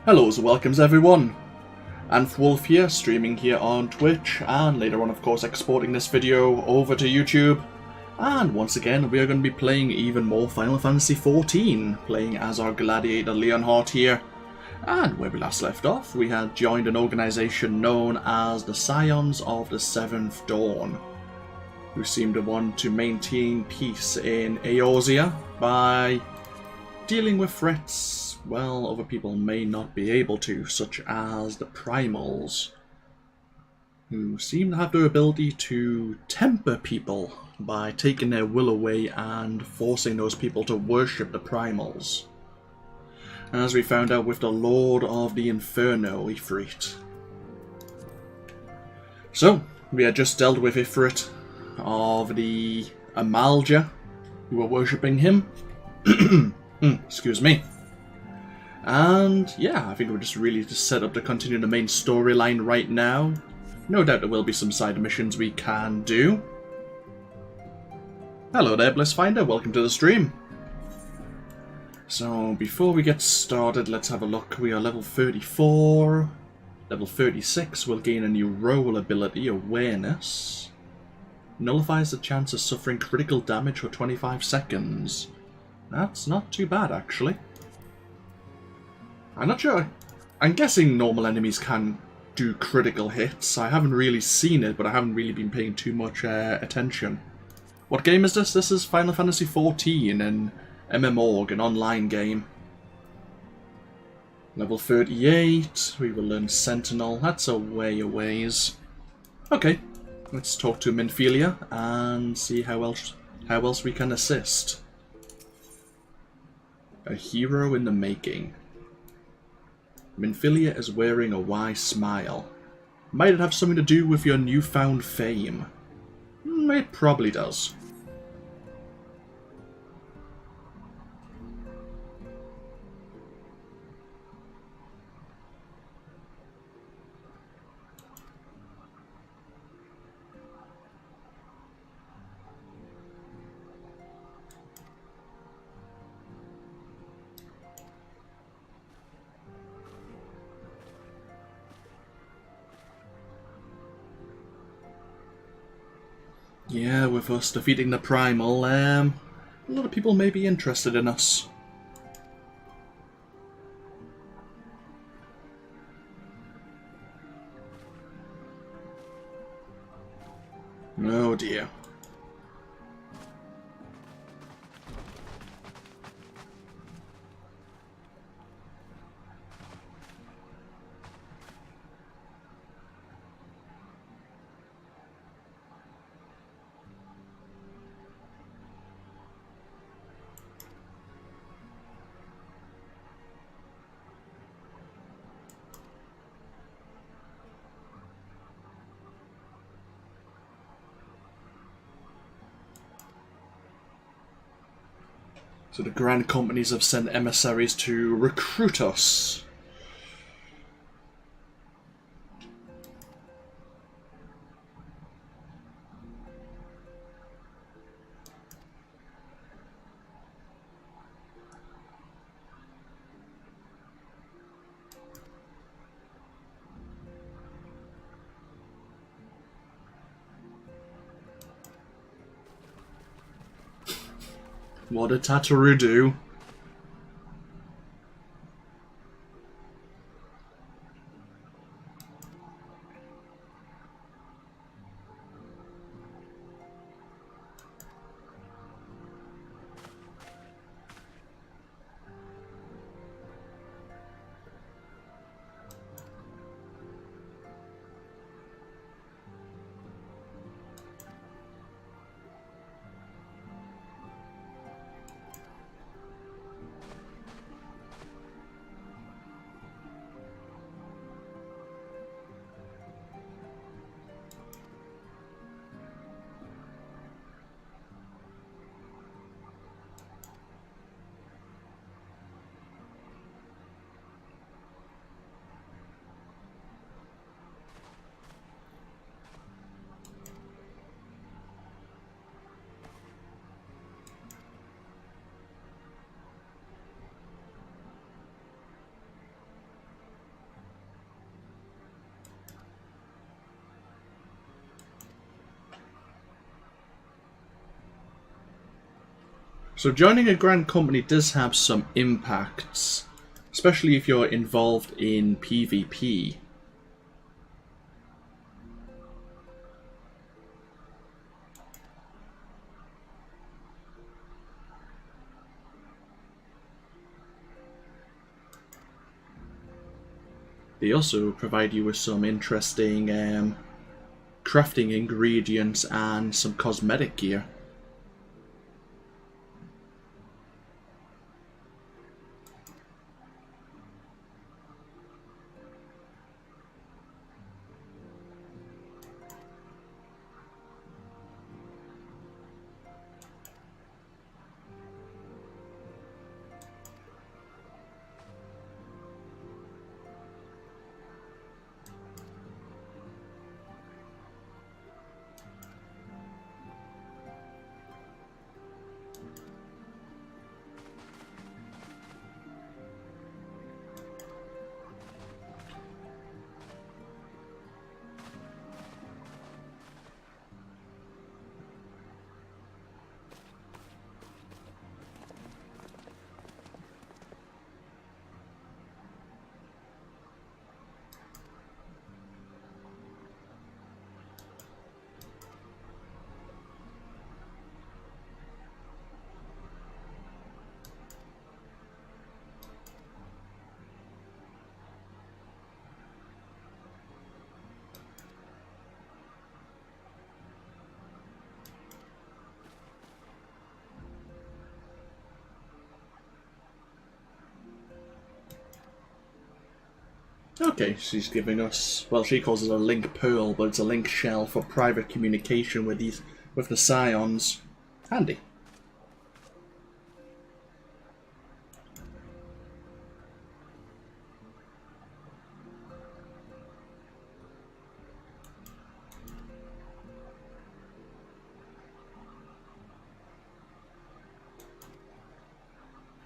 Hello and welcomes everyone. AnthWolf here, streaming here on Twitch, and later on of course exporting this video over to YouTube. And once again we are going to be playing even more Final Fantasy XIV, playing as our gladiator Leonhardt here. And where we last left off, we had joined an organisation known as the Scions of the Seventh Dawn, who seemed to want to maintain peace in Eorzea by dealing with threats, well, other people may not be able to, such as the Primals, who seem to have the ability to temper people by taking their will away and forcing those people to worship the Primals, as we found out with the Lord of the Inferno, Ifrit. So, we had just dealt with Ifrit of the Amalja, who were worshipping him. Excuse me. And yeah, I think we're just really set up to continue the main storyline right now. No doubt there will be some side missions we can do. Hello there, Blissfinder, welcome to the stream. So before we get started, let's have a look. We are level 34. Level 36 will gain a new role ability, Awareness. Nullifies the chance of suffering critical damage for 25 seconds. That's not too bad, actually. I'm not sure. I'm guessing normal enemies can do critical hits. I haven't really seen it, but I haven't really been paying too much attention. What game is this? This is Final Fantasy XIV, an MMORG, an online game. Level 38. We will learn Sentinel. That's a ways. Okay, let's talk to Minfilia and see how else we can assist. A hero in the making. Minfilia is wearing a wise smile. Might it have something to do with your newfound fame? It probably does. Yeah, with us defeating the Primal, a lot of people may be interested in us. Oh dear. So the grand companies have sent emissaries to recruit us. What did Tataru do? So joining a grand company does have some impacts, especially if you're involved in PvP. They also provide you with some interesting crafting ingredients and some cosmetic gear. Okay, she's giving us, well, she calls it a link pearl, but it's a link shell for private communication with the scions. Handy.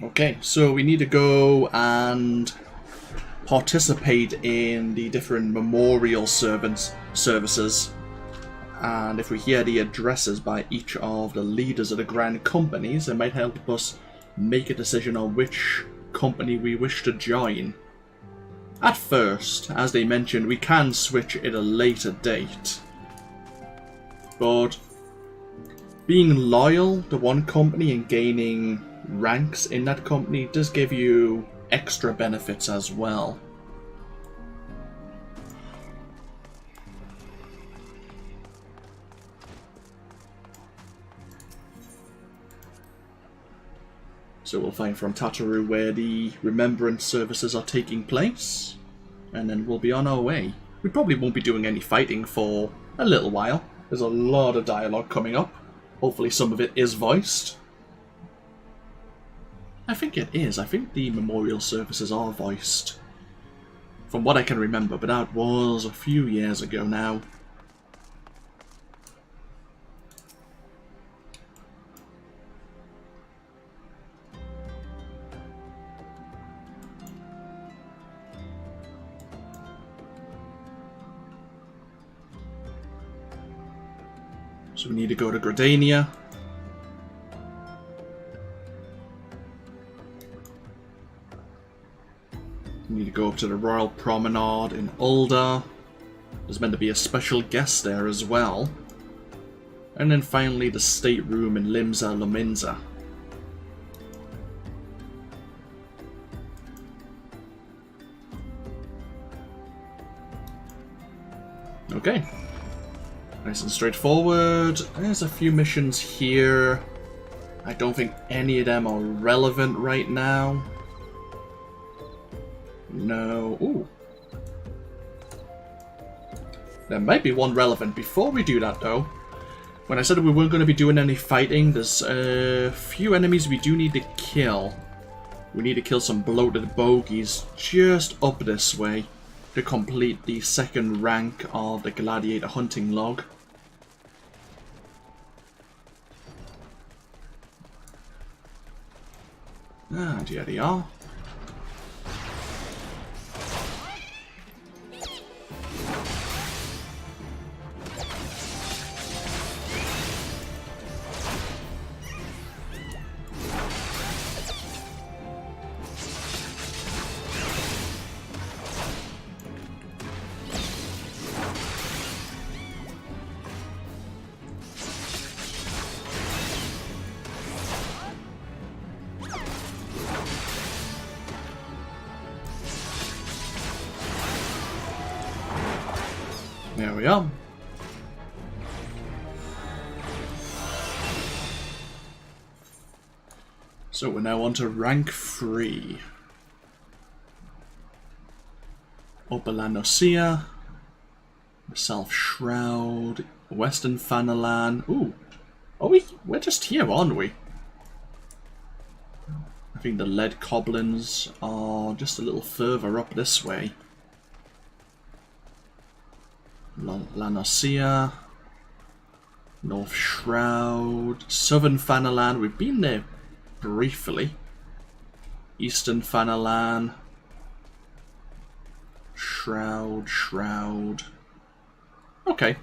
Okay, so we need to go and participate in the different memorial services, and if we hear the addresses by each of the leaders of the grand companies, it might help us make a decision on which company we wish to join. At first, as they mentioned, we can switch at a later date, but being loyal to one company and gaining ranks in that company does give you extra benefits as well. So we'll find from Tataru where the Remembrance services are taking place, and then we'll be on our way. We probably won't be doing any fighting for a little while. There's a lot of dialogue coming up. Hopefully some of it is voiced. I think it is. I think the memorial services are voiced. From what I can remember, but that was a few years ago now. So we need to go to Gradania. We need to go up to the Royal Promenade in Ulda. There's meant to be a special guest there as well. And then finally the State Room in Limsa Lominsa. Okay. Nice and straightforward. There's a few missions here. I don't think any of them are relevant right now. No. Ooh. There might be one relevant. Before we do that, though, when I said we weren't going to be doing any fighting, there's a few enemies we do need to kill. We need to kill some bloated bogies just up this way to complete the second rank of the Gladiator hunting log. And here they are. There we are. So we're now on to rank 3. Upper Lanosea, South Shroud, Western Fanalan. Ooh, we're just here, aren't we? I think the lead goblins are just a little further up this way. Lanosea, North Shroud, Southern Fanalan. We've been there briefly. Eastern Fanalan, Shroud. Okay.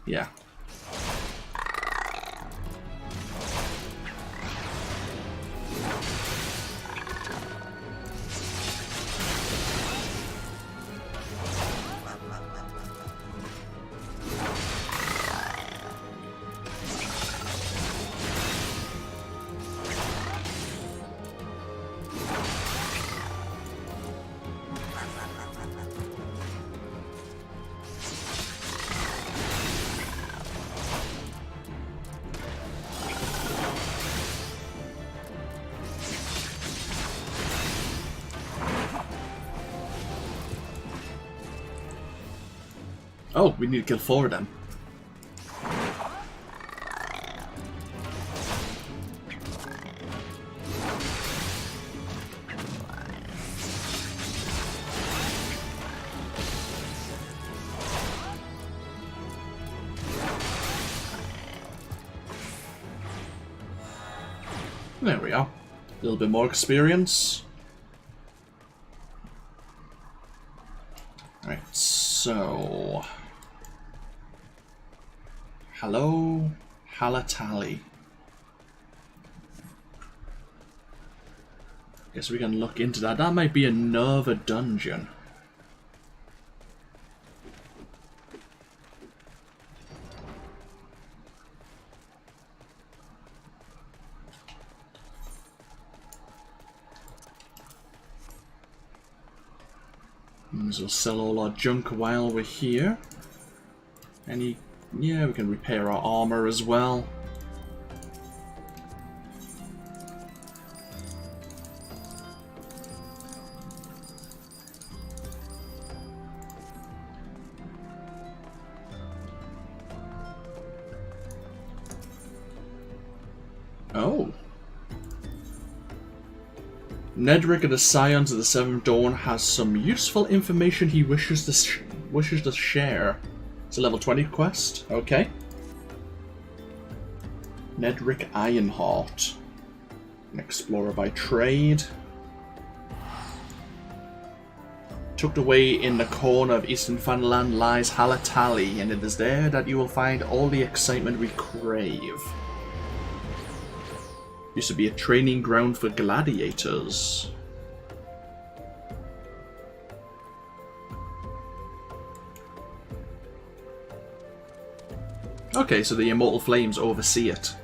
Yeah. Oh, we need to kill 4 of them. There we are. A little bit more experience. Right, so... Hello, Halatali. Guess we can look into that. That might be another dungeon. So we'll sell all our junk while we're here. Yeah, we can repair our armor as well. Oh. Nedrick of the Scions of the Seventh Dawn has some useful information he wishes to share. It's a level 20 quest. Okay. Nedrick Ironheart. An explorer by trade. Tucked away in the corner of Eastern Funland lies Halatali, and it is there that you will find all the excitement we crave. Used to be a training ground for gladiators. Okay, so the Immortal Flames oversee it.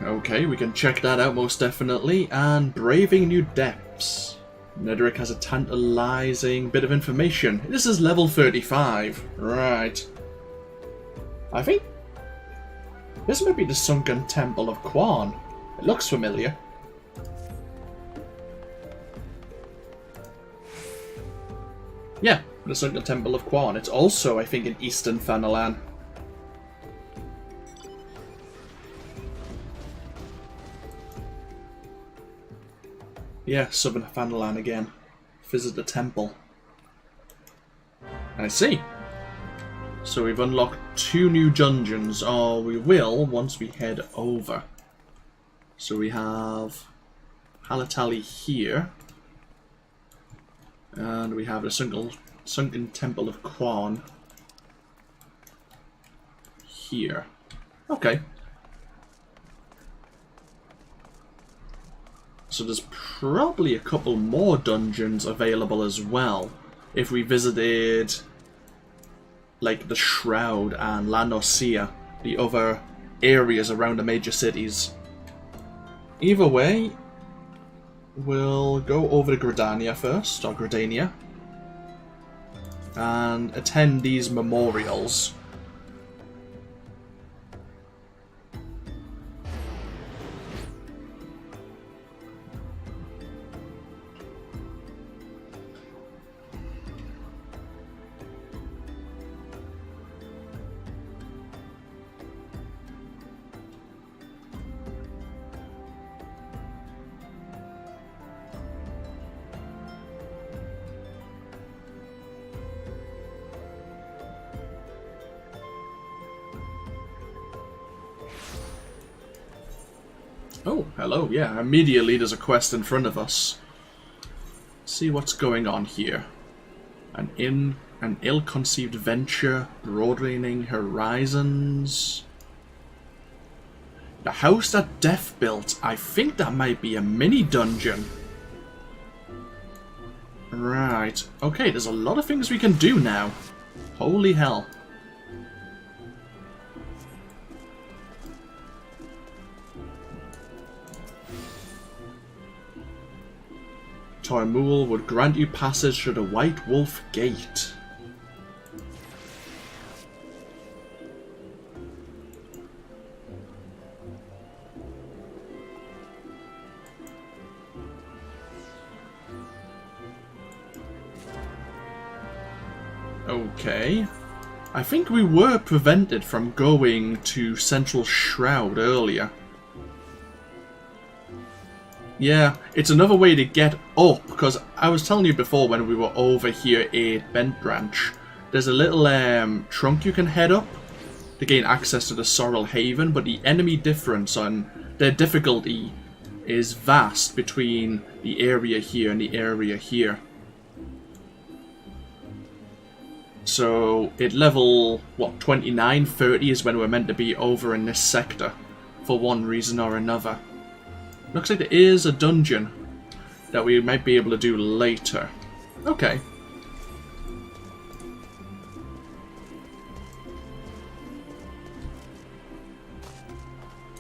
Okay, we can check that out most definitely. And Braving New Depths. Nedrick has a tantalizing bit of information. This is level 35. Right. I think this might be the Sunken Temple of Quan. It looks familiar. Yeah, the Sunken Temple of Quan. It's also, I think, in Eastern Fanalan. Yeah, Southern Fanalan again. Visit the temple. I see. So we've unlocked 2 new dungeons, or we will once we head over. So we have Halatali here. And we have the Sunken Temple of Quan here. Okay. So there's probably a couple more dungeons available as well. If we visited, like, the Shroud and Lanosea, the other areas around the major cities. Either way, we'll go over to Gridania first, or Gridania, and attend these memorials. Oh, hello, yeah, immediately there's a quest in front of us. Let's see what's going on here. An ill-conceived venture, broadening horizons. The house that Death built, I think that might be a mini-dungeon. Right, okay, there's a lot of things we can do now. Holy hell. Tormul would grant you passage to the White Wolf Gate. Okay. I think we were prevented from going to Central Shroud earlier. Yeah, it's another way to get up, because I was telling you before when we were over here at Bent Branch, there's a little trunk you can head up to gain access to the Sorrel Haven, but the enemy difference on their difficulty is vast between the area here and the area here. So at level, what, 29, 30 is when we're meant to be over in this sector, for one reason or another. Looks like there is a dungeon that we might be able to do later. Okay.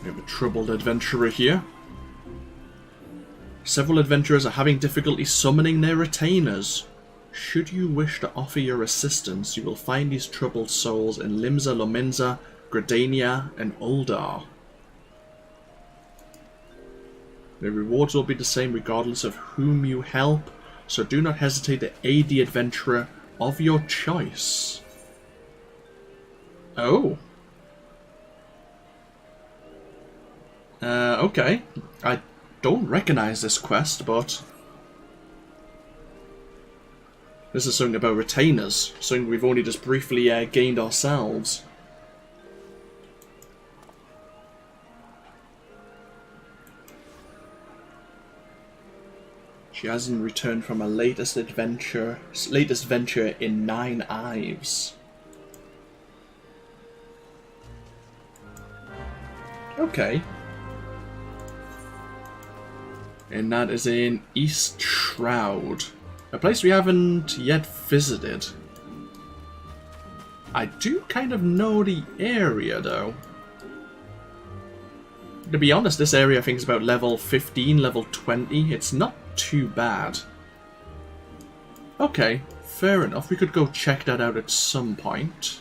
We have a troubled adventurer here. Several adventurers are having difficulty summoning their retainers. Should you wish to offer your assistance, you will find these troubled souls in Limsa Lominsa, Gridania, and Uldar. The rewards will be the same regardless of whom you help, so do not hesitate to aid the adventurer of your choice. Oh. Okay. I don't recognize this quest, but this is something about retainers, something we've only just briefly gained ourselves. She hasn't returned from her latest venture in 9 Ives. Okay. And that is in East Shroud, a place we haven't yet visited. I do kind of know the area though. To be honest, this area I think is about level 15, level 20. It's not too bad. Okay, fair enough. We could go check that out at some point.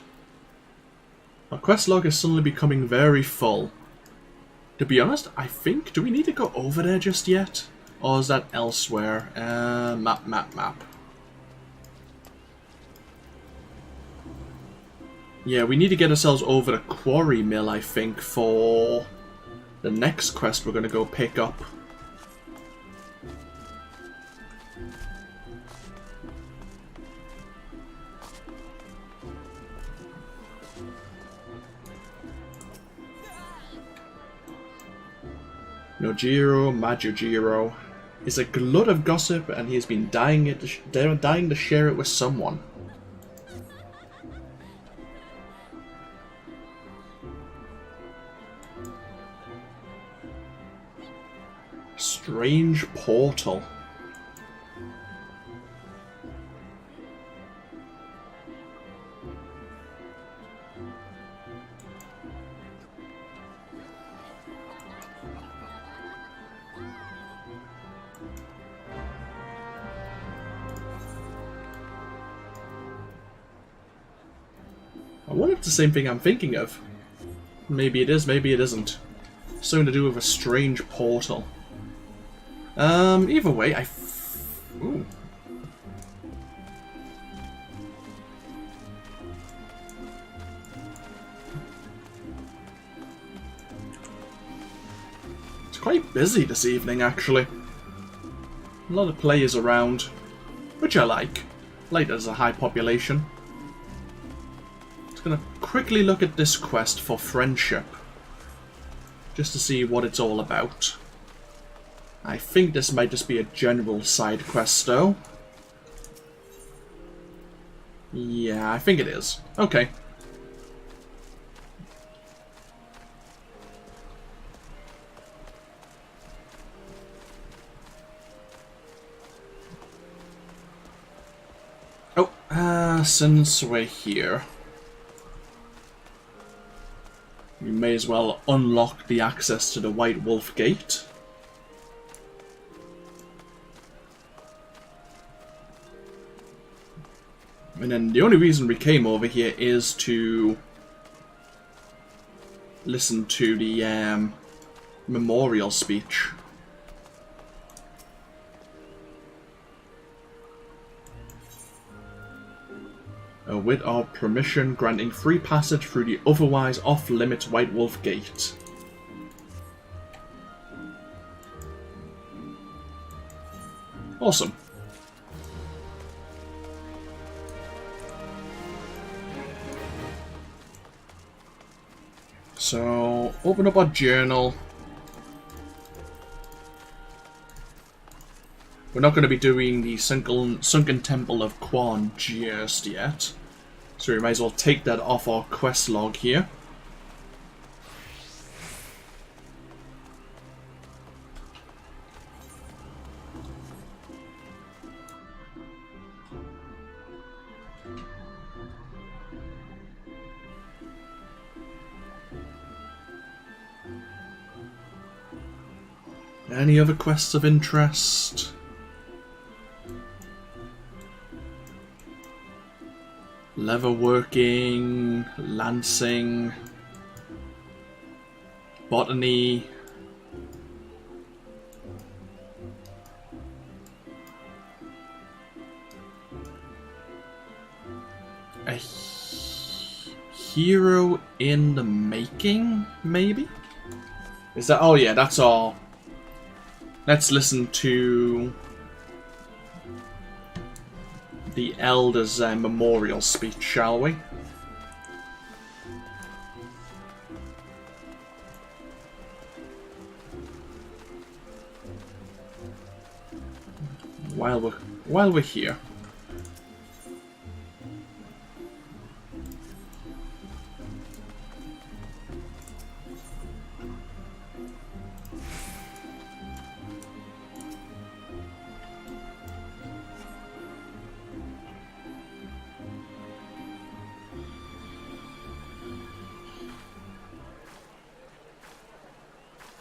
Our quest log is suddenly becoming very full. To be honest, I think... do we need to go over there just yet? Or is that elsewhere? Map. Yeah, we need to get ourselves over to Quarry Mill, I think, for the next quest we're going to go pick up. Nojiro Majojiro is a glut of gossip, and he has been dying to share it with someone. Strange portal. I wonder if it's the same thing I'm thinking of. Maybe it is, maybe it isn't. Something to do with a strange portal. Either way, ooh. It's quite busy this evening, actually. A lot of players around, which I like. Like there's a high population. Just gonna quickly look at this quest for friendship, just to see what it's all about. I think this might just be a general side quest, though. Yeah, I think it is. Okay. Oh, since we're here, we may as well unlock the access to the White Wolf Gate. And then the only reason we came over here is to listen to the memorial speech. With our permission, granting free passage through the otherwise off-limits White Wolf Gate. Awesome. So, open up our journal. We're not going to be doing the Sunken Temple of Quan just yet. So we might as well take that off our quest log here. Any other quests of interest? Leatherworking, lancing, botany. A hero in the making, maybe? Is that? Oh yeah, that's all. Let's listen to the Elder's memorial speech, shall we? While we're here.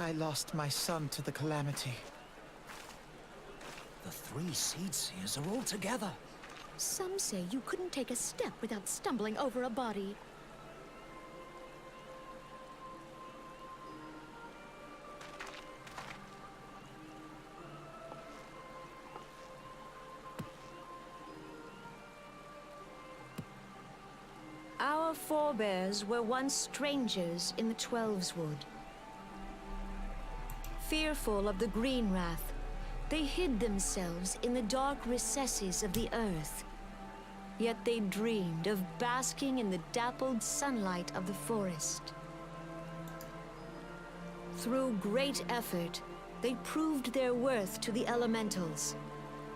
I lost my son to the calamity. The three Seedseers are all together. Some say you couldn't take a step without stumbling over a body. Our forebears were once strangers in the Twelveswood. Fearful of the Green Wrath, they hid themselves in the dark recesses of the earth. Yet they dreamed of basking in the dappled sunlight of the forest. Through great effort, they proved their worth to the elementals,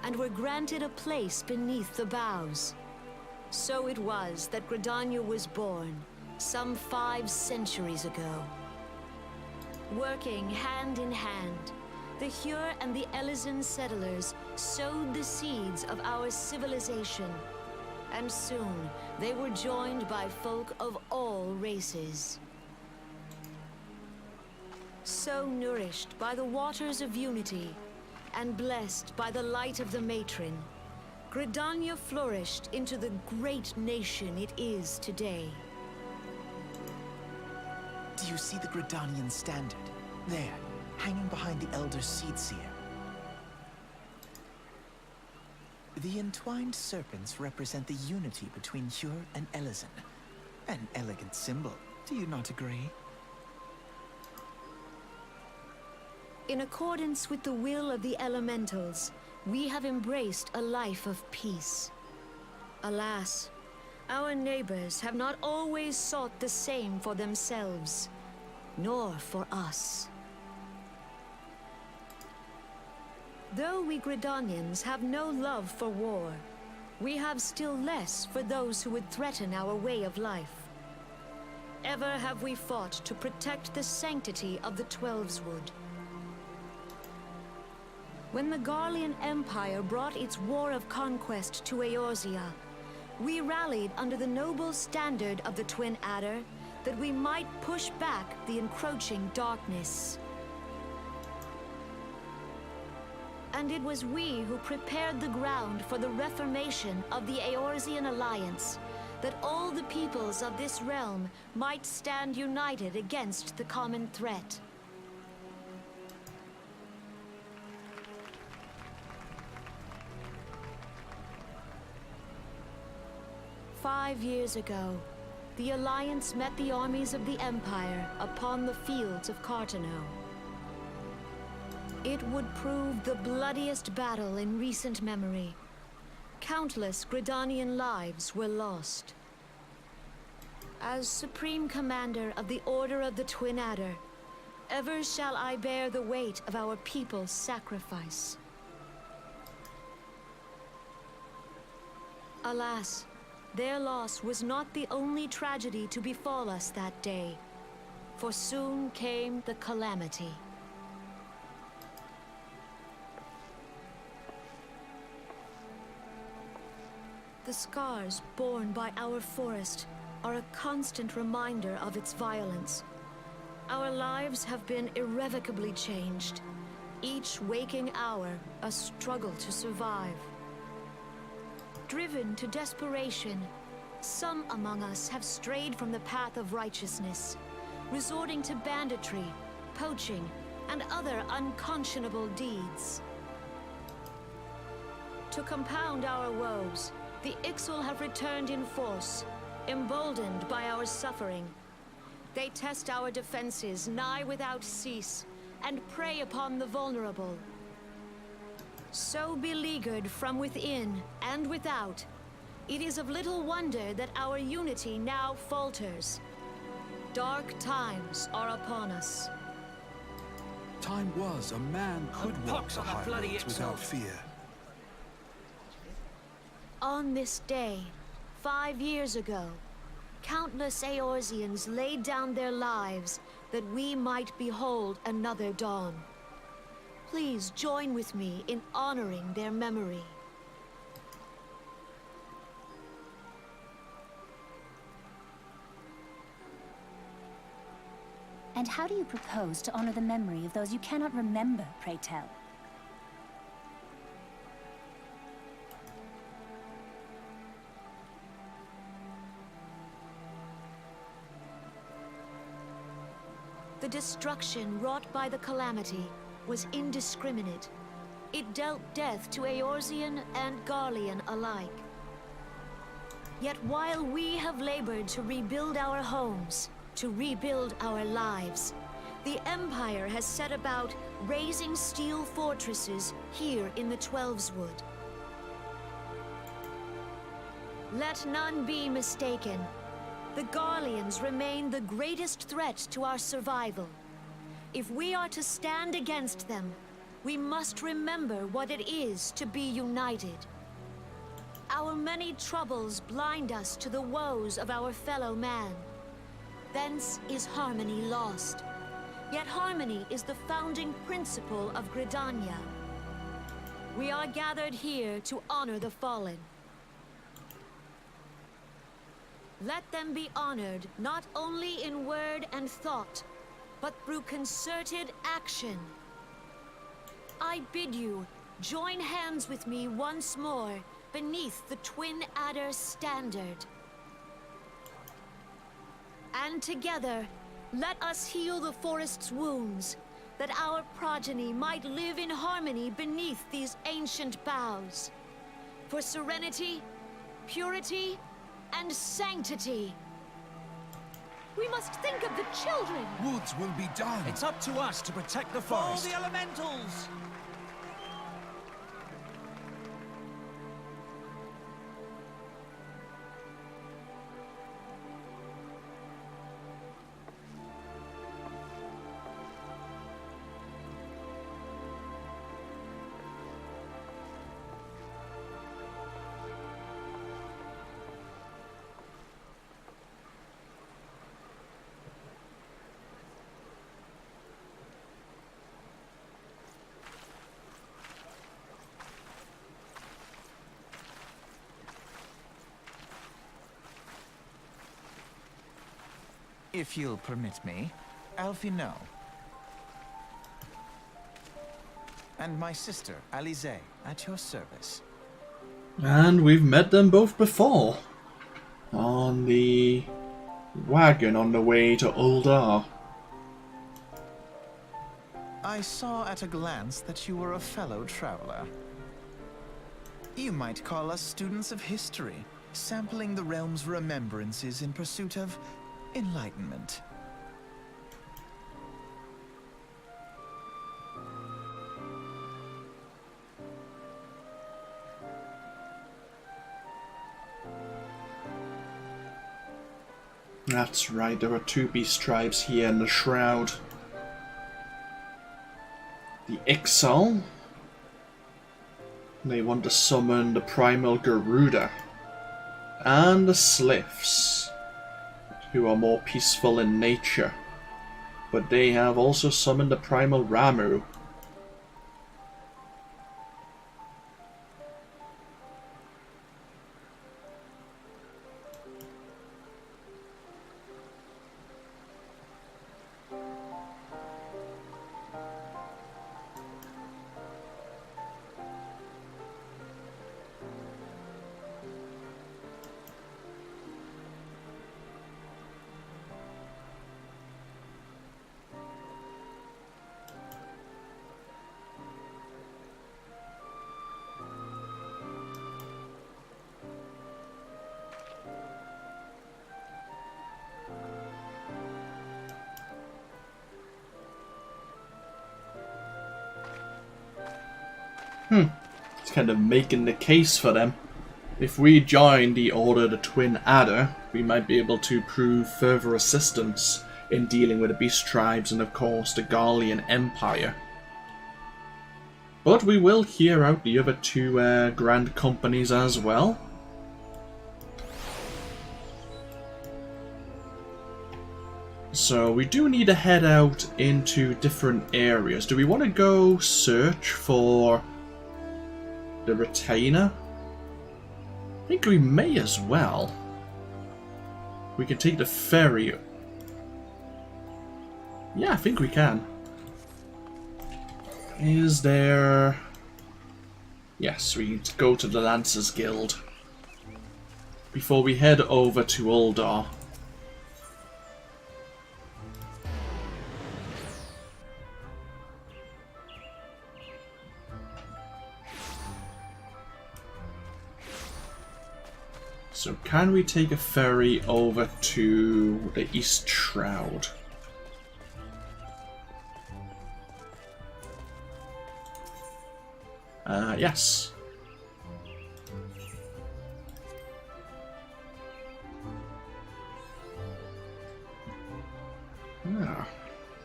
and were granted a place beneath the boughs. So it was that Gridania was born, some 5 centuries ago. Working hand in hand, the Hyur and the Elysian settlers sowed the seeds of our civilization, and soon they were joined by folk of all races. So nourished by the waters of unity, and blessed by the light of the matron, Gridania flourished into the great nation it is today. you see the Gridanian standard? There, hanging behind the Elder Seedseer. The entwined serpents represent the unity between Hyur and Elysin. An elegant symbol, do you not agree? In accordance with the will of the elementals, we have embraced a life of peace. Alas, our neighbors have not always sought the same for themselves, nor for us. Though we Gridanians have no love for war, we have still less for those who would threaten our way of life. Ever have we fought to protect the sanctity of the Twelveswood. When the Garlean Empire brought its war of conquest to Eorzea, we rallied under the noble standard of the Twin Adder that we might push back the encroaching darkness. And it was we who prepared the ground for the reformation of the Eorzean Alliance, that all the peoples of this realm might stand united against the common threat. "5 years ago, the Alliance met the armies of the Empire upon the fields of Cartano. It would prove the bloodiest battle in recent memory. Countless Gridanian lives were lost. As Supreme Commander of the Order of the Twin Adder, ever shall I bear the weight of our people's sacrifice. Alas, their loss was not the only tragedy to befall us that day, for soon came the calamity. The scars borne by our forest are a constant reminder of its violence. Our lives have been irrevocably changed, each waking hour a struggle to survive. Driven to desperation, some among us have strayed from the path of righteousness, resorting to banditry, poaching, and other unconscionable deeds. To compound our woes, the Ixal have returned in force, emboldened by our suffering. They test our defenses nigh without cease, and prey upon the vulnerable. So beleaguered from within and without, it is of little wonder that our unity now falters. Dark times are upon us. Time was a man could walk pox the on the high bloody roads Ixal. without fear. On this day, 5 years ago, countless Eorzeans laid down their lives that we might behold another dawn. Please join with me in honoring their memory. And how do you propose to honor the memory of those you cannot remember, pray tell? The destruction wrought by the calamity was indiscriminate. It dealt death to Eorzean and Garlean alike. Yet while we have labored to rebuild our homes, to rebuild our lives, the Empire has set about raising steel fortresses here in the Twelveswood. Let none be mistaken. The Garleans remain the greatest threat to our survival. If we are to stand against them, we must remember what it is to be united. Our many troubles blind us to the woes of our fellow man. Thence is harmony lost. Yet harmony is the founding principle of Gridania. We are gathered here to honor the fallen. Let them be honored not only in word and thought, but through concerted action. I bid you join hands with me once more beneath the Twin Adder standard. And together, Let us heal the forest's wounds, that our progeny might live in harmony beneath these ancient boughs. For serenity, purity, and sanctity. We must think of the children. Woods will be done. It's up to us to protect the forest. the elementals! If you'll permit me, Alfie No. And my sister, Alize, at your service. And we've met them both before. On the wagon on the way to Uldar. I saw at a glance that you were a fellow traveler. You might call us students of history, sampling the realm's remembrances in pursuit of enlightenment. That's right, there are two beast tribes here in the Shroud. The Ixal. They want to summon the Primal Garuda. And the Sliffs, who are more peaceful in nature. But they have also summoned the Primal Ramu. It's kind of making the case for them. If we join the Order of the Twin Adder, we might be able to prove further assistance in dealing with the Beast Tribes and of course the Garlean Empire. But we will hear out the other two grand companies as well. So we do need to head out into different areas. Do we want to go search for the retainer? I think we may as well. We can take the ferry. Yeah, I think we can. Is there... Yes, we need to go to the Lancers Guild before we head over to Uldar. So can we take a ferry over to the East Shroud? Yes. Ah.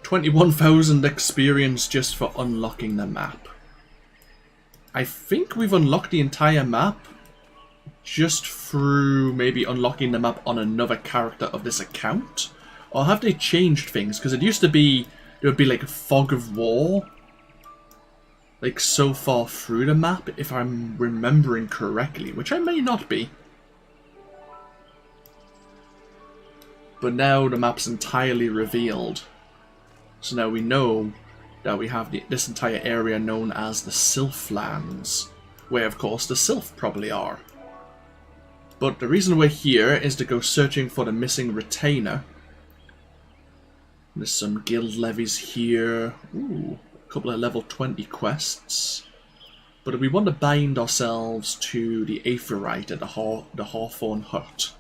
21,000 experience just for unlocking the map. I think we've unlocked the entire map just through maybe unlocking the map on another character of this account? Or have they changed things? Because it used to be, there would be like a fog of war, like so far through the map, if I'm remembering correctly, which I may not be. But now the map's entirely revealed. So now we know that we have this entire area known as the Sylphlands, where of course the Sylph probably are. But the reason we're here is to go searching for the missing retainer. There's some guild levies here. Ooh, a couple of level 20 quests. But we want to bind ourselves to the Aetheryte at the Hawthorn Hut.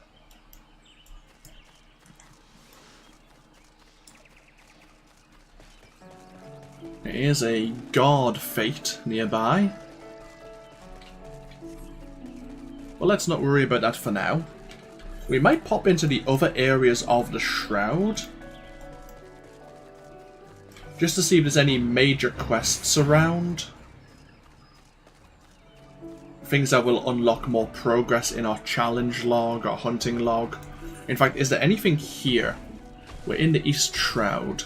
There is a guard fate nearby. Well, let's not worry about that for now. We might pop into the other areas of the Shroud, just to see if there's any major quests around. Things that will unlock more progress in our challenge log, our hunting log. In fact, is there anything here? We're in the East Shroud.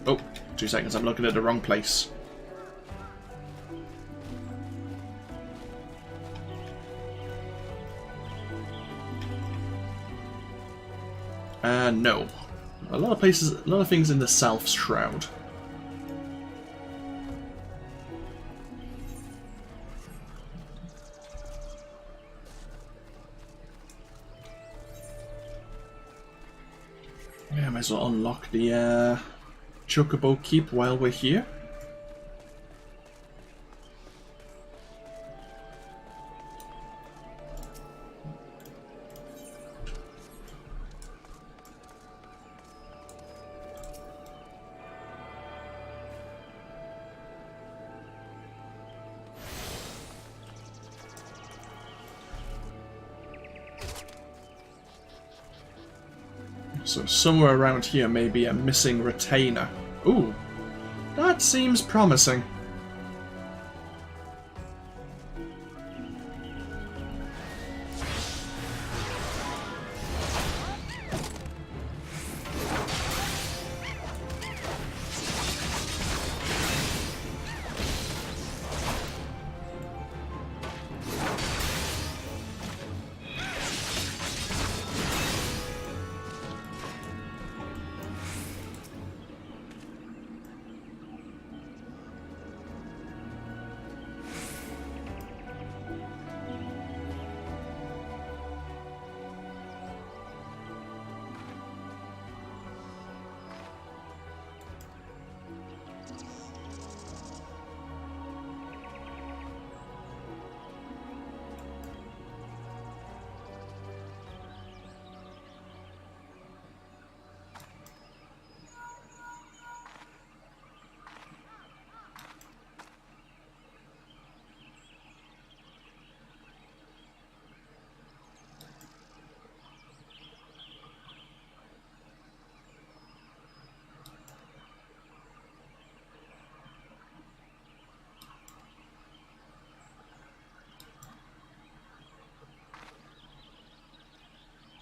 Oh, 2 seconds, I'm looking at the wrong place. No. A lot of places, a lot of things in the South Shroud. Yeah, might as well unlock the Chocobo Keep while we're here. So somewhere around here may be a missing retainer. Ooh, that seems promising.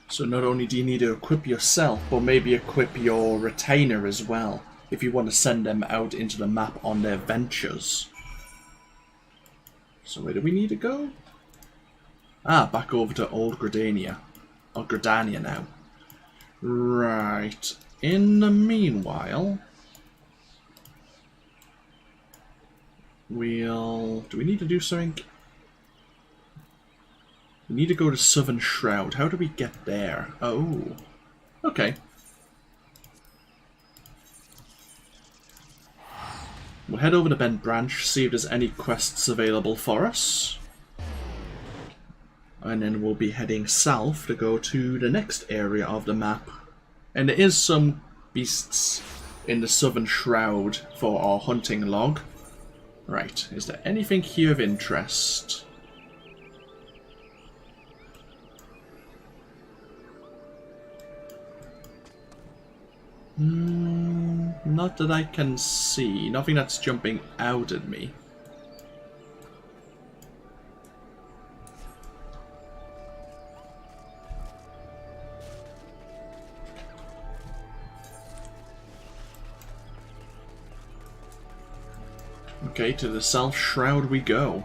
So not only do you need to equip yourself, but maybe equip your retainer as well, if you want to send them out into the map on their ventures. So where do we need to go? Ah, back over to Old Gridania. Or Gridania now. Right. In the meanwhile, do we need to do something? We need to go to Southern Shroud. How do we get there? Oh. Okay. We'll head over to Bent Branch, see if there's any quests available for us. And then we'll be heading south to go to the next area of the map. And there is some beasts in the Southern Shroud for our hunting log. Right, is there anything here of interest? Not that I can see. Nothing that's jumping out at me. Okay, to the South Shroud we go.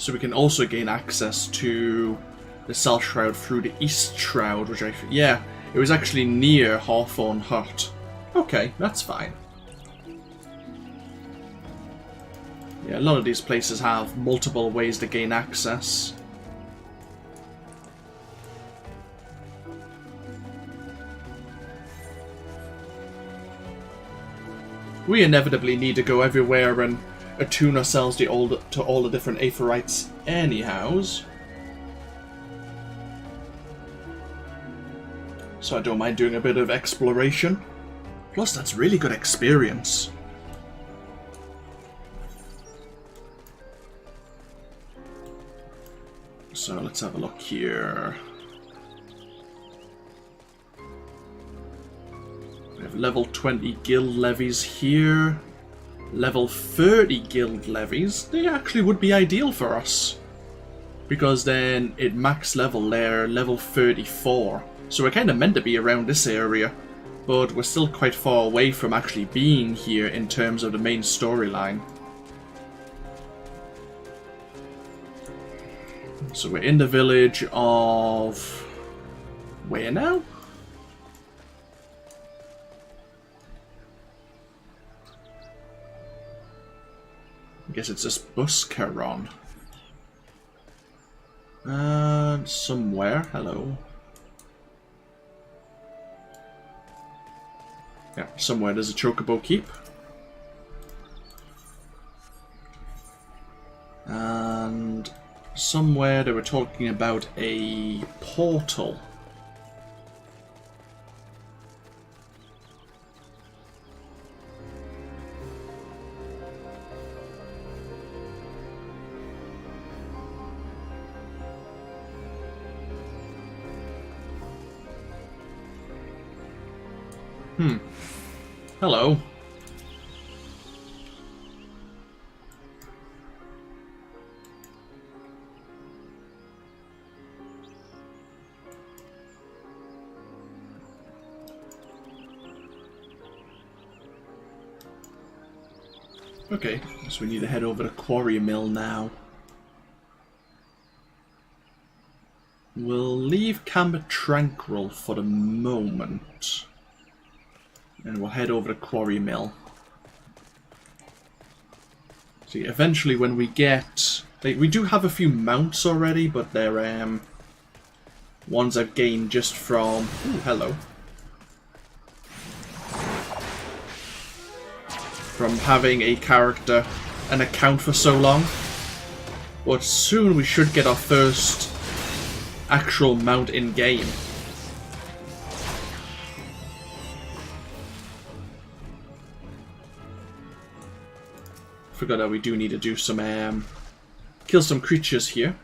So we can also gain access to the South Shroud through the East Shroud, which yeah, it was actually near Hawthorne Hut. Okay, that's fine. Yeah, a lot of these places have multiple ways to gain access. We inevitably need to go everywhere and attune ourselves to all the different Aetherites anyhows. So I don't mind doing a bit of exploration. Plus, that's really good experience. So let's have a look here. We have level 20 guild levies here. Level 30 guild levies. They actually would be ideal for us. Because then at max level they're level 34. So we're kind of meant to be around this area. But we're still quite far away from actually being here in terms of the main storyline. So we're in the village of... where now? I guess it's this Buscaron. And somewhere, hello. Yeah, somewhere there's a Chocobo Keep. And somewhere they were talking about a portal. Hello. Okay, so we need to head over to Quarry Mill now. We'll leave Camber Tranquil for the moment. And we'll head over to Quarry Mill. See, eventually when we get... like, we do have a few mounts already, but they're ones I've gained just from... ooh, hello. From having a character, an account for so long. But soon we should get our first actual mount in-game. Forgot that we do need to do some, kill some creatures here.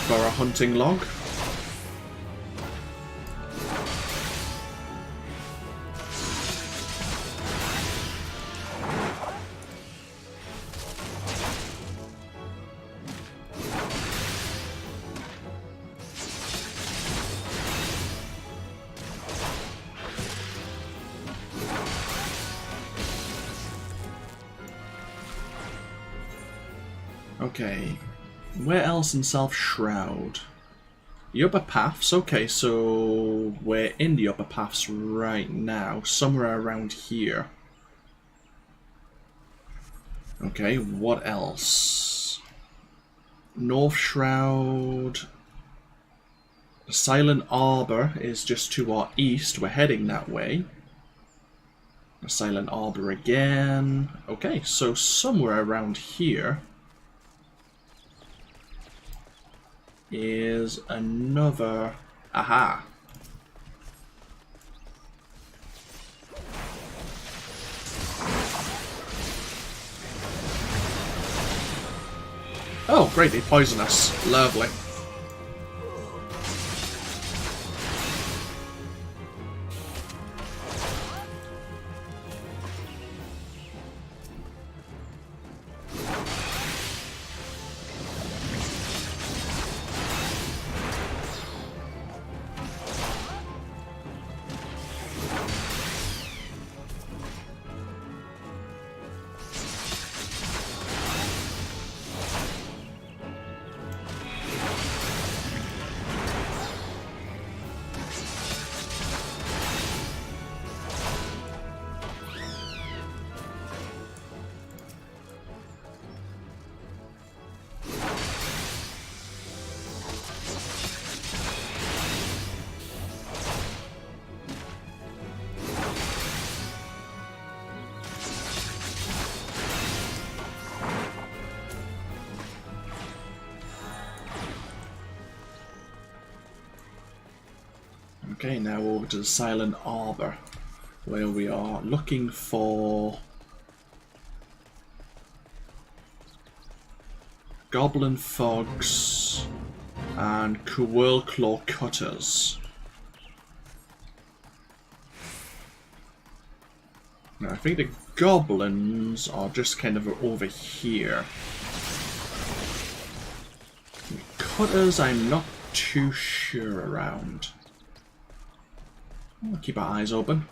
For our hunting log. Okay, where else in South Shroud? The upper paths, okay, so we're in the upper paths right now, somewhere around here. Okay, what else? North Shroud. The Silent Arbor is just to our east, we're heading that way. The Silent Arbor again. Okay, so somewhere around here is another... aha. Oh, great, they poison us. Lovely. Okay, now over to the Silent Arbor, where we are looking for Goblin Thugs and Whirlclaw Cutters. Now, I think the goblins are just kind of over here. The cutters I'm not too sure around. We'll keep our eyes open.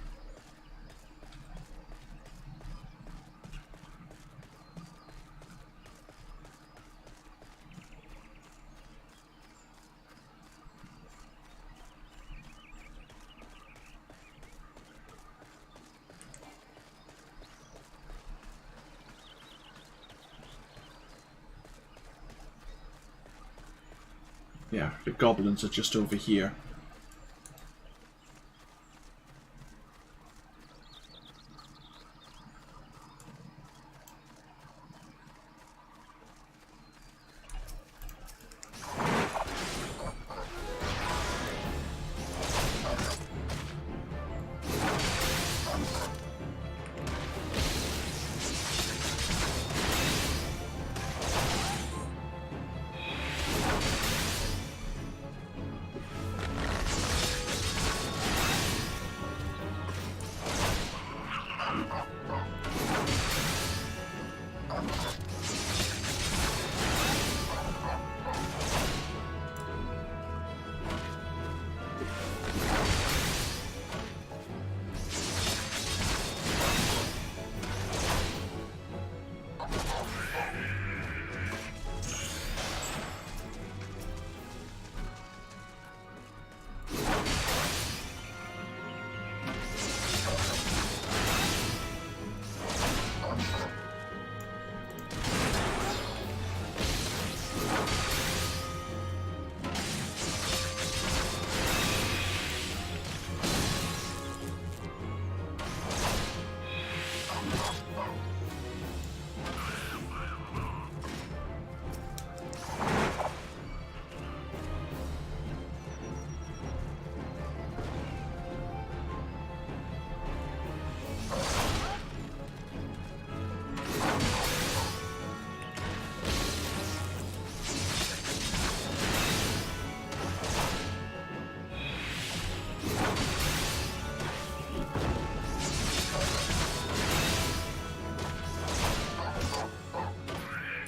Yeah, the goblins are just over here.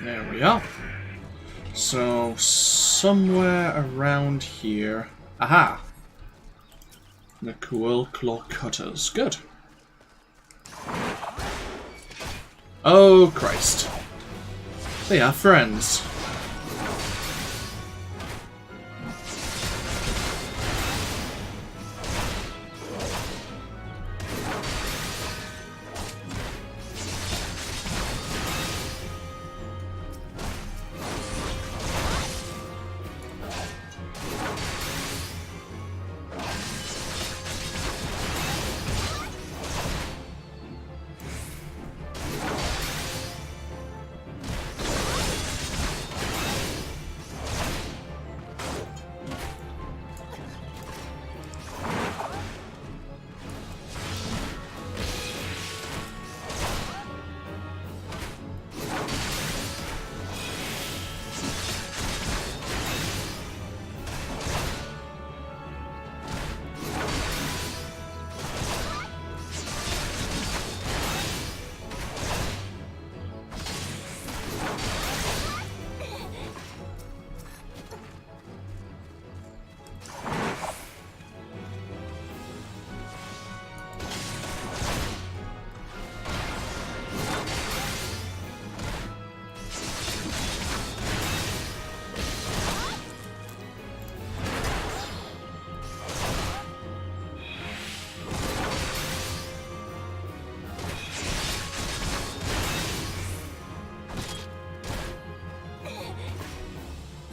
There we are. So, somewhere around here. Aha! The Whirlclaw Cutters. Good. Oh, Christ. They are friends.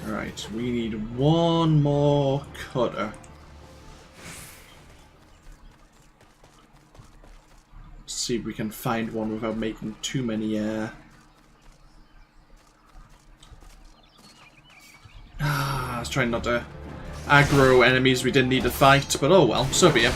Right, we need one more cutter. See if we can find one without making too many I was trying not to aggro enemies we didn't need to fight, but oh well, so be it.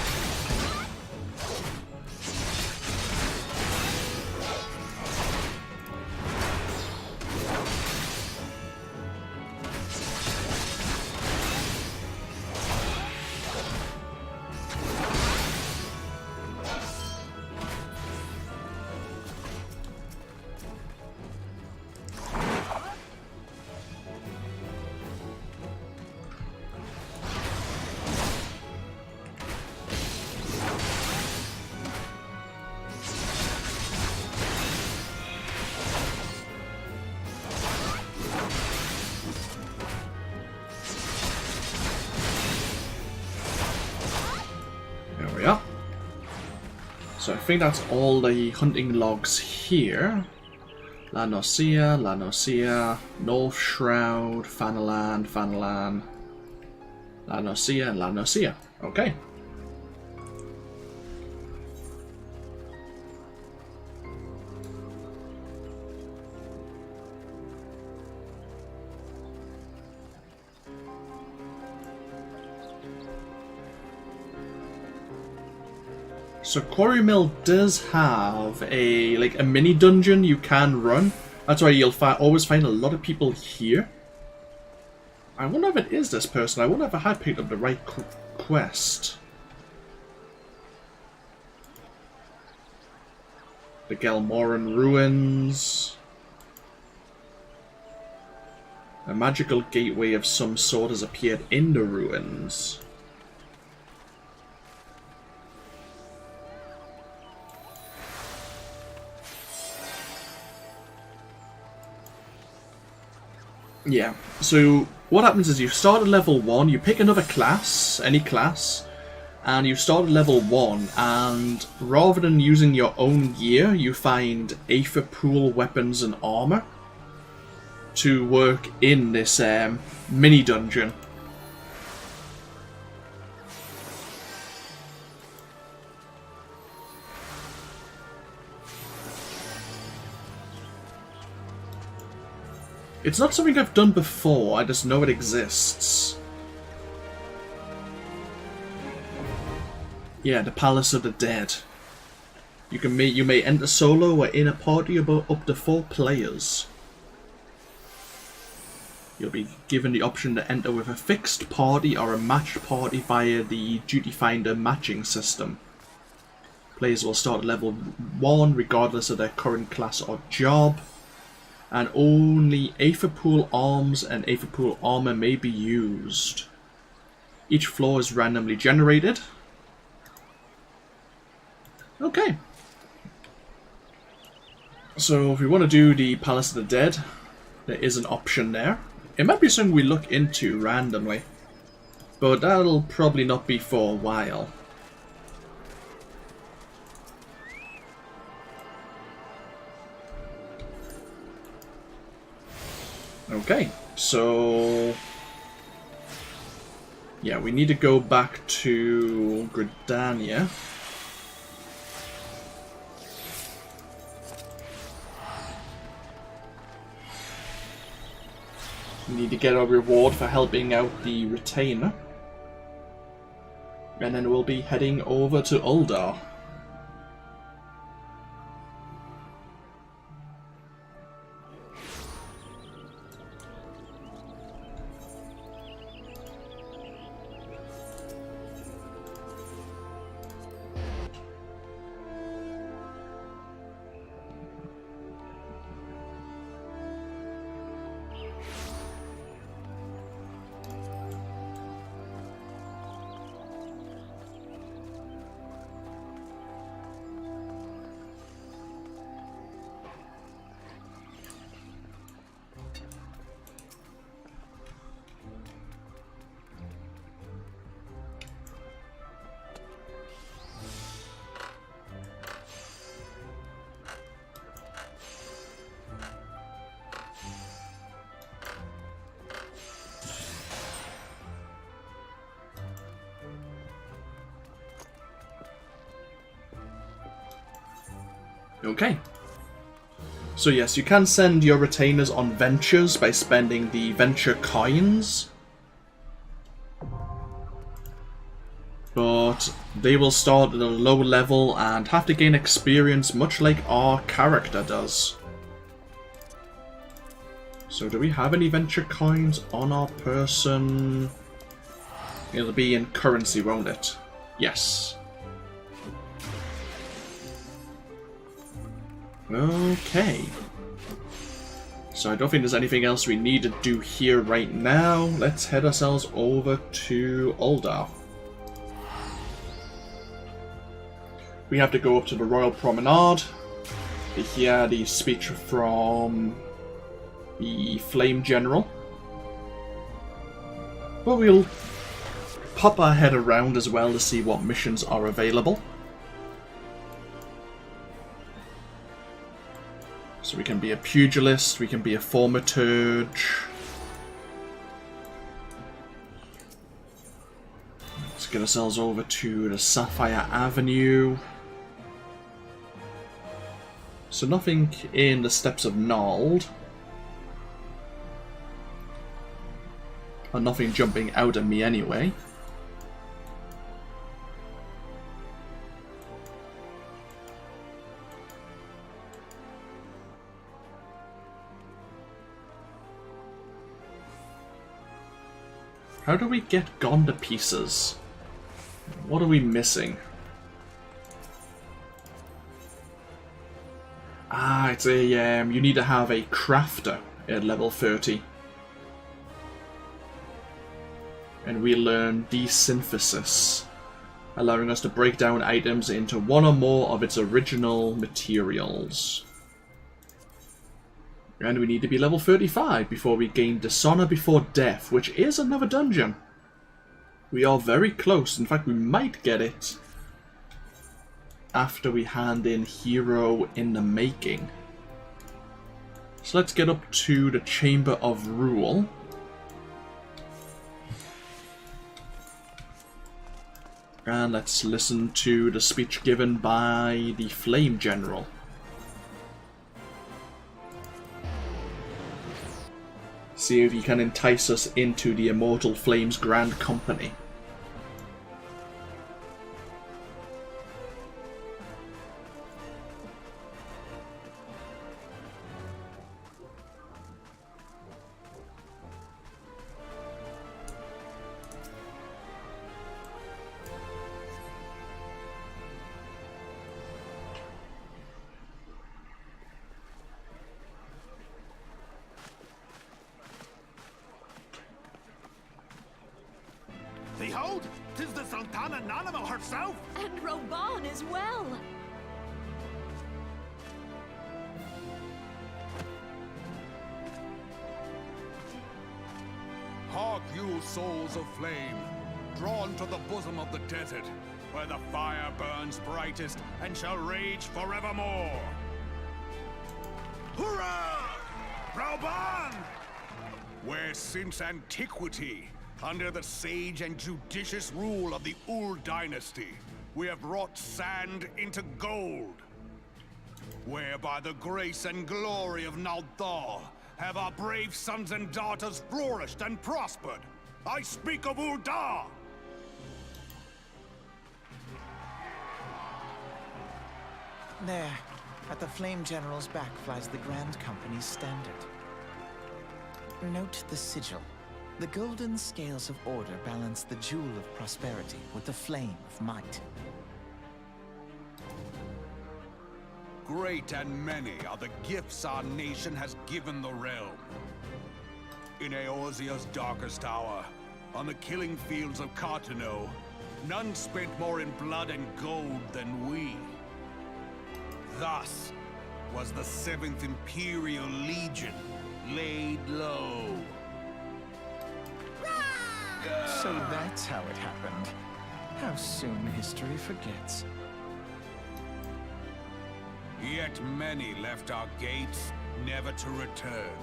So I think that's all the hunting logs here. La Nosea, North Shroud, Fanalan, La Nosea. Okay. So Quarry Mill does have a mini dungeon you can run. That's why you'll always find a lot of people here. I wonder if it is this person. I wonder if I had picked up the right quest. The Gelmoran Ruins. A magical gateway of some sort has appeared in the ruins. Yeah, so what happens is you start at level 1, you pick another class, any class, and you start at level 1, and rather than using your own gear, you find Aether Pool weapons and armor to work in this mini dungeon. It's not something I've done before, I just know it exists. Yeah, the Palace of the Dead. You may enter solo or in a party of up to 4 players. You'll be given the option to enter with a fixed party or a matched party via the Duty Finder matching system. Players will start at level 1 regardless of their current class or job. And only Aether Pool arms and Aether Pool armor may be used. Each floor is randomly generated. Okay. So if we want to do the Palace of the Dead, there is an option there. It might be something we look into randomly, but that'll probably not be for a while. Okay, so yeah, we need to go back to Gridania. We need to get our reward for helping out the retainer. And then we'll be heading over to Uldar. Okay. So yes, you can send your retainers on ventures by spending the venture coins. but they will start at a low level and have to gain experience much like our character does. So do we have any venture coins on our person? It'll be in currency, won't it? Yes. Okay. So I don't think there's anything else we need to do here right now. Let's head ourselves over to Uldar. We have to go up to the Royal Promenade to hear the speech from the Flame General. But we'll pop our head around as well to see what missions are available. So we can be a pugilist, we can be a thaumaturge. Let's get ourselves over to the Sapphire Avenue. So nothing in the Steps of Nald. And nothing jumping out at me anyway. How do we get gone to pieces? What are we missing? Ah, it's a you need to have a crafter at level 30. And we learn desynthesis, allowing us to break down items into one or more of its original materials. And we need to be level 35 before we gain Dishonor Before Death, which is another dungeon. We are very close. In fact, we might get it after we hand in Hero in the Making. So let's get up to the Chamber of Rule. And let's listen to the speech given by the Flame General. See if he can entice us into the Immortal Flames Grand Company. Behold, 'tis the Sultana Nanima herself! And Roban as well! Hark you, souls of flame, drawn to the bosom of the desert, where the fire burns brightest and shall rage forevermore. Hurrah! Rauban! Where since antiquity, under the sage and judicious rule of the Ul dynasty, we have wrought sand into gold. Where by the grace and glory of Naldar have our brave sons and daughters flourished and prospered. I speak of Uldar! There, at the Flame General's back flies the Grand Company's standard. Note the sigil. The golden scales of order balance the jewel of prosperity with the flame of might. Great and many are the gifts our nation has given the realm. In Eorzea's darkest hour, on the killing fields of Cartano, none spent more in blood and gold than we. Thus was the 7th Imperial Legion laid low. So that's how it happened. How soon history forgets. Yet many left our gates, never to return.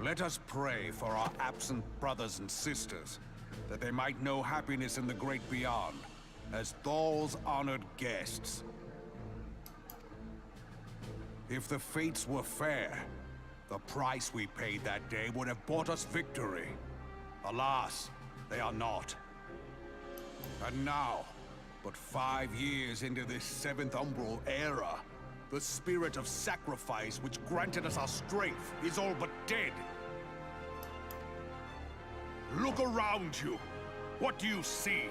Let us pray for our absent brothers and sisters, that they might know happiness in the great beyond, as Thal's honored guests. If the fates were fair, the price we paid that day would have bought us victory. Alas, they are not. And now, but 5 years into this 7th Umbral era, the spirit of sacrifice which granted us our strength is all but dead. Look around you. What do you see?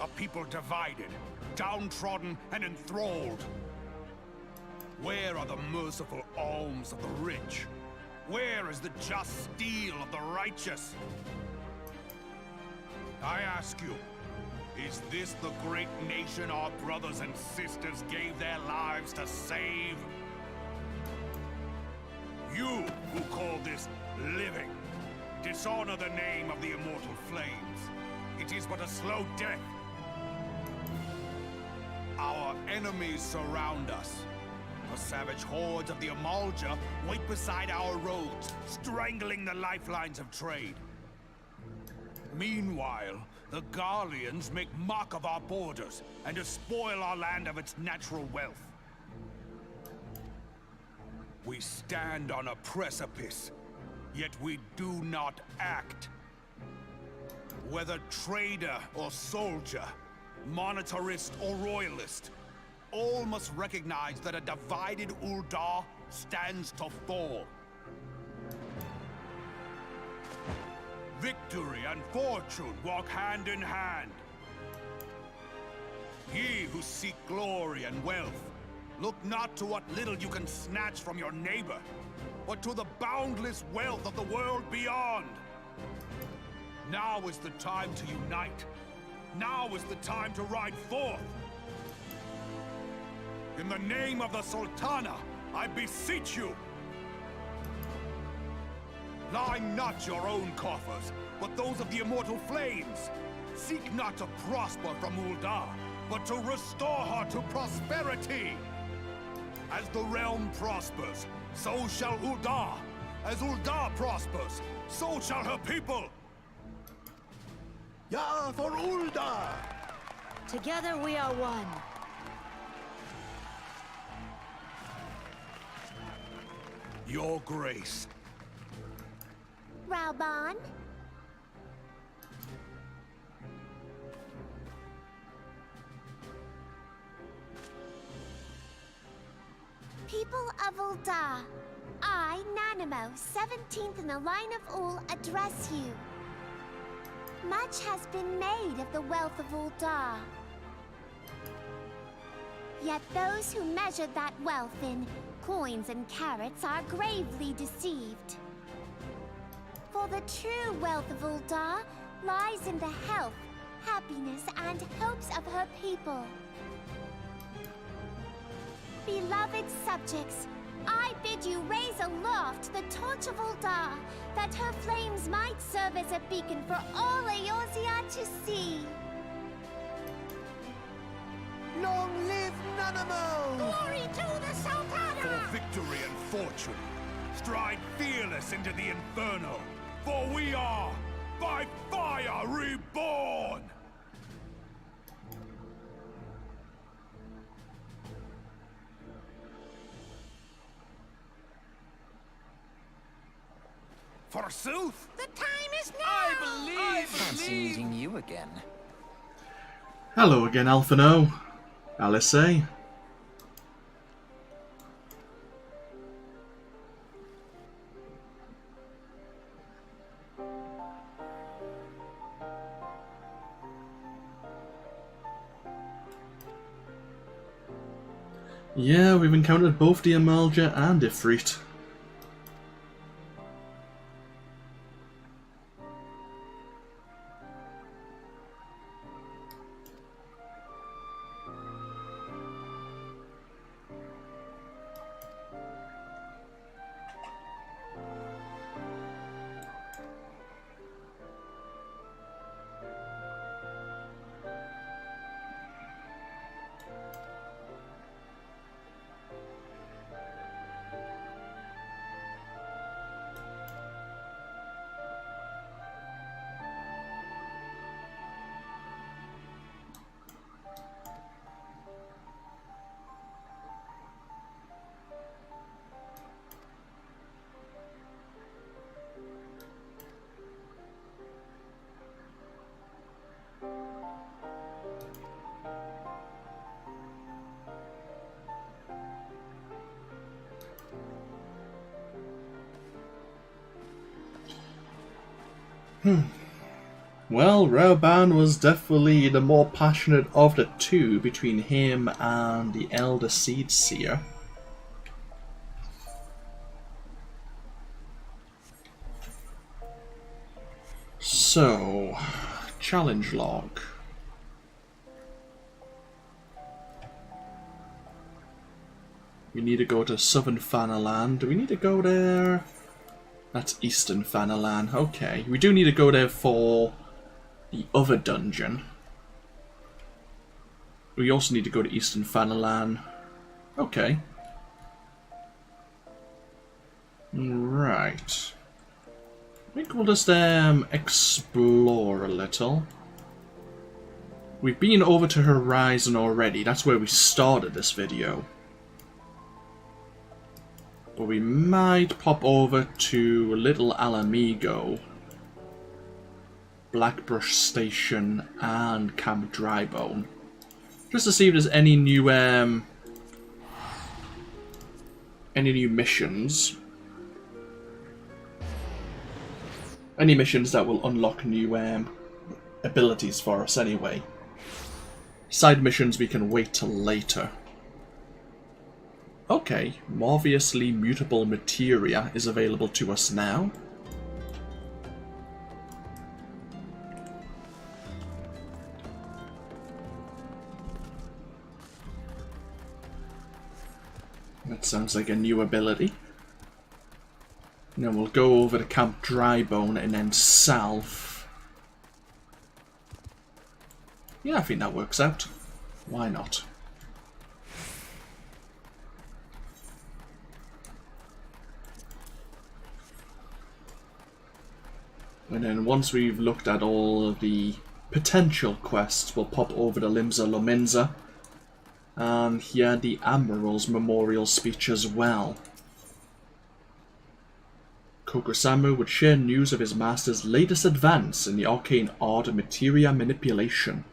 A people divided, downtrodden, and enthralled. Where are the merciful alms of the rich? Where is the just steel of the righteous? I ask you, is this the great nation our brothers and sisters gave their lives to save? You who call this living, dishonor the name of the immortal flames. It is but a slow death. Our enemies surround us. The savage hordes of the Amalja wait beside our roads, strangling the lifelines of trade. Meanwhile, the Garleans make mock of our borders and despoil our land of its natural wealth. We stand on a precipice, yet we do not act. Whether trader or soldier, monetarist or royalist, all must recognize that a divided Ul'dah stands to fall. Victory and fortune walk hand in hand. Ye who seek glory and wealth, look not to what little you can snatch from your neighbor, but to the boundless wealth of the world beyond. Now is the time to unite. Now is the time to ride forth. In the name of the Sultana, I beseech you. Line not your own coffers, but those of the immortal flames. Seek not to prosper from Ul'dah, but to restore her to prosperity. As the realm prospers, so shall Ul'dah. As Ul'dah prospers, so shall her people. Ja, for Ul'dah! Together we are one. Your Grace. Raoban? People of Ul'dah, I, Nanamo, 17th in the line of Ul, address you. Much has been made of the wealth of Ul'dah. Yet those who measure that wealth in coins and carats are gravely deceived. For the true wealth of Ul'dah lies in the health, happiness, and hopes of her people. Beloved subjects, I bid you raise aloft the torch of Ul'dah, that her flames might serve as a beacon for all Eorzea to see. Long live Nanamo! Glory to the Sultana! For victory and fortune, stride fearless into the Inferno, for we are, by fire, reborn! Forsooth! The time is now! Fancy meeting you again. Hello again, Alphino. Alice A. Yeah, we've encountered both the Amalja and Ifrit. Well, Raoban was definitely the more passionate of the two between him and the Elder Seed Seer. So, challenge log. We need to go to Southern Fanalan. Do we need to go there? That's Eastern Fanalan. Okay, we do need to go there for the other dungeon. We also need to go to Eastern Fanalan. Okay. Right. I think we'll just explore a little. We've been over to Horizon already. That's where we started this video. But we might pop over to Little Alamigo, Blackbrush Station, and Camp Drybone, just to see if there's any new missions. Any missions that will unlock new abilities for us anyway. Side missions we can wait till later. Okay, obviously mutable materia is available to us now. That sounds like a new ability. Now we'll go over to Camp Drybone and then south. Yeah, I think that works out. Why not? And then once we've looked at all of the potential quests, we'll pop over to Limsa Lominsa and hear the Admiral's memorial speech as well. Kokosamu would share news of his master's latest advance in the arcane art of materia manipulation.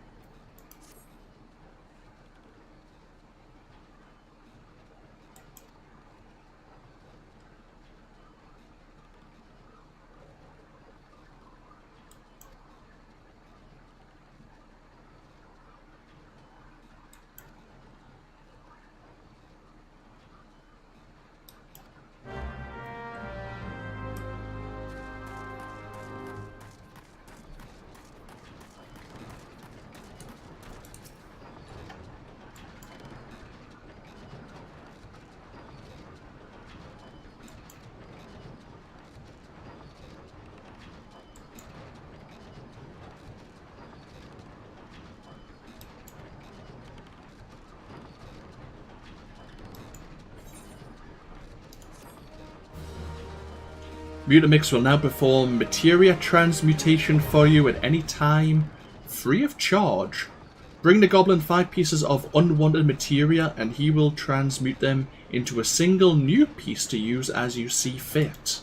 Mutamix will now perform materia transmutation for you at any time, free of charge. Bring the goblin 5 pieces of unwanted materia and he will transmute them into a single new piece to use as you see fit.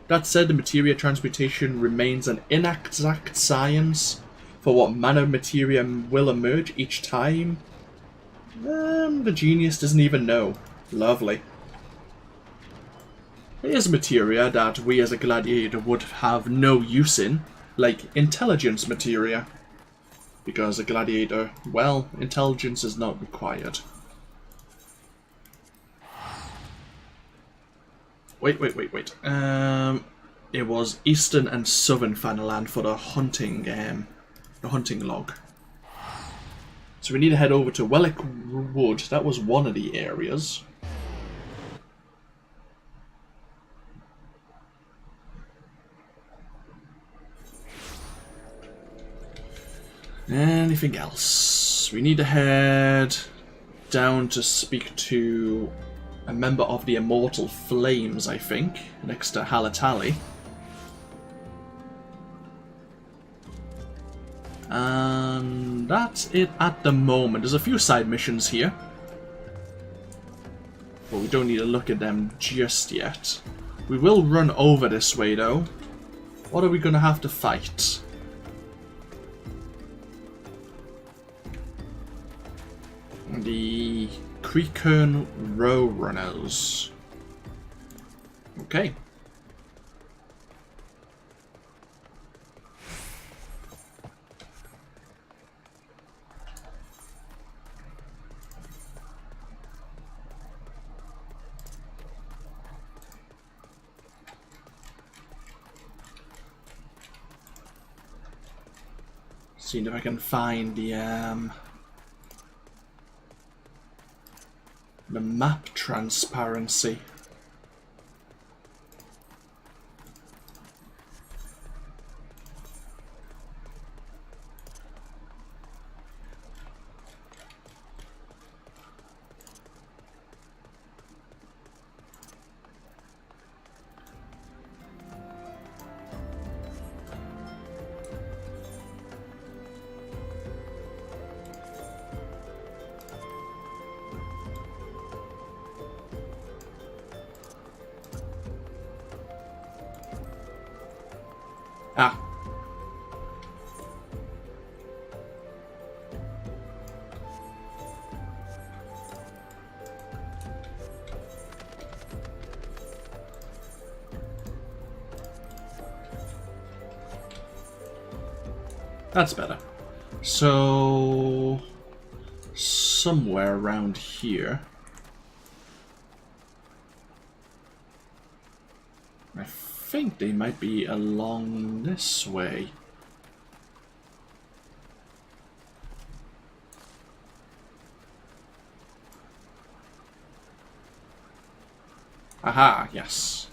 That said, the materia transmutation remains an inexact science for what manner materia will emerge each time. The genius doesn't even know. Lovely. Here's materia that we as a gladiator would have no use in, like intelligence materia. Because a gladiator, well, intelligence is not required. Wait. It was Eastern and Southern Fanalan for the hunting log. So we need to head over to Wellick Wood. That was one of the areas. Anything else? We need to head down to speak to a member of the Immortal Flames, I think, next to Halatali. And that's it at the moment. There's a few side missions here, but we don't need to look at them just yet. We will run over this way though. What are we going to have to fight? The Creekern Row Runners. Okay. Seeing if I can find the map transparency. Ah. That's better. So, somewhere around here. I think they might be along this way. Aha, yes.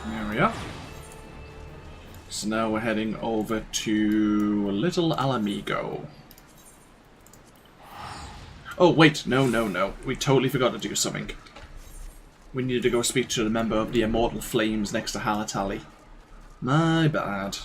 There we are. So now we're heading over to Little Alamigo. Oh wait, no. We totally forgot to do something. We needed to go speak to the member of the Immortal Flames next to Halatali. My bad.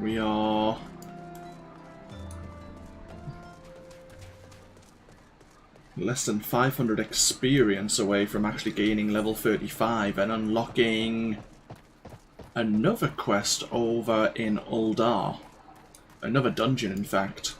We are less than 500 experience away from actually gaining level 35 and unlocking another quest over in Uldar. Another dungeon, in fact.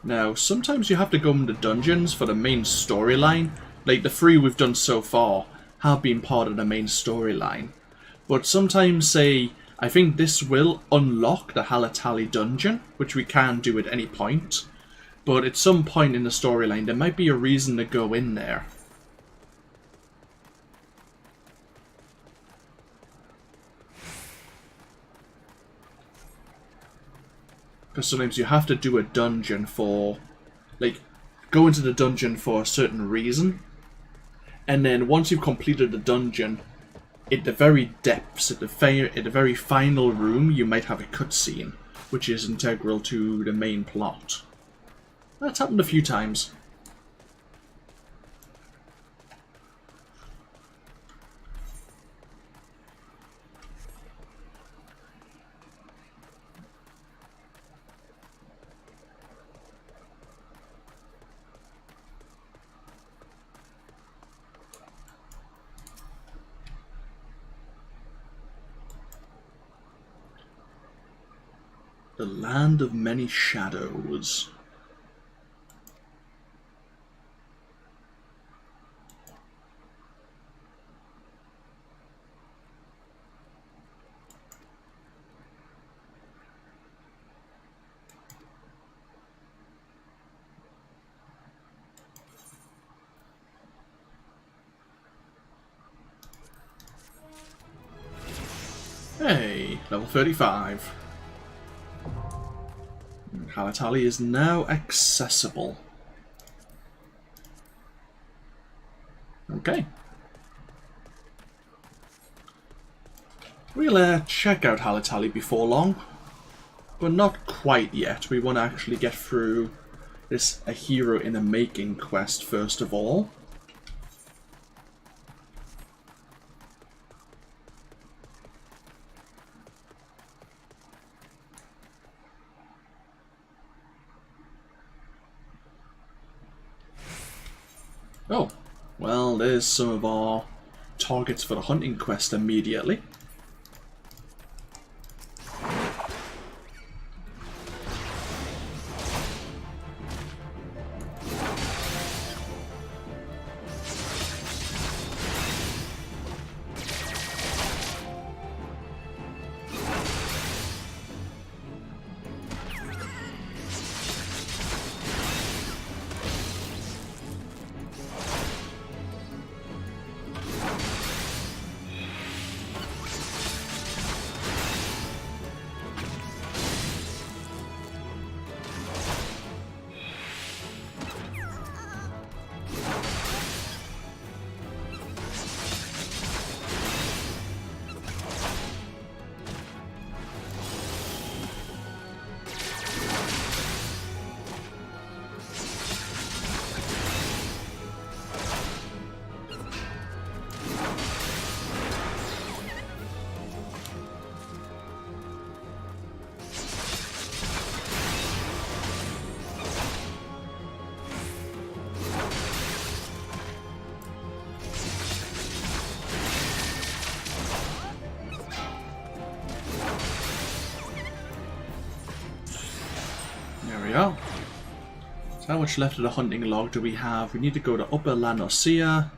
Now, sometimes you have to go into dungeons for the main storyline. Like, the 3 we've done so far have been part of the main storyline. But sometimes, say, I think this will unlock the Halatali dungeon, which we can do at any point. But at some point in the storyline, there might be a reason to go in there. Because sometimes you have to do a dungeon for, like, go into the dungeon for a certain reason. And then once you've completed the dungeon, at the very depths, at the very final room, you might have a cutscene, which is integral to the main plot. That's happened a few times. The land of many shadows. Hey, level 35. Halatali is now accessible. Okay. We'll check out Halatali before long, but not quite yet. We want to actually get through this A Hero in the Making quest first of all. Oh, well, there's some of our targets for the hunting quest immediately. There we are. So how much left of the hunting log do we have? We need to go to Upper Lanosea,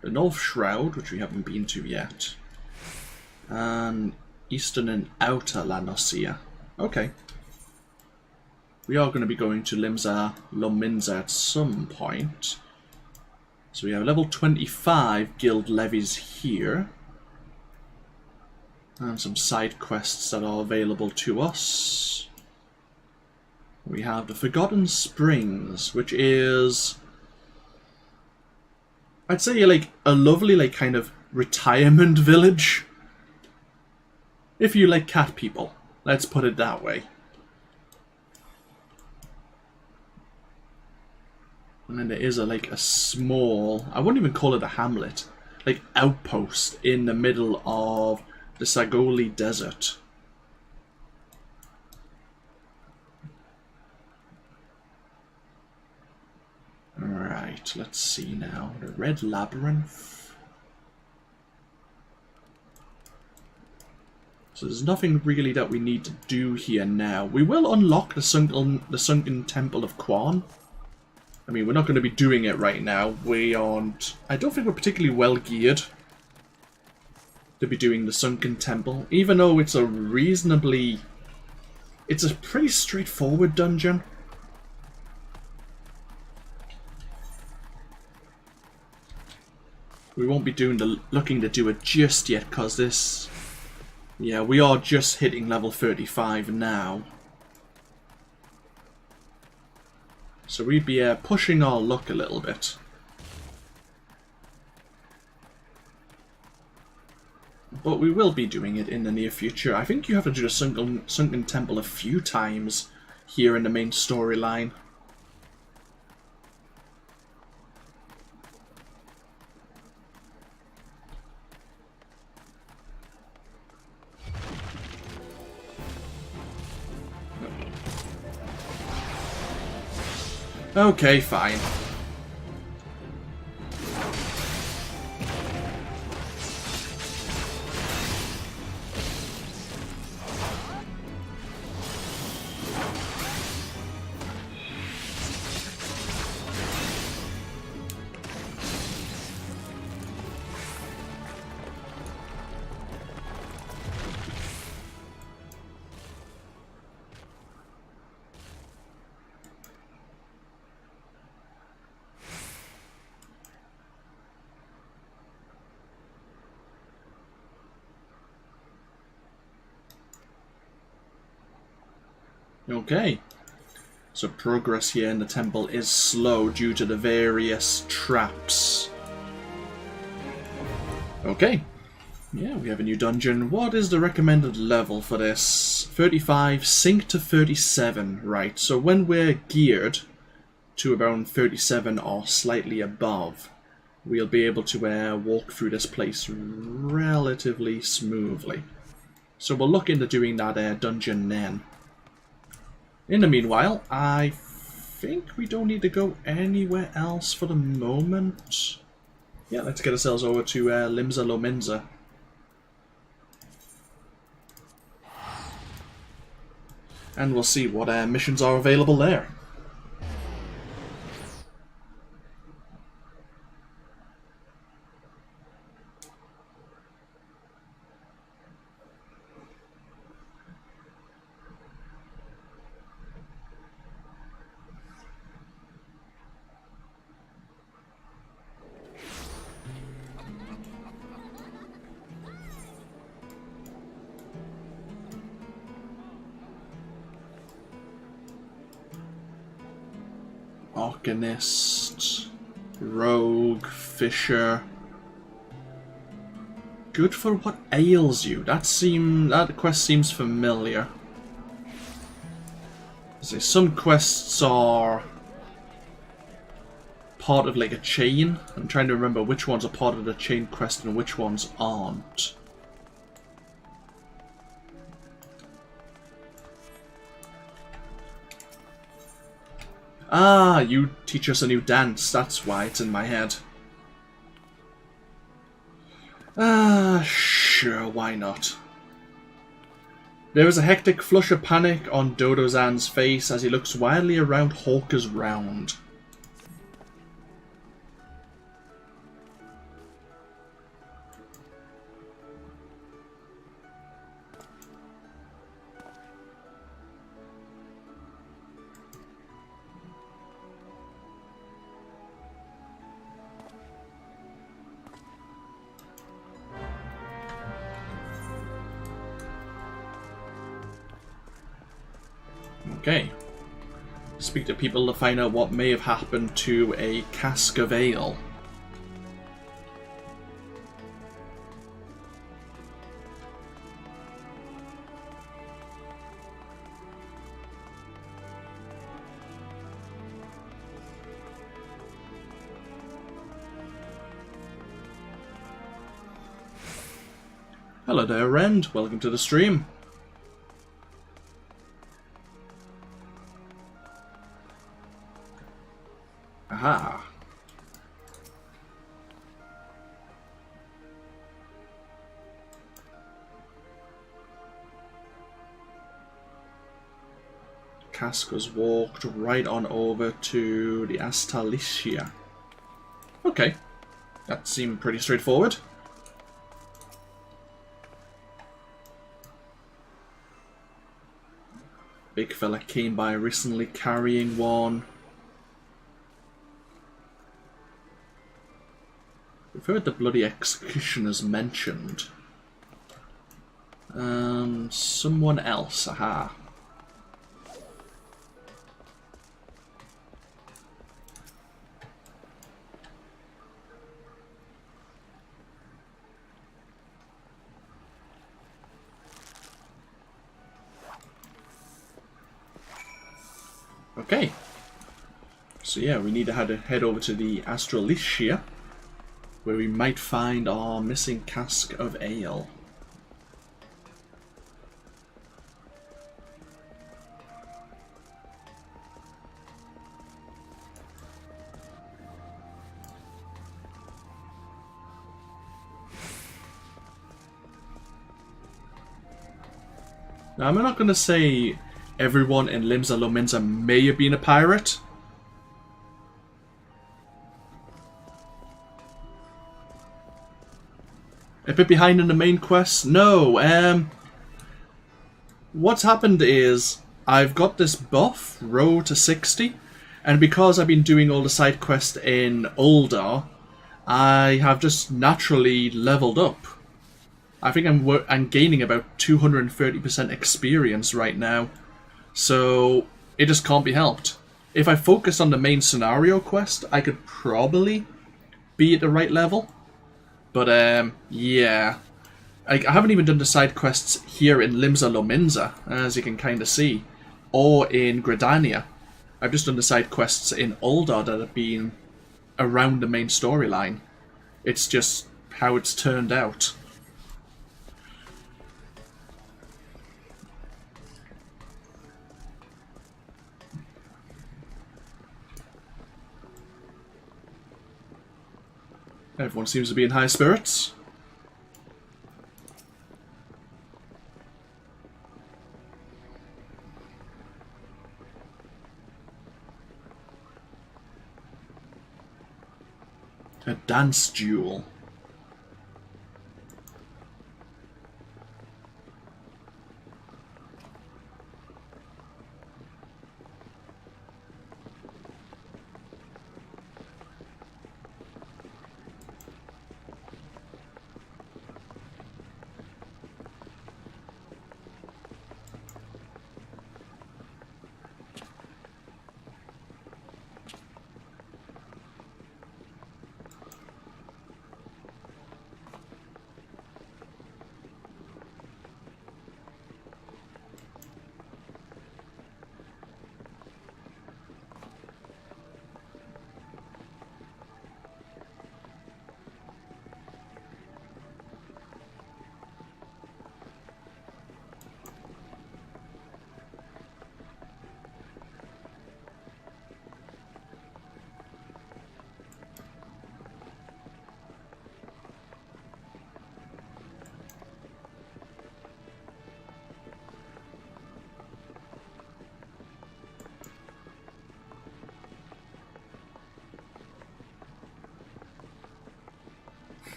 the North Shroud, which we haven't been to yet, and Eastern and Outer Lanosea. Okay. We are going to be going to Limsa Lominsa at some point. So we have level 25 guild levies here. And some side quests that are available to us. We have the Forgotten Springs, which is, I'd say, like a lovely, like, kind of retirement village. If you like cat people, let's put it that way. And then there is like a small, I wouldn't even call it a hamlet, like outpost in the middle of the Sagoli Desert. Alright, let's see now. The Red Labyrinth. So there's nothing really that we need to do here now. We will unlock the Sunken Temple of Quan. I mean, we're not going to be doing it right now. We aren't... I don't think we're particularly well geared to be doing the Sunken Temple, even though it's a reasonably... It's a pretty straightforward dungeon. We won't be doing the looking to do it just yet, because this... Yeah, we are just hitting level 35 now. So we'd be pushing our luck a little bit. But we will be doing it in the near future. I think you have to do the Sunken Temple a few times here in the main storyline. Okay, fine. Okay. So progress here in the temple is slow due to the various traps. Okay. Yeah, we have a new dungeon. What is the recommended level for this? 35, sync to 37. Right, so when we're geared to around 37 or slightly above, we'll be able to walk through this place relatively smoothly. So we'll look into doing that dungeon then. In the meanwhile, I think we don't need to go anywhere else for the moment. Yeah, let's get ourselves over to Limsa Lominsa. And we'll see what missions are available there. Arcanist, Rogue, Fisher. Good for what ails you. That quest seems familiar. So some quests are part of like a chain. I'm trying to remember which ones are part of the chain quest and which ones aren't. Ah, you teach us a new dance. That's why it's in my head. Ah, sure, why not? There is a hectic flush of panic on Dodozan's face as he looks wildly around Hawker's round. Okay. Speak to people to find out what may have happened to a cask of ale. Hello there, Rend. Welcome to the stream. Aha. Cask was walked right on over to the Astalicia. Okay. That seemed pretty straightforward. Big fella came by recently carrying one. We've heard the bloody executioners mentioned. Someone else, aha. Okay. So yeah, we need to head over to the Astralicia, where we might find our missing cask of ale. Now, I'm not going to say everyone in Limsa Lominsa may have been a pirate. A bit behind in the main quest? No, what's happened is I've got this buff, row to 60, and because I've been doing all the side quests in Uldar, I have just naturally leveled up. I think I'm gaining about 230% experience right now. So it just can't be helped. If I focus on the main scenario quest, I could probably be at the right level. But yeah. I haven't even done the side quests here in Limsa Lominsa, as you can kind of see, or in Gridania. I've just done the side quests in Uldar that have been around the main storyline. It's just how it's turned out. Everyone seems to be in high spirits. A dance duel.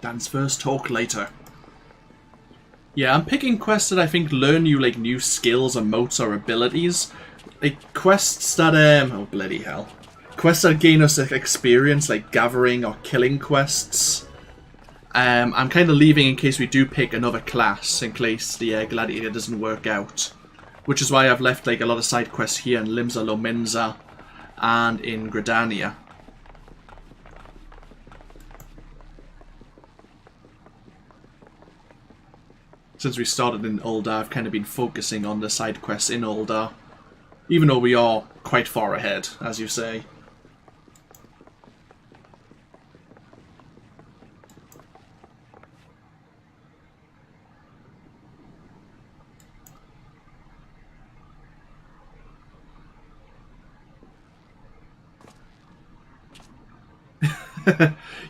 Dance first, talk later. Yeah, I'm picking quests that I think learn you like new skills, emotes, or abilities. Like quests that oh bloody hell. Quests that gain us experience, like gathering or killing quests. I'm kind of leaving in case we do pick another class, in case the gladiator doesn't work out. Which is why I've left like a lot of side quests here in Limsa Lominsa and in Gridania. Since we started in Uldar, I've kind of been focusing on the side quests in Uldar. Even though we are quite far ahead, as you say.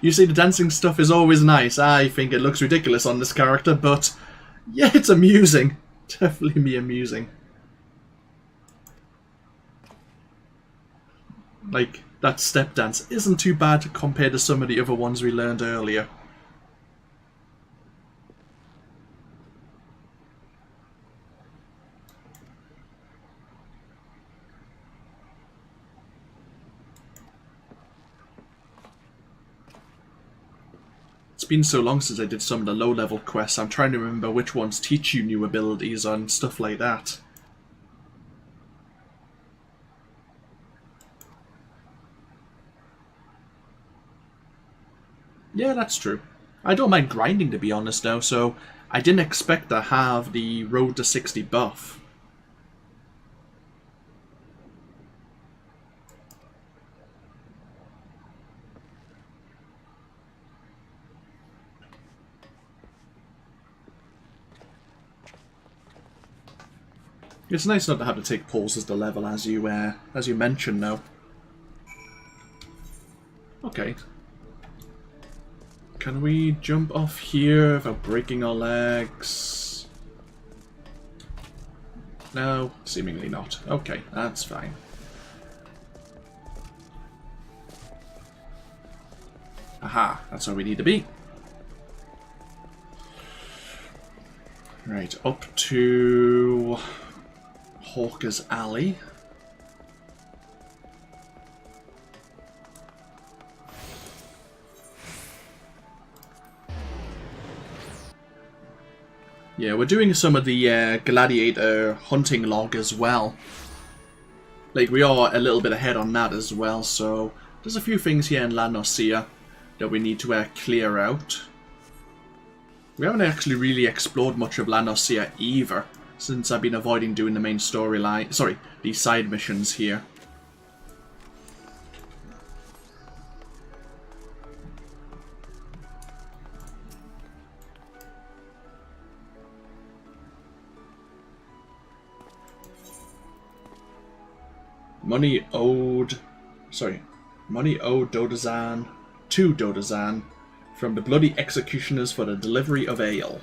You see, the dancing stuff is always nice. I think it looks ridiculous on this character, but yeah, it's amusing. Definitely me amusing. Like, that step dance isn't too bad compared to some of the other ones we learned earlier. It's been so long since I did some of the low-level quests, I'm trying to remember which ones teach you new abilities and stuff like that. Yeah, that's true. I don't mind grinding, to be honest, now, so I didn't expect to have the Road to 60 buff. It's nice not to have to take pauses to level, as you mentioned, though. Okay. Can we jump off here without breaking our legs? No, seemingly not. Okay, that's fine. Aha, that's where we need to be. Right, up to Hawker's Alley. Yeah, we're doing some of the gladiator hunting log as well. Like, we are a little bit ahead on that as well, so there's a few things here in La Norcia that we need to clear out. We haven't actually really explored much of La Norcia either, since I've been avoiding doing the main storyline, sorry, the side missions here. Money owed Dodazan to Dodazan from the bloody executioners for the delivery of ale.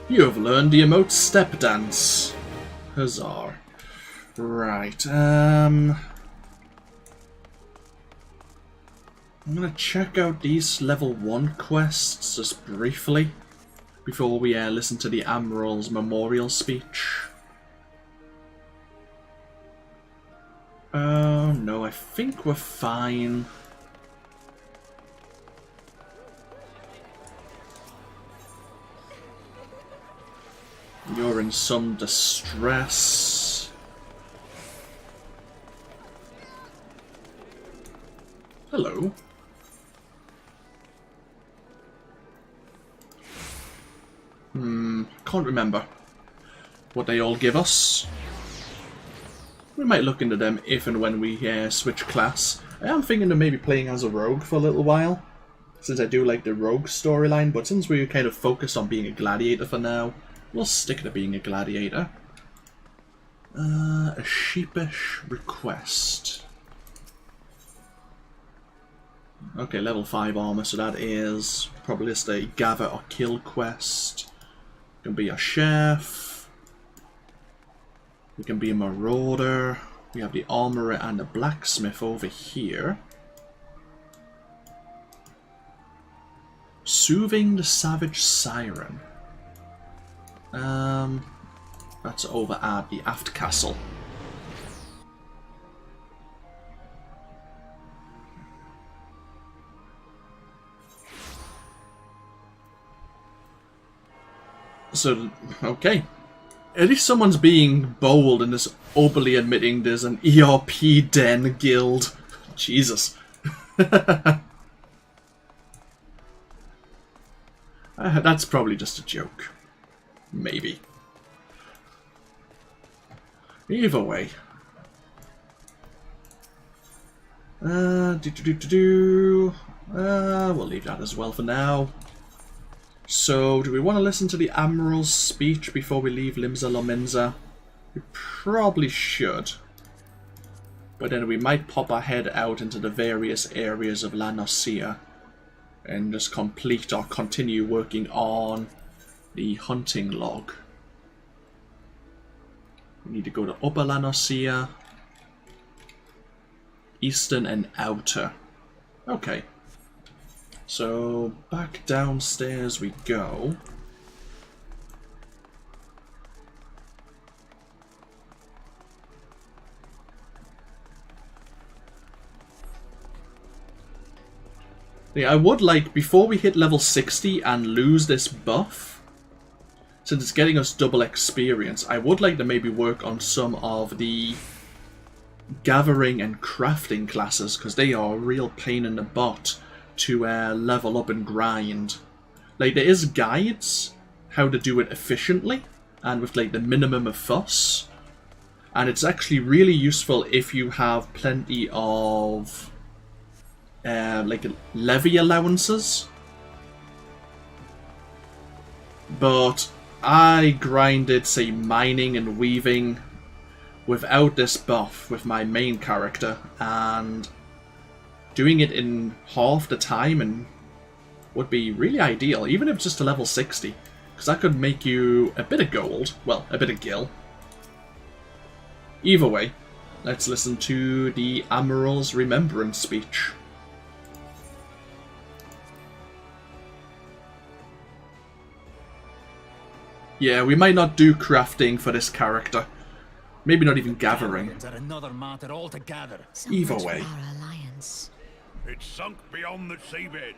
You have learned the emote step dance. Huzzah. Right, I'm gonna check out these level 1 quests just briefly before we listen to the Admiral's memorial speech. Oh no, I think we're fine. You're in some distress. Hello. Can't remember what they all give us. We might look into them if and when we switch class. I am thinking of maybe playing as a rogue for a little while, since I do like the rogue storyline, but since we're kind of focused on being a gladiator for now, we'll stick to being a gladiator. A sheepish request. Okay, level 5 armor, so that is probably just a gather or kill quest. You can be a chef. You can be a marauder. We have the armorer and the blacksmith over here. Soothing the savage siren. That's over at the aft castle. So, okay. At least someone's being bold and just openly admitting there's an ERP den guild. Jesus. That's probably just a joke. Maybe. Either way. We'll leave that as well for now. So, do we want to listen to the Admiral's speech before we leave Limsa Lominsa? We probably should. But then we might pop our head out into the various areas of La Norcia and just complete or continue working on the hunting log. We need to go to Upper La Norcia, Eastern and Outer. Okay. So, back downstairs we go. Yeah, I would like, before we hit level 60 and lose this buff, since it's getting us double experience, I would like to maybe work on some of the gathering and crafting classes, because they are a real pain in the butt to level up and grind. Like, there is guides how to do it efficiently and with like the minimum of fuss, and it's actually really useful if you have plenty of like levy allowances. But I grinded, say, mining and weaving without this buff with my main character, and doing it in half the time and would be really ideal, even if it's just to level 60, because that could make you a bit of gold, well, a bit of gil. Either way, let's listen to the Admiral's Remembrance speech. Yeah, we might not do crafting for this character. Maybe not even gathering. Are another matter altogether. So Either much way. for our alliance. It's sunk beyond the seabed.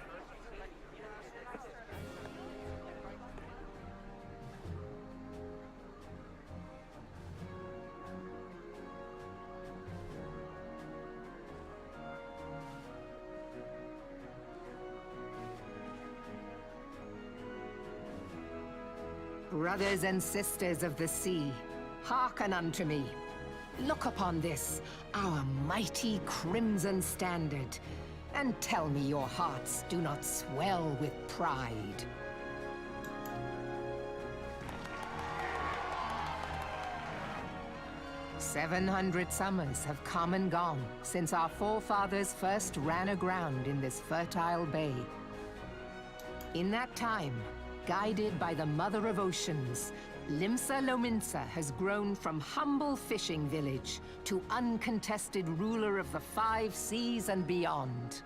Brothers and sisters of the sea, hearken unto me. Look upon this, our mighty crimson standard, and tell me your hearts do not swell with pride. "700 summers have come and gone since our forefathers first ran aground in this fertile bay. In that time, guided by the Mother of Oceans, Limsa Lominsa has grown from humble fishing village to uncontested ruler of the 5 seas and beyond.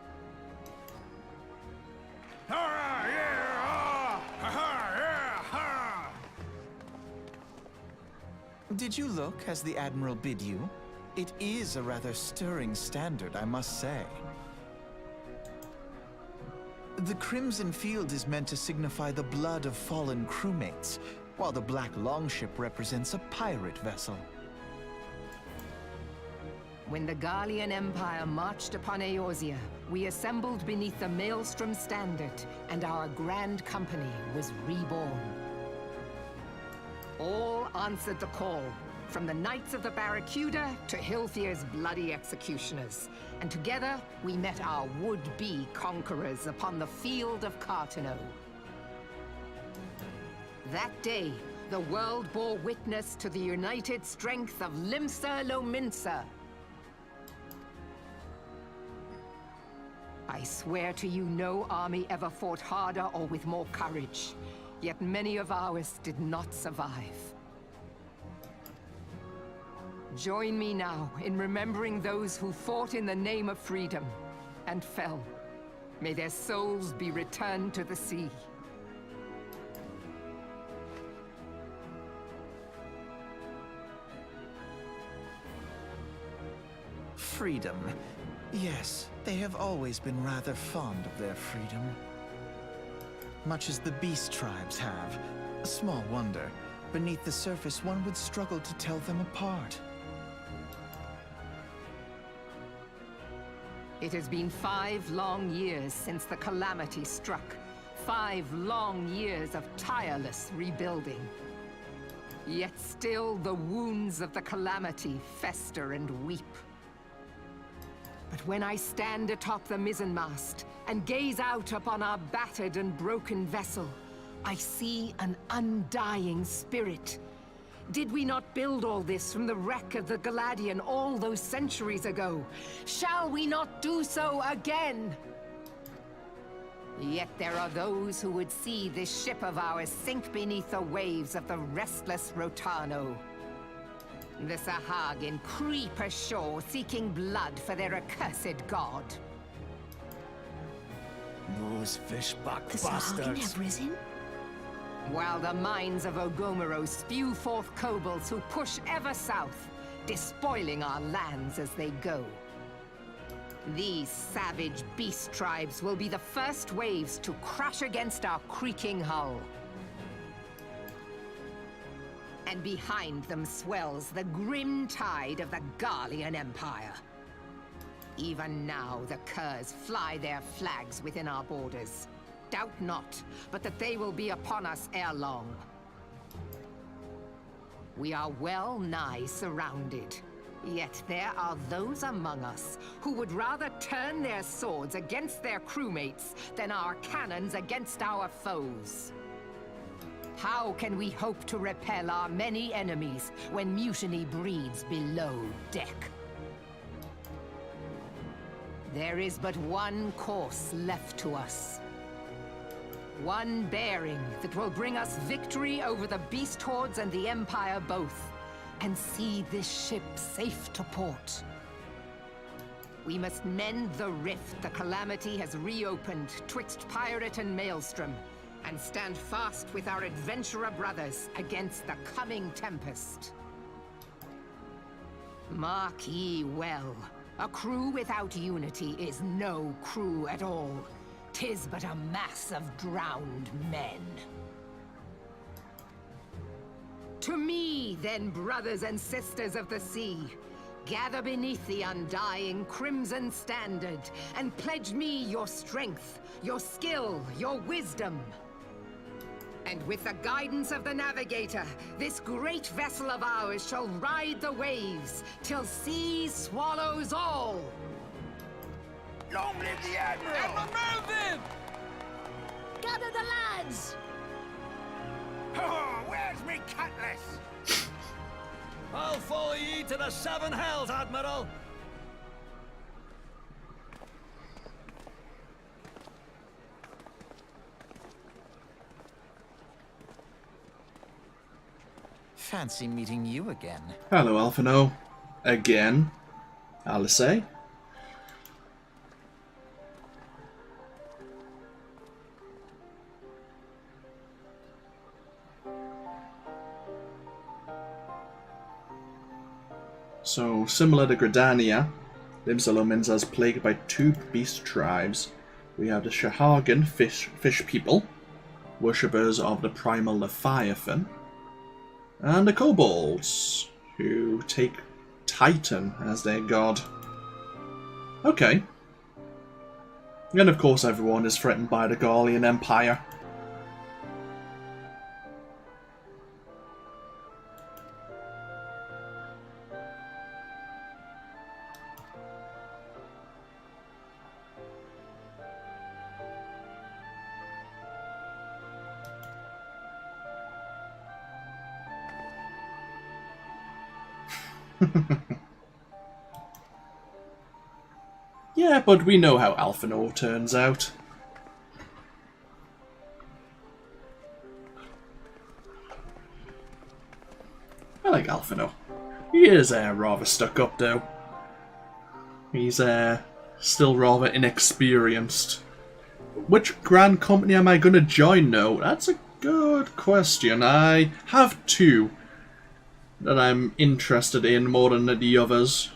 Did you look as the Admiral bid you? It is a rather stirring standard, I must say. The Crimson Field is meant to signify the blood of fallen crewmates, while the Black Longship represents a pirate vessel. When the Gallian Empire marched upon Eorzea, we assembled beneath the Maelstrom standard, and our grand company was reborn. All answered the call, from the Knights of the Barracuda to Hilfir's bloody executioners. And together, we met our would-be conquerors upon the field of Cartano. That day, the world bore witness to the united strength of Limsa Lominsa. I swear to you, no army ever fought harder or with more courage. Yet many of ours did not survive. Join me now in remembering those who fought in the name of freedom and fell. May their souls be returned to the sea. Freedom. Yes, they have always been rather fond of their freedom. Much as the beast tribes have. Small wonder. Beneath the surface, one would struggle to tell them apart. It has been 5 long years since the calamity struck. 5 long years of tireless rebuilding. Yet still the wounds of the calamity fester and weep. But when I stand atop the mizzenmast and gaze out upon our battered and broken vessel, I see an undying spirit. Did we not build all this from the wreck of the Galadian all those centuries ago? Shall we not do so again? Yet there are those who would see this ship of ours sink beneath the waves of the restless Rotano. The Sahagin creep ashore seeking blood for their accursed god. Those fishback The Sahagin bastards. have risen? While the mines of Ogomero spew forth kobolds who push ever south, despoiling our lands as they go. These savage beast tribes will be the first waves to crash against our creaking hull. And behind them swells the grim tide of the Gallian Empire. Even now, the Curs fly their flags within our borders. Doubt not, but that they will be upon us ere long. We are well nigh surrounded. Yet there are those among us who would rather turn their swords against their crewmates than our cannons against our foes. How can we hope to repel our many enemies when mutiny breeds below deck? There is but one course left to us. One bearing that will bring us victory over the beast hordes and the Empire both, and see this ship safe to port. We must mend the rift the Calamity has reopened twixt Pirate and Maelstrom, and stand fast with our adventurer brothers against the coming tempest. Mark ye well, a crew without unity is no crew at all. 'Tis but a mass of drowned men. To me, then, brothers and sisters of the sea, gather beneath the undying crimson standard, and pledge me your strength, your skill, your wisdom. And with the guidance of the navigator, this great vessel of ours shall ride the waves, till sea swallows all. Long live the Admiral! Admiral Melvin! Gather the lads! Oh, where's me cutlass? I'll follow ye to the seven hells, Admiral! Fancy meeting you again. Hello, Alphino. Again, I'll say. So, similar to Gridania, Limsalomins is plagued by two beast tribes. We have the Shahagan fish people, worshippers of the primal Leviathan, and the kobolds, who take Titan as their god. Okay. And of course everyone is threatened by the Gallian Empire. Yeah, but we know how Alphino turns out. I like Alphino. He is rather stuck up though. He's still rather inexperienced. Which grand company am I going to join now? That's a good question. I have two that I'm interested in more than the others.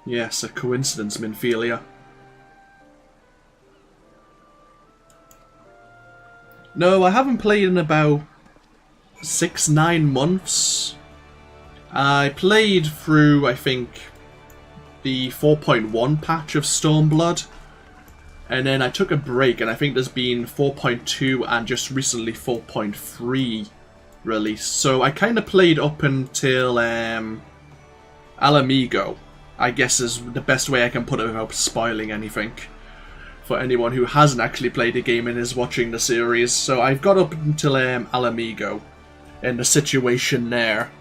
Yes, a coincidence, Minphilia. No, I haven't played in about 6-9 months. I played through, I think, the 4.1 patch of Stormblood, and then I took a break, and I think there's been 4.2 and just recently 4.3 released. So I kind of played up until Alamigo, I guess is the best way I can put it without spoiling anything for anyone who hasn't actually played the game and is watching the series. So I've got up until Alamigo and the situation there.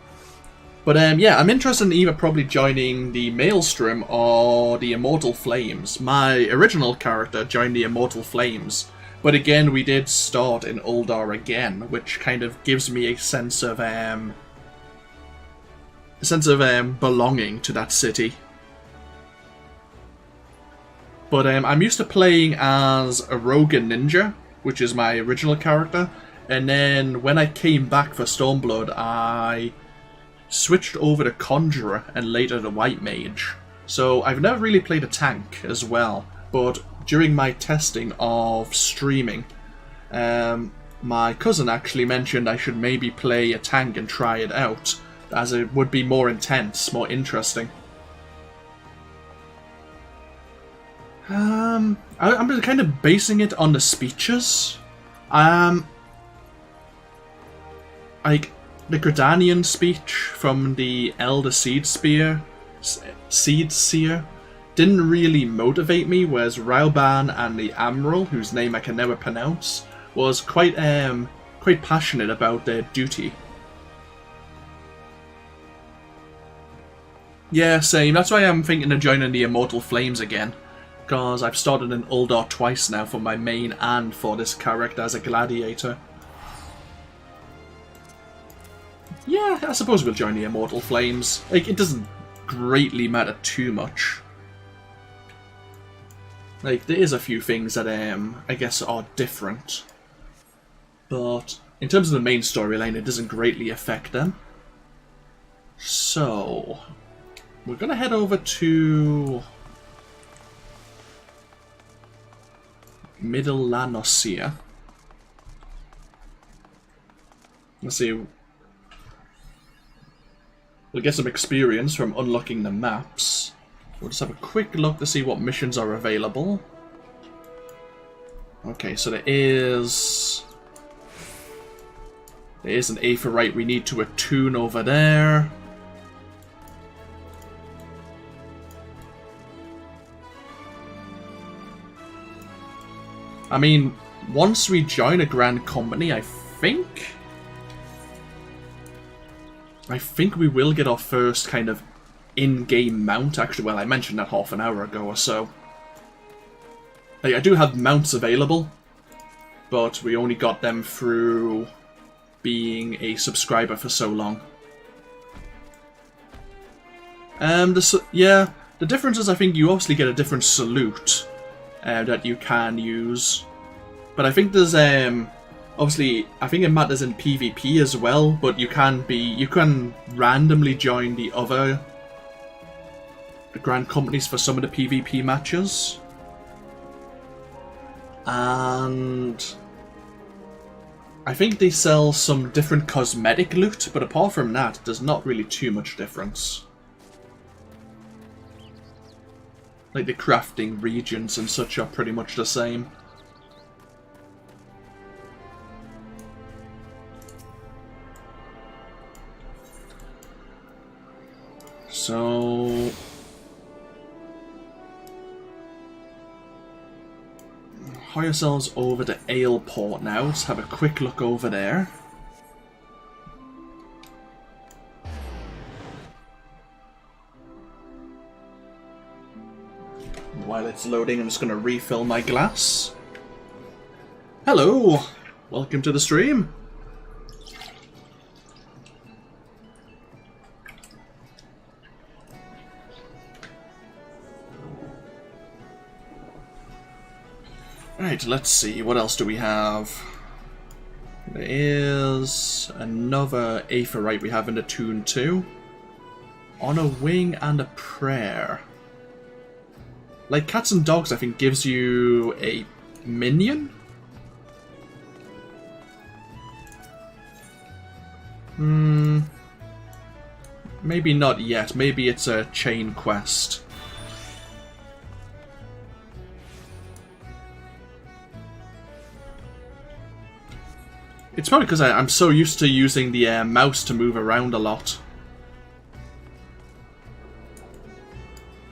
But yeah, I'm interested in either probably joining the Maelstrom or the Immortal Flames. My original character joined the Immortal Flames, but again we did start in Uldar again, which kind of gives me a sense of belonging to that city. But I'm used to playing as a rogue and ninja, which is my original character, and then when I came back for Stormblood, I switched over to Conjurer and later to White Mage. So I've never really played a tank as well, but during my testing of streaming, my cousin actually mentioned I should maybe play a tank and try it out, as it would be more intense, more interesting. I'm kind of basing it on the speeches. Like the Gridanian speech from the Elder Seed Seer didn't really motivate me, whereas Rauban and the Admiral, whose name I can never pronounce, was quite passionate about their duty. Yeah, same. That's why I'm thinking of joining the Immortal Flames again, because I've started in Uldar twice now for my main and for this character as a gladiator. Yeah, I suppose we'll join the Immortal Flames. Like, it doesn't greatly matter too much. Like, there is a few things that, I guess are different. But, in terms of the main storyline, it doesn't greatly affect them. So, we're gonna head over to Middle La Nocia. Let's see. We'll get some experience from unlocking the maps. We'll just have a quick look to see what missions are available. Okay, so there is an Aephorite we need to attune over there. I mean, once we join a Grand Company, I think we will get our first kind of in-game mount. Actually, well, I mentioned that half an hour ago or so. Like, I do have mounts available, but we only got them through being a subscriber for so long. Yeah, the difference is I think you obviously get a different salute that you can use. But I think there's, obviously, I think it matters in PvP as well, but you can randomly join the Grand Companies for some of the PvP matches. And I think they sell some different cosmetic loot, but apart from that, there's not really too much difference. Like the crafting regions and such are pretty much the same. So hire ourselves over to Aleport now. Let's have a quick look over there. While it's loading, I'm just going to refill my glass. Hello! Welcome to the stream. Right, let's see, what else do we have? There is another Aephorite we have in the Tune 2. On a Wing and a Prayer. Like Cats and Dogs, I think gives you a minion? Maybe not yet, maybe it's a chain quest. It's probably because I'm so used to using the mouse to move around a lot.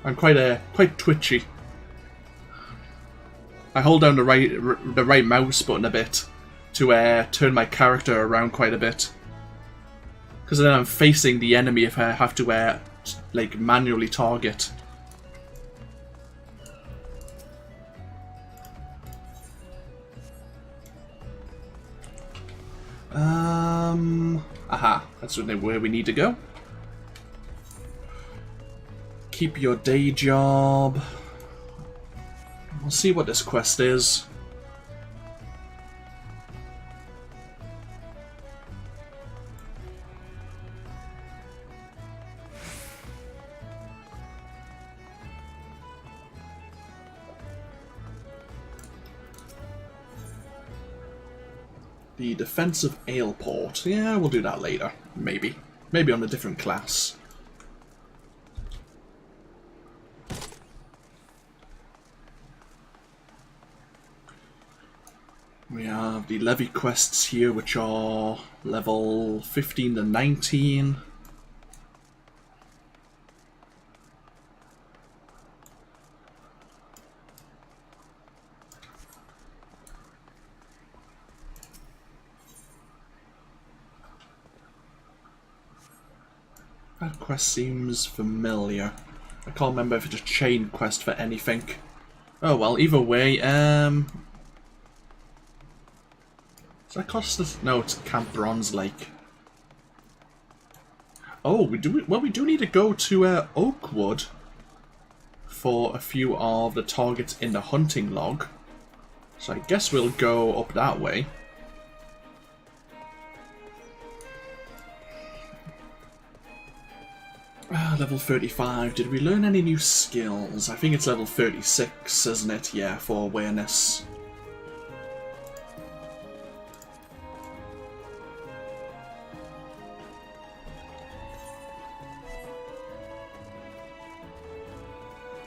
I'm quite twitchy. I hold down the right mouse button a bit to turn my character around quite a bit. Because then I'm facing the enemy if I have to like manually target. Aha, that's where we need to go. Keep your day job. We'll see what this quest is. The Defense of Aleport. Yeah, we'll do that later. Maybe. Maybe on a different class. We have the Levy quests here, which are level 15 to 19. That quest seems familiar. I can't remember if it's a chain quest for anything. Oh well, either way, does that cost us? No, it's Camp Bronze Lake. Oh, we do. Well, we do need to go to Oakwood for a few of the targets in the hunting log. So I guess we'll go up that way. Level 35. Did we learn any new skills? I think it's level 36, isn't it? Yeah, for awareness.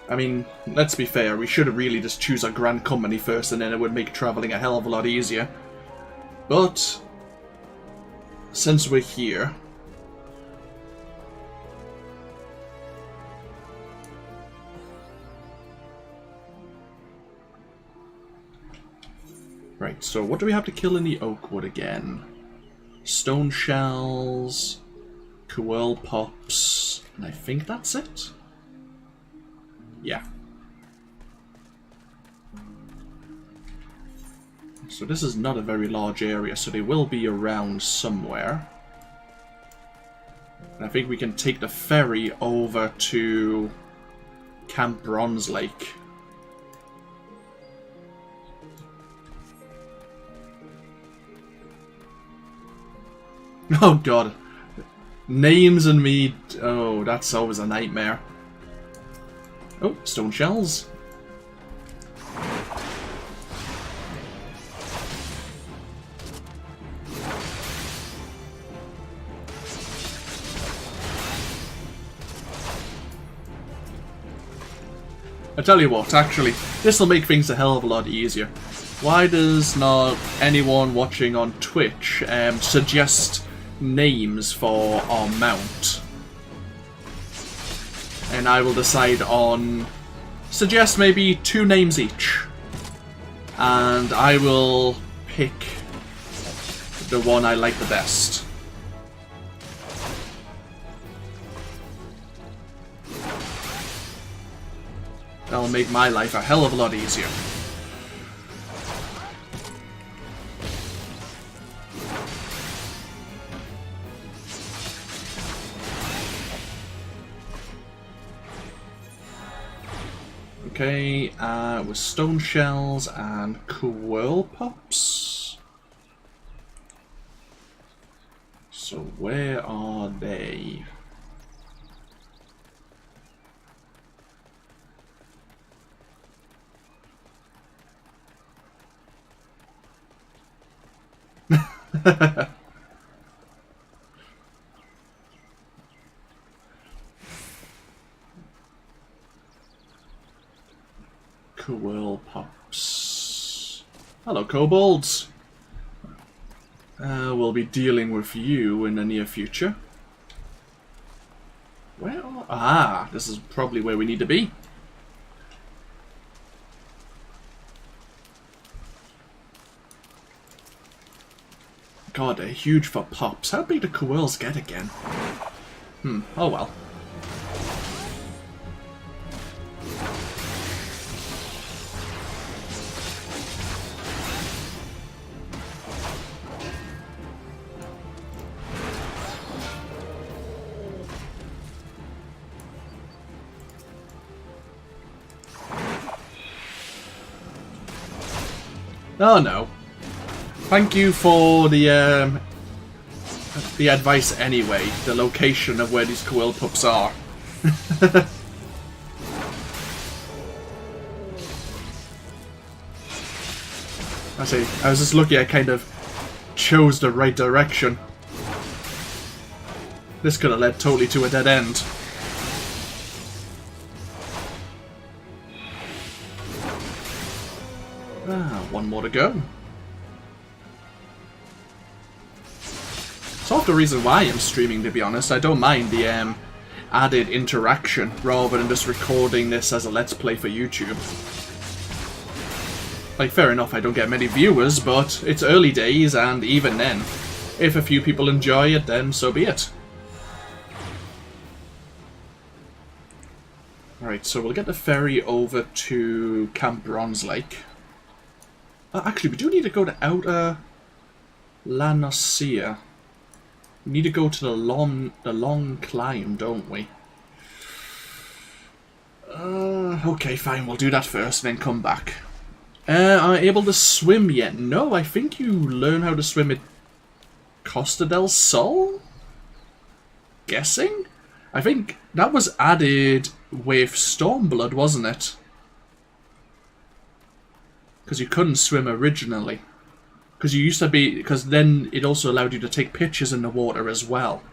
I mean, let's be fair, we should have really just choose our Grand Company first, and then it would make travelling a hell of a lot easier. But since we're here, right, so what do we have to kill in the Oakwood again? Stone shells, Quirl pops, and I think that's it? Yeah. So this is not a very large area, so they will be around somewhere. And I think we can take the ferry over to Camp Bronze Lake. Oh god. Names and me... Oh, that's always a nightmare. Oh, stone shells. I tell you what, actually, this will make things a hell of a lot easier. Why does not anyone watching on Twitch suggest names for our mount? And I will decide on... Suggest maybe 2 names each. And I will pick the one I like the best. That'll make my life a hell of a lot easier. Okay, with stone shells and Quirl pops. So where are they? Quirl pops. Hello, kobolds. We'll be dealing with you in the near future. Where are... Ah, this is probably where we need to be. God, they're huge for pops. How big do Quirls get again? Oh well. Oh no. Thank you for the advice anyway, the location of where these Quirl pups are. I was just lucky I kind of chose the right direction. This could have led totally to a dead end. One more to go. It's half the reason why I'm streaming, to be honest. I don't mind the added interaction rather than just recording this as a Let's Play for YouTube. Like, fair enough, I don't get many viewers, but it's early days, and even then, if a few people enjoy it, then so be it. Alright, so we'll get the ferry over to Camp Bronze Lake. Actually, we do need to go to Outer Lanosea. We need to go to the long climb, don't we? Okay, fine, we'll do that first and then come back. Am I able to swim yet? No, I think you learn how to swim at Costa del Sol? Guessing? I think that was added with Stormblood, wasn't it? Because you couldn't swim originally. Because you used to be... Because then it also allowed you to take pictures in the water as well.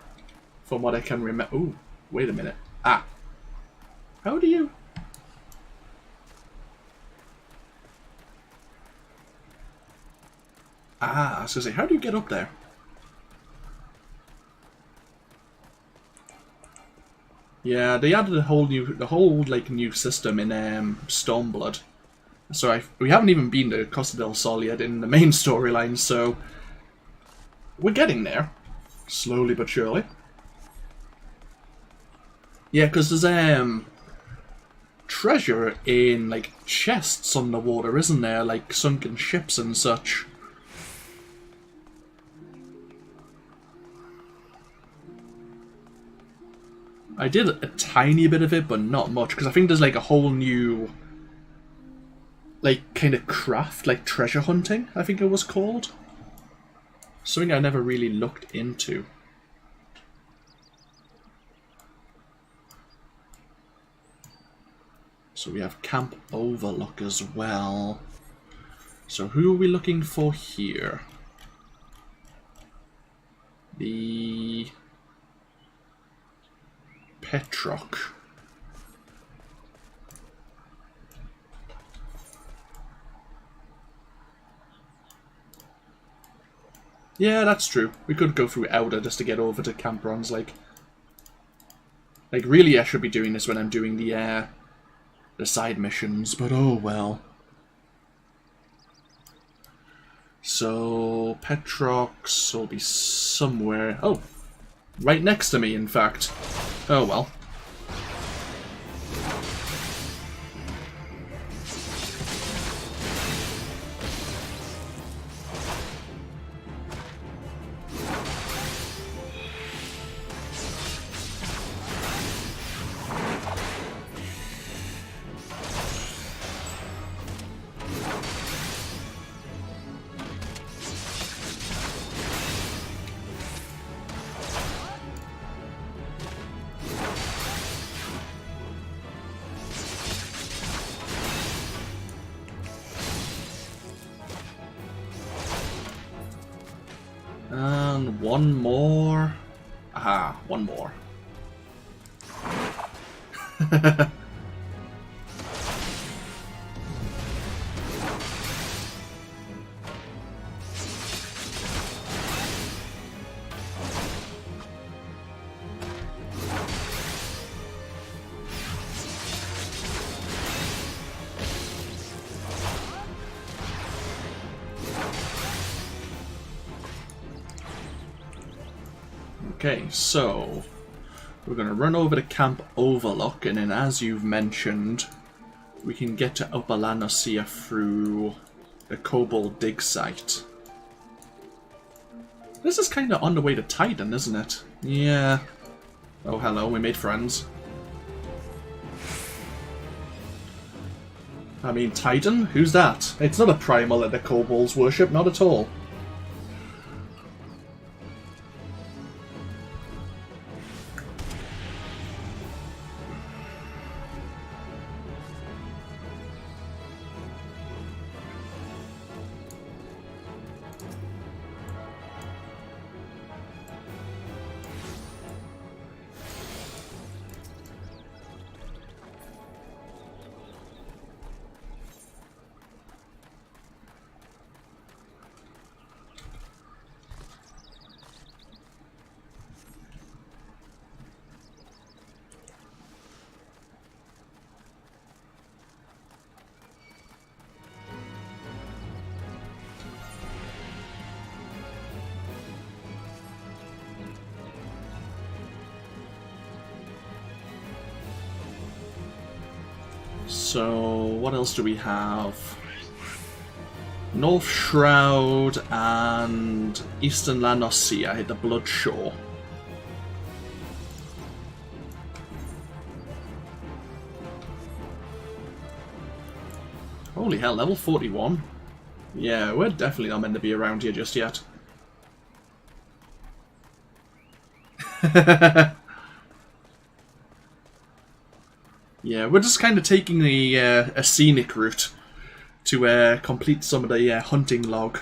From what I can remember. Ooh, wait a minute. Ah. How do you... Ah, I was going to say, how do you get up there? Yeah, they added a whole new system in Stormblood. So we haven't even been to Costa del Sol yet in the main storyline, so we're getting there, slowly but surely. Yeah, because there's treasure in like chests underwater, isn't there? Like sunken ships and such. I did a tiny bit of it, but not much, because I think there's like a whole new, like, kind of craft, like treasure hunting, I think it was called. Something I never really looked into. So we have Camp Overlook as well. So who are we looking for here? The... Petrock. Yeah, that's true. We could go through Elder just to get over to Camp Bronze. Like really, I should be doing this when I'm doing the side missions, but oh well. So Petrox will be somewhere. Oh, right next to me, in fact. Oh well. And one more. Aha, one more. Okay, so we're going to run over to Camp Overlook, and then as you've mentioned, we can get to Upper Lanosia through the Kobold dig site. This is kind of on the way to Titan, isn't it? Yeah. Oh, hello, we made friends. I mean, Titan? Who's that? It's not a primal that the Kobolds worship, not at all. So, what else do we have? North Shroud and Eastern La Noscea hit the Blood Shore. Holy hell, level 41? Yeah, we're definitely not meant to be around here just yet. Yeah, we're just kind of taking a scenic route to complete some of the hunting log.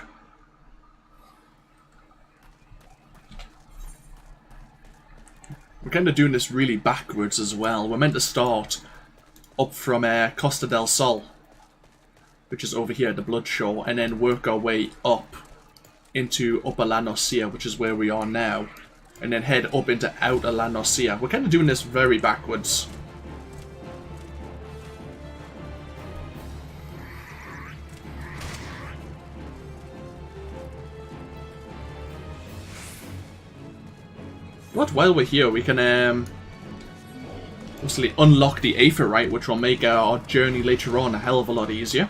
We're kind of doing this really backwards as well. We're meant to start up from Costa del Sol, which is over here at the Blood Shore, and then work our way up into Upper La Noscea, which is where we are now, and then head up into Outer La Noscea. We're kind of doing this very backwards. But while we're here, we can obviously unlock the Aetheryte, which will make our journey later on a hell of a lot easier.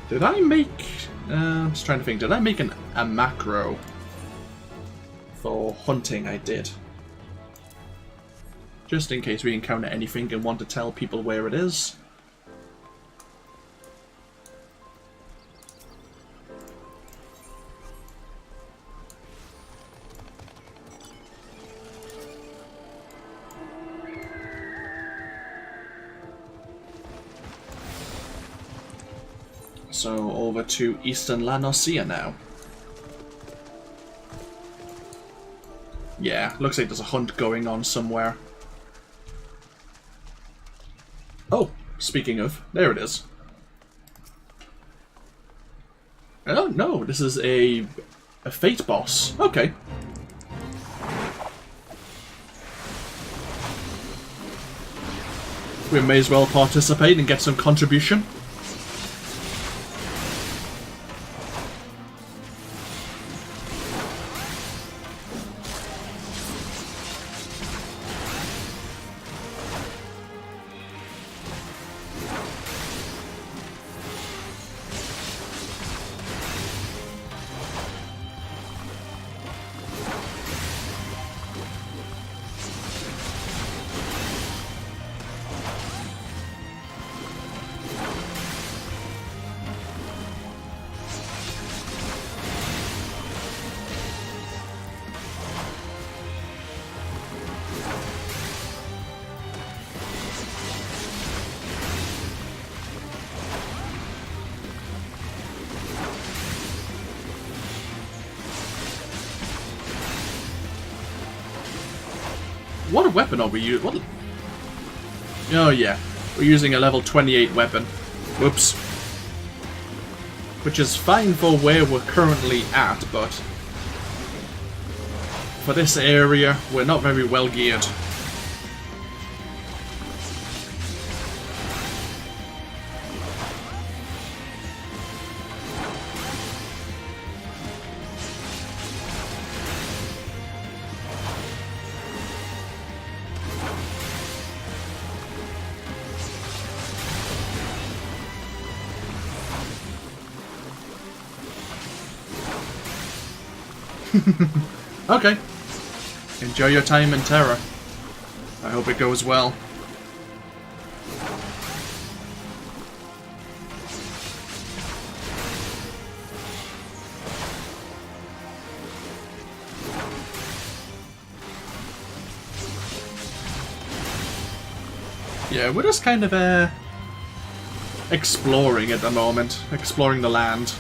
Did I make... I'm just trying to think. Did I make a macro for hunting? I did. Just in case we encounter anything and want to tell people where it is. So over to Eastern La Noscea now. Yeah, looks like there's a hunt going on somewhere. Oh, speaking of, there it is. Oh no, this is a fate boss. Okay. We may as well participate and get some contribution. What weapon are we using? What? Oh yeah, we're using a level 28 weapon. Whoops. Which is fine for where we're currently at, but for this area, we're not very well geared. Okay. Enjoy your time in Terra. I hope it goes well. Yeah, we're just kind of exploring at the moment. Exploring the land.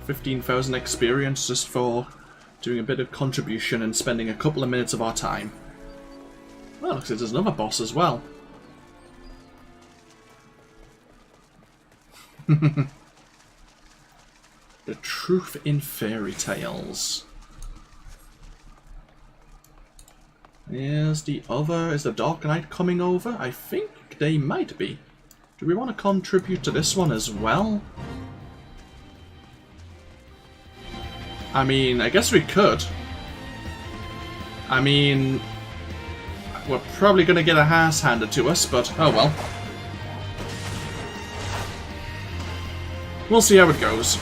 15,000 experience just for doing a bit of contribution and spending a couple of minutes of our time. Well, looks like there's another boss as well. The truth in fairy tales. Is the Dark Knight coming over? I think they might be. Do we want to contribute to this one as well? I mean, I guess we could. I mean, we're probably going to get a ass handed to us, but oh well. We'll see how it goes.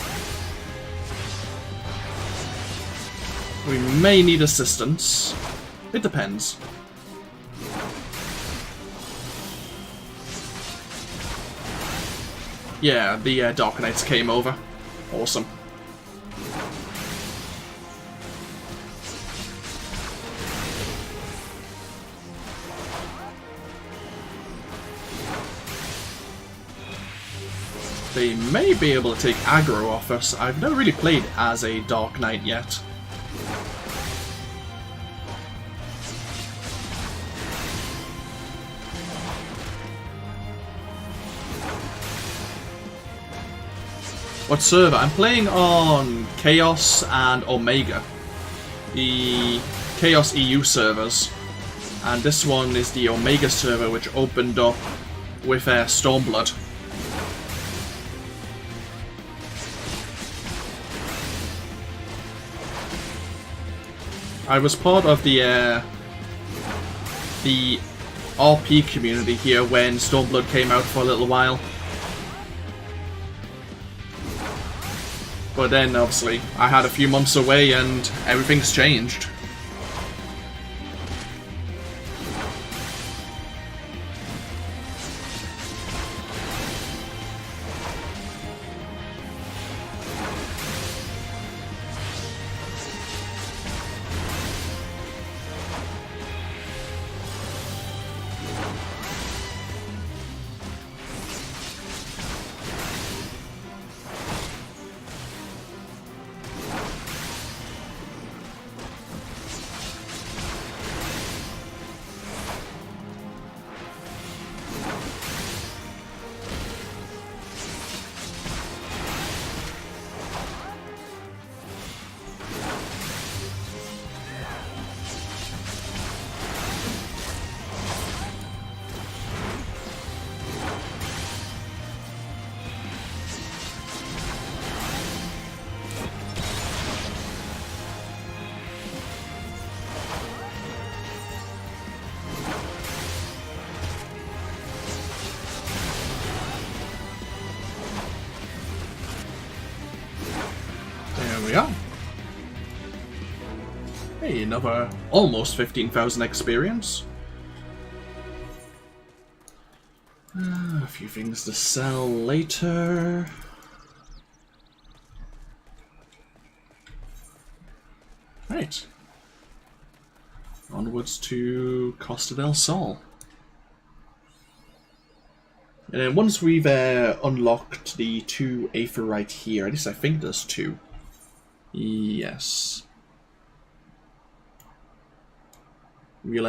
We may need assistance. It depends. Yeah, the Dark Knights came over. Awesome. They may be able to take aggro off us. I've never really played as a Dark Knight yet. What server? I'm playing on Chaos and Omega, the Chaos EU servers, and this one is the Omega server, which opened up with Stormblood. I was part of the RP community here when Stormblood came out for a little while. But then, obviously, I had a few months away and everything's changed. Hey, another almost 15,000 experience. A few things to sell later. Right. Onwards to Costa del Sol. And then once we've unlocked the 2 Aetheryte here, at least I think there's 2. Yes. We'll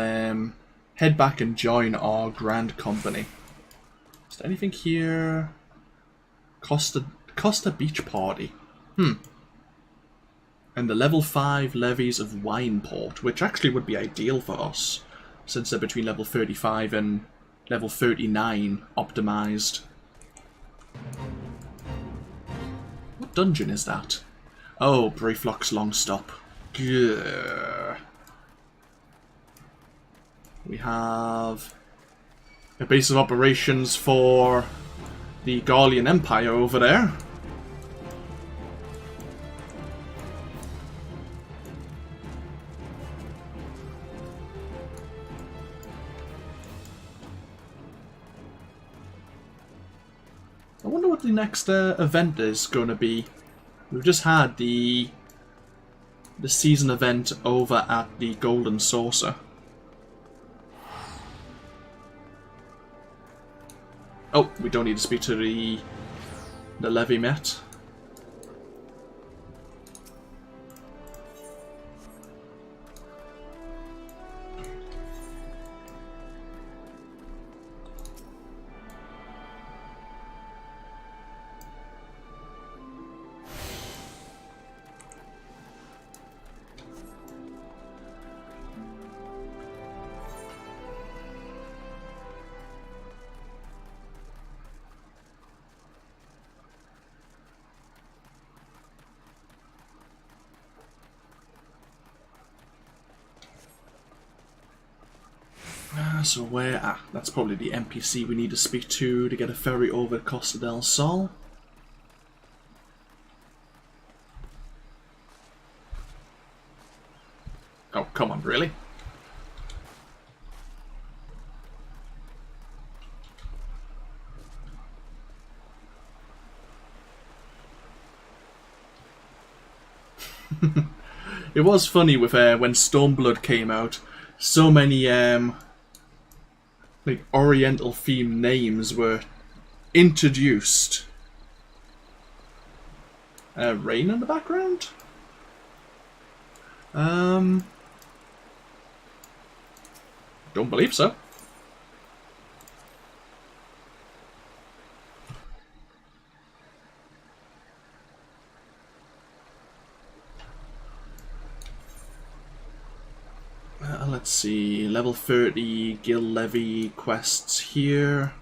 head back and join our grand company. Is there anything here? Costa Beach Party. And the level 5 levies of Wineport, which actually would be ideal for us, since they're between level 35 and level 39 optimized. What dungeon is that? Oh, Brayflock's Long Stop. Grrr. We have a base of operations for the Garlean Empire over there. I wonder what the next event is going to be. We've just had the season event over at the Golden Saucer. Oh, we don't need to speak to the Levy Met. So where... Ah, that's probably the NPC we need to speak to get a ferry over Costa del Sol. Oh, come on, really? It was funny with when Stormblood came out. So many like Oriental themed names were introduced. Rain in the background? Don't believe so. Let's see, level 30 Guild Levy quests here.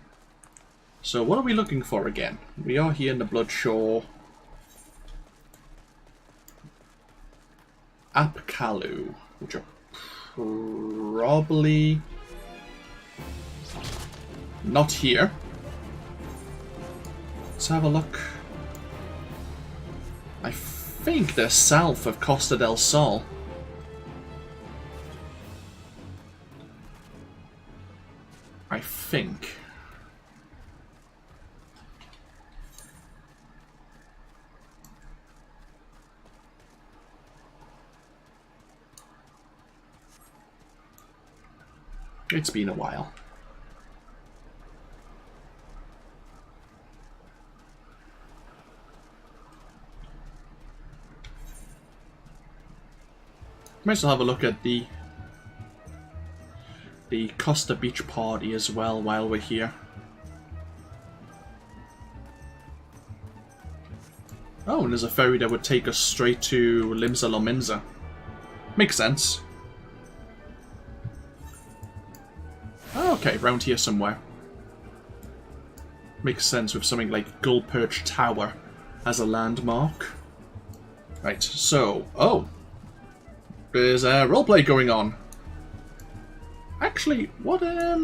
So what are we looking for again? We are here in the Bloodshore. Apkalu, which are probably not here. Let's have a look. I think they're south of Costa del Sol. I think. It's been a while. Might as well have a look at the Costa Beach party as well while we're here. Oh, and there's a ferry that would take us straight to Limsa Lominsa. Makes sense. Oh, okay, round here somewhere. Makes sense with something like Gull Perch Tower as a landmark. Right, so... Oh! There's a roleplay going on. Actually, what, I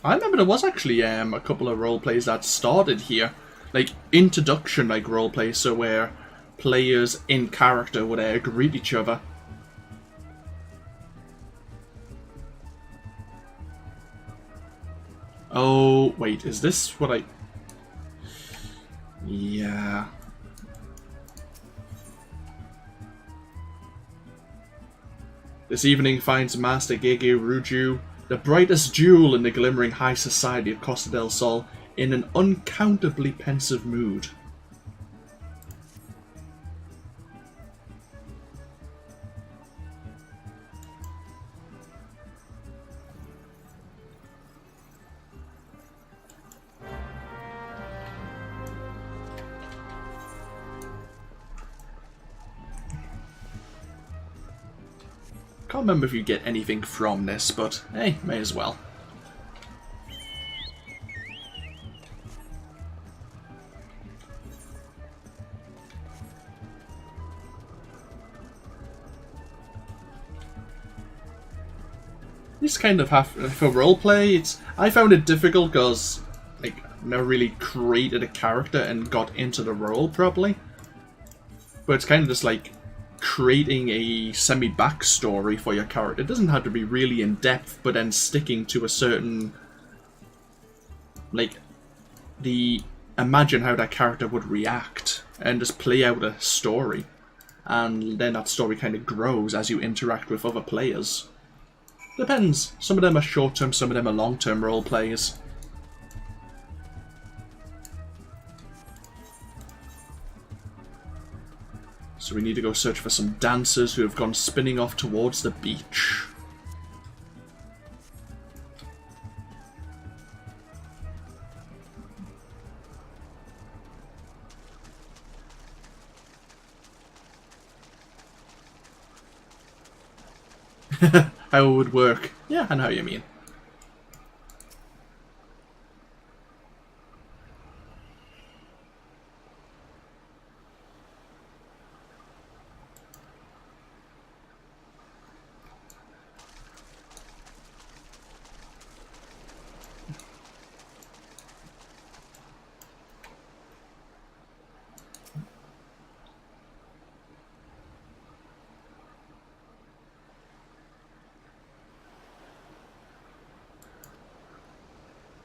remember there was actually, a couple of roleplays that started here. Like, introduction, like, roleplays, so where players in character would, greet each other. Oh, wait, is this what I... Yeah... This evening finds Master Gege Ruju, the brightest jewel in the glimmering high society of Costa del Sol, in an uncountably pensive mood. Can't remember if you get anything from this, but hey, may as well. These kind of have for roleplay. I found it difficult because like never really created a character and got into the role properly. But it's kind of just like creating a semi-backstory for your character. It doesn't have to be really in-depth, but then sticking to a certain... like, imagine how that character would react, and just play out a story. And then that story kind of grows as you interact with other players. Depends. Some of them are short-term, some of them are long-term role plays. So we need to go search for some dancers who have gone spinning off towards the beach. How it would work. Yeah, I know how you mean.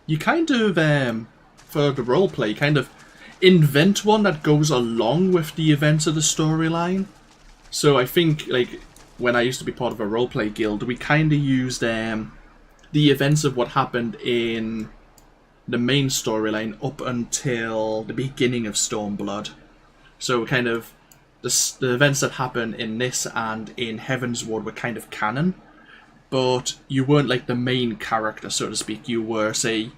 you kind of, for the roleplay, kind of invent one that goes along with the events of the storyline. So I think, like, when I used to be part of a roleplay guild, we kind of used the events of what happened in the main storyline up until the beginning of Stormblood. So kind of the events that happen in this and in Heavensward were kind of canon, but you weren't like the main character, so to speak. You were, say,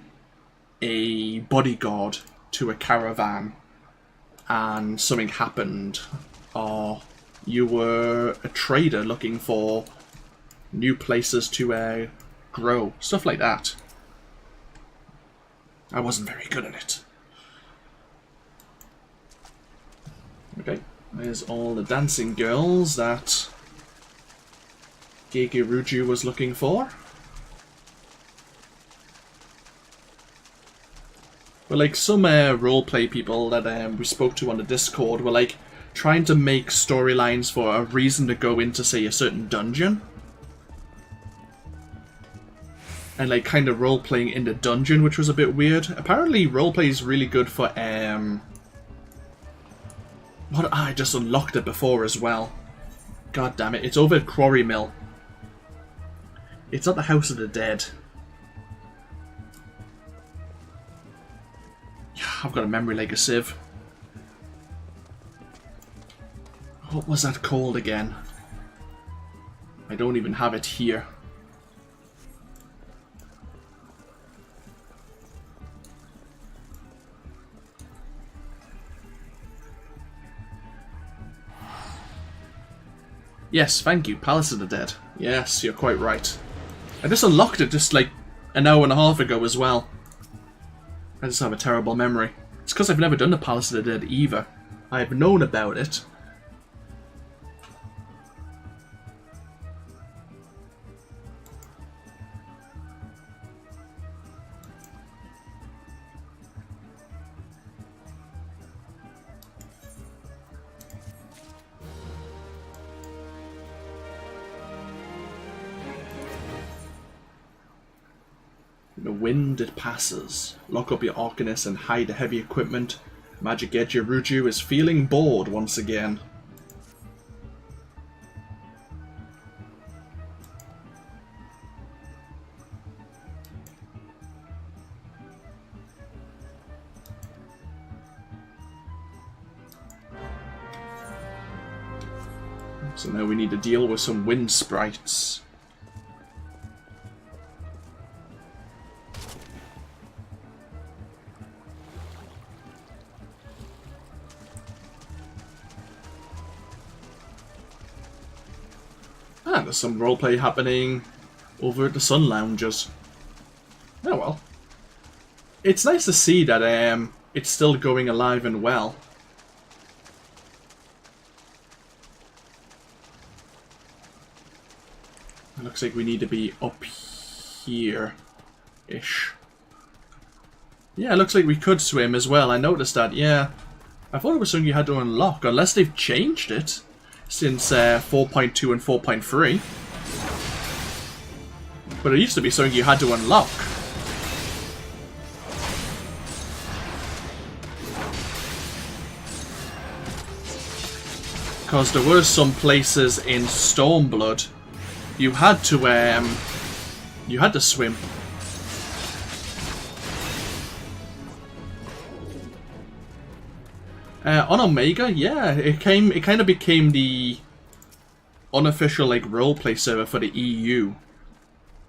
a bodyguard to a caravan and something happened, or you were a trader looking for new places to grow, stuff like that. I wasn't very good at it. Okay, there's all the dancing girls that Gigiruju was looking for. But like some roleplay people that we spoke to on the Discord were like trying to make storylines for a reason to go into, say, a certain dungeon. And like kind of role-playing in the dungeon, which was a bit weird. Apparently roleplay is really good for what? I just unlocked it before as well. God damn it, it's over at Quarry Mill. It's at the House of the Dead. Yeah, I've got a memory like a sieve. What was that called again? I don't even have it here. Yes, thank you, Palace of the Dead. Yes, you're quite right. I just unlocked it just like an hour and a half ago as well. I just have a terrible memory. It's because I've never done the Palace of the Dead either. I've known about it. The wind it passes. Lock up your Arcanist and hide the heavy equipment. Magic Gigiruju is feeling bored once again. So now we need to deal with some wind sprites. There's some roleplay happening over at the Sun Loungers. Oh well. It's nice to see that it's still going alive and well. It looks like we need to be up here-ish. Yeah, it looks like we could swim as well. I noticed that, yeah. I thought it was something you had to unlock, unless they've changed it since 4.2 and 4.3. But it used to be something you had to unlock. Because there were some places in Stormblood you had to swim. On Omega, yeah, it kind of became the unofficial like roleplay server for the EU,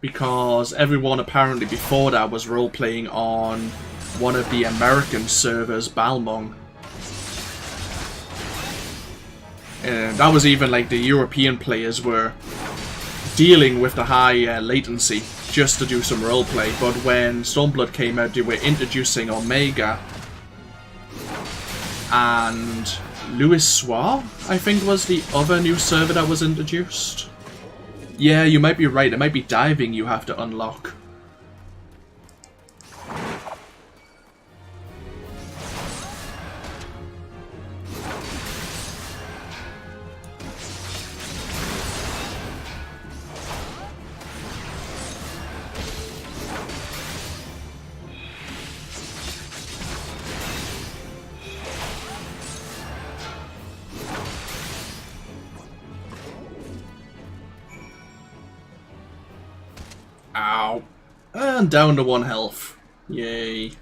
because everyone apparently before that was roleplaying on one of the American servers, Balmung. And that was even like the European players were dealing with the high latency just to do some roleplay. But when Stormblood came out, they were introducing Omega. And Louis Soir, I think, was the other new server that was introduced. Yeah, you might be right. It might be diving you have to unlock. And down to 1 health. Yay.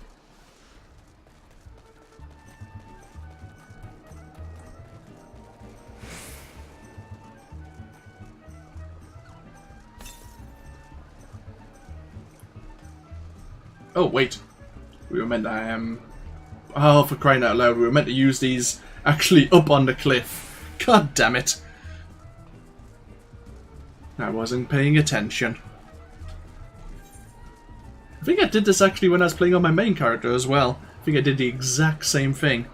Oh, wait. We were meant to, oh, for crying out loud, we were meant to use these actually up on the cliff. God damn it. I wasn't paying attention. I think I did this actually when I was playing on my main character as well. I think I did the exact same thing.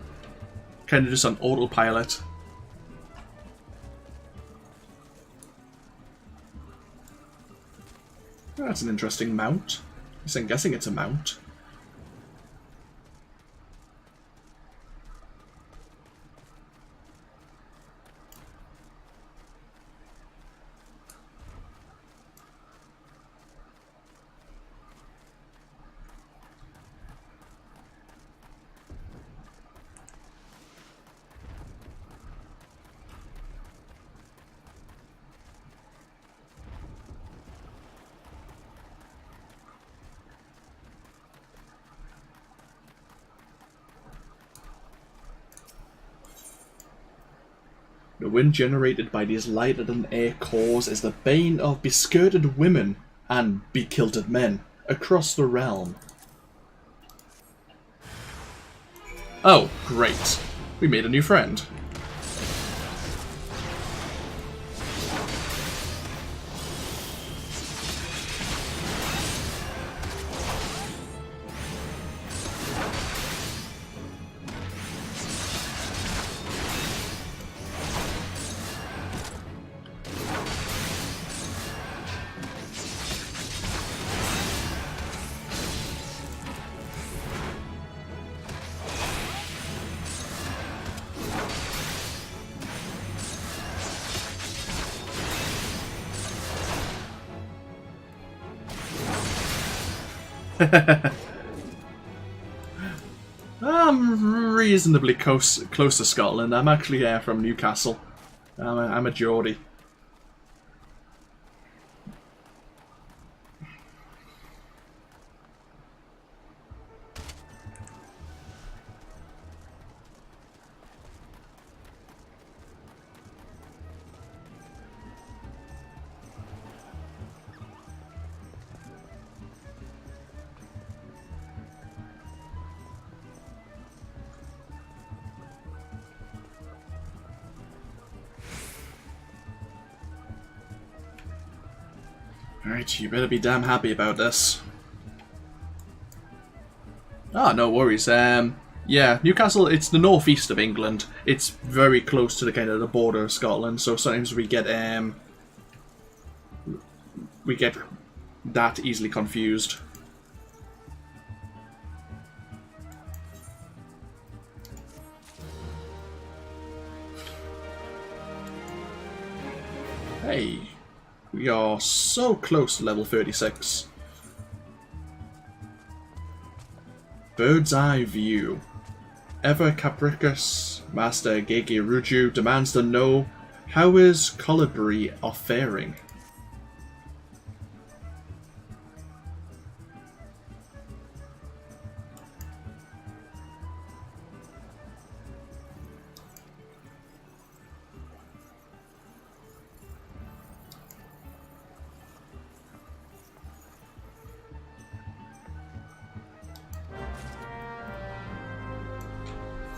Kind of just on autopilot. That's an interesting mount. I'm guessing it's a mount. The wind generated by these lighter-than-air cores is the bane of beskirted women and bekilted men across the realm. Oh, great. We made a new friend. I'm reasonably close to Scotland. I'm actually from Newcastle. I'm a Geordie. Alright, you better be damn happy about this. Ah, no worries. Yeah, Newcastle, it's the northeast of England. It's very close to the kind of the border of Scotland, so sometimes we get that easily confused. Hey. We are so close to level 36. Bird's Eye View. Ever capricious Master Gege Ruju demands to know how is Colibri are faring.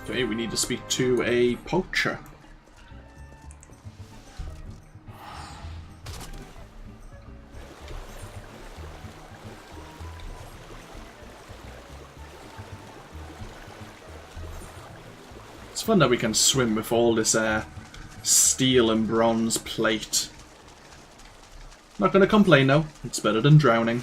Okay, we need to speak to a poacher. It's fun that we can swim with all this steel and bronze plate. Not gonna complain though, it's better than drowning.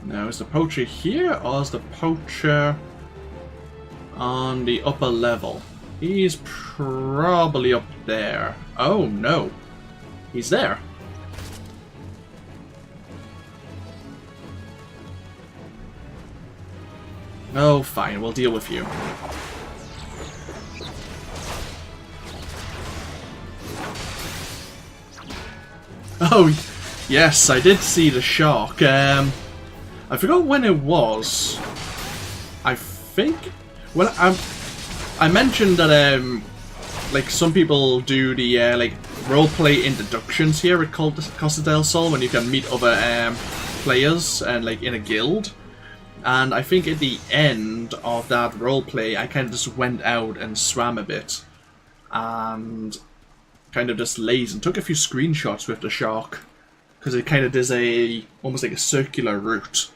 Now, is the poacher here, or is the poacher on the upper level? He's probably up there. Oh no. He's there. Oh, fine. We'll deal with you. Oh, yes, I did see the shark. I forgot when it was. I think... Well, I mentioned that, like, some people do the, like, roleplay introductions here at Costa del Sol when you can meet other, players, and, like, in a guild. And I think at the end of that roleplay, I kind of just went out and swam a bit. And kind of just lays and took a few screenshots with the shark. Because it kind of does a, almost like a circular route.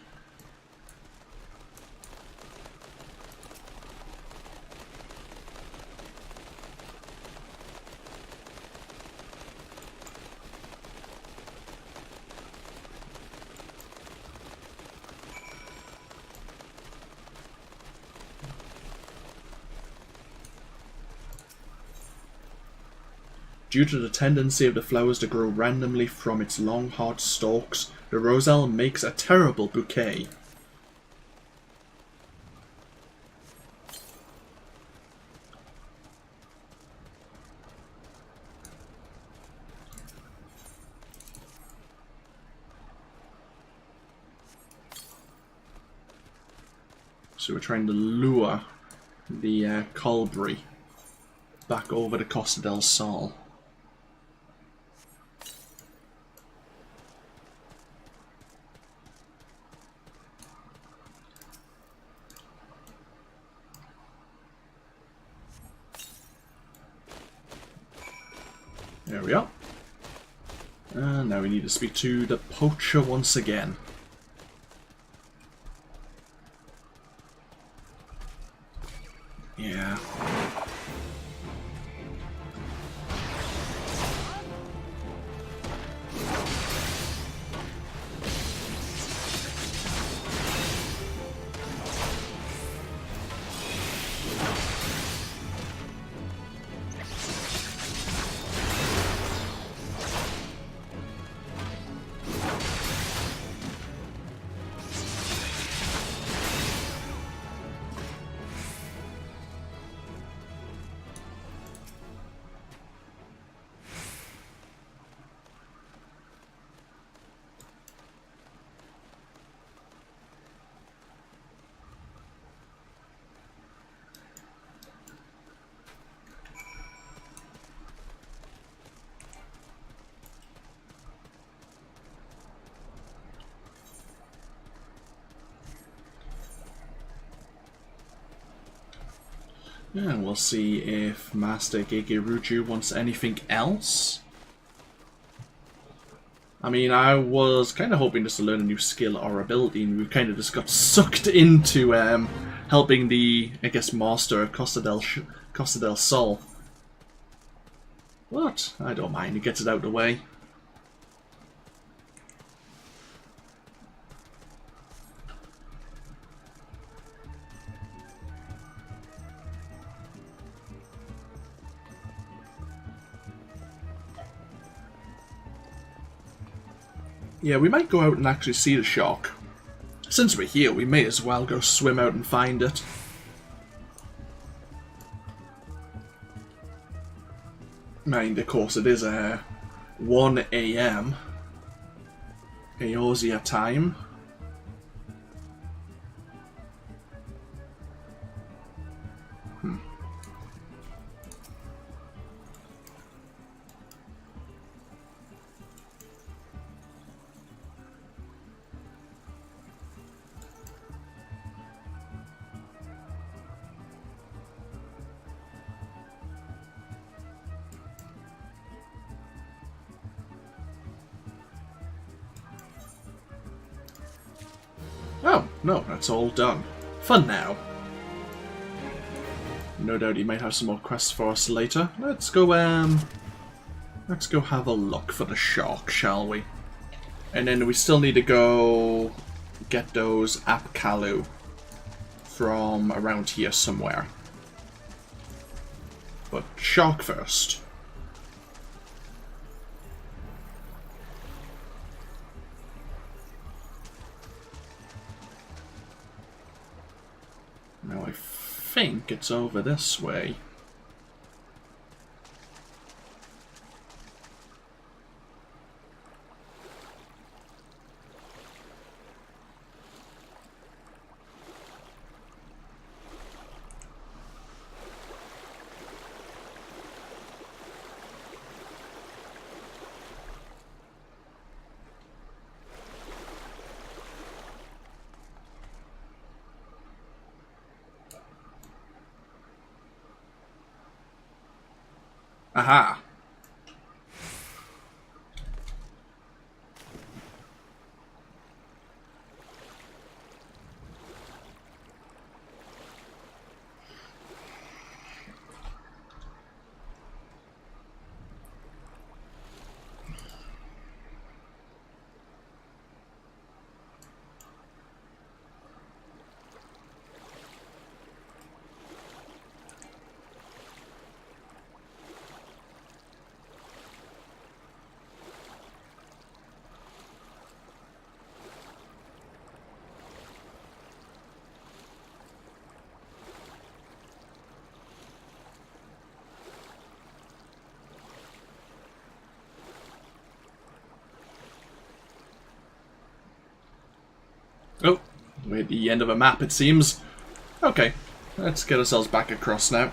Due to the tendency of the flowers to grow randomly from its long, hard stalks, the roselle makes a terrible bouquet. So we're trying to lure the Colbury back over to Costa del Sol. There we are. And now we need to speak to the poacher once again. Yeah. And we'll see if Master Gegeruju wants anything else. I mean, I was kind of hoping just to learn a new skill or ability, and we kind of just got sucked into helping the, I guess, Master of Costa del Sol. But I don't mind, he gets it out of the way. Yeah, we might go out and actually see the shark. Since we're here, we may as well go swim out and find it. Mind, of course, it is 1 AM Eorzea time. Oh, no, that's all done. Fun now. No doubt he might have some more quests for us later. Let's go have a look for the shark, shall we? And then we still need to go get those Apkalu from around here somewhere. But shark first. Now I think it's over this way. Aha! Oh, we're at the end of a map, it seems. Okay, let's get ourselves back across now.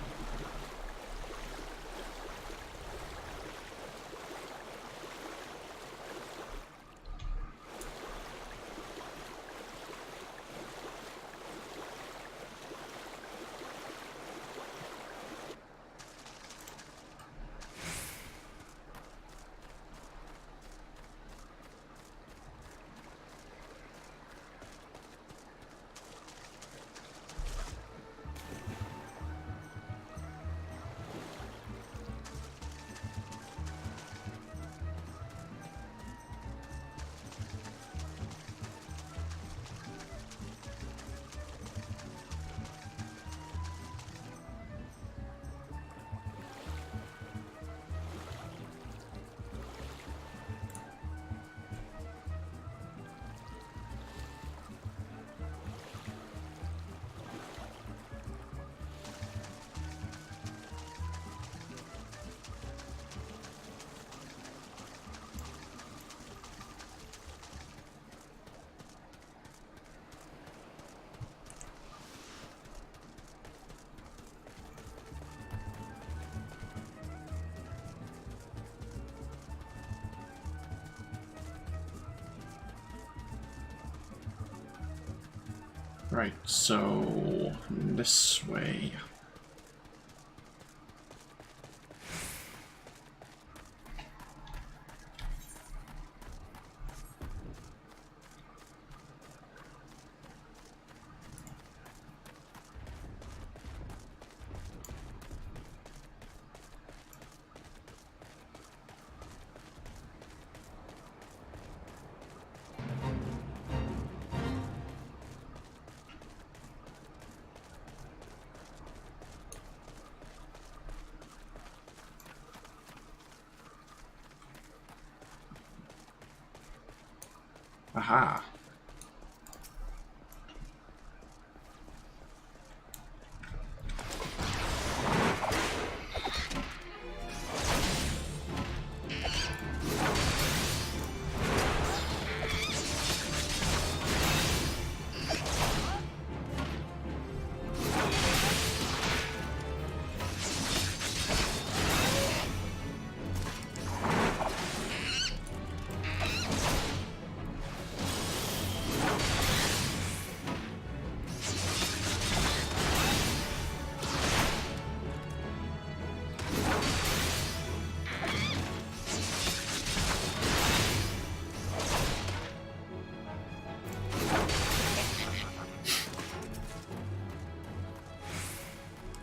Right, so this way. Aha.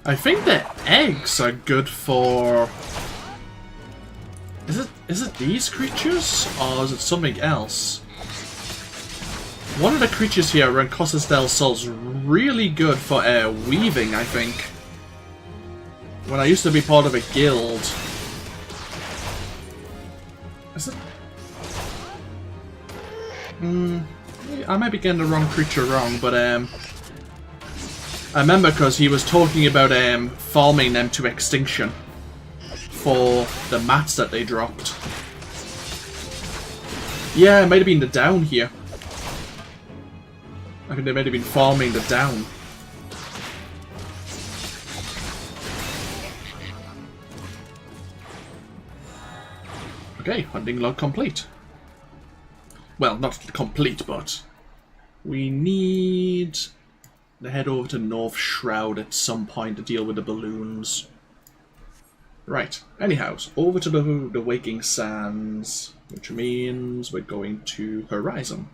I think the eggs are good for... Is it these creatures? Or is it something else? One of the creatures here around Costas del Sol's really good for weaving, I think. when I used to be part of a guild. Is it? I might be getting the wrong creature wrong, but I remember because he was talking about farming them to extinction for the mats that they dropped. Yeah, it might have been the down here. I think they might have been farming the down. Okay, hunting log complete. Well, not complete, but we need to head over to North Shroud at some point to deal with the balloons. Right, anyhow, over to the Waking Sands, which means we're going to Horizon.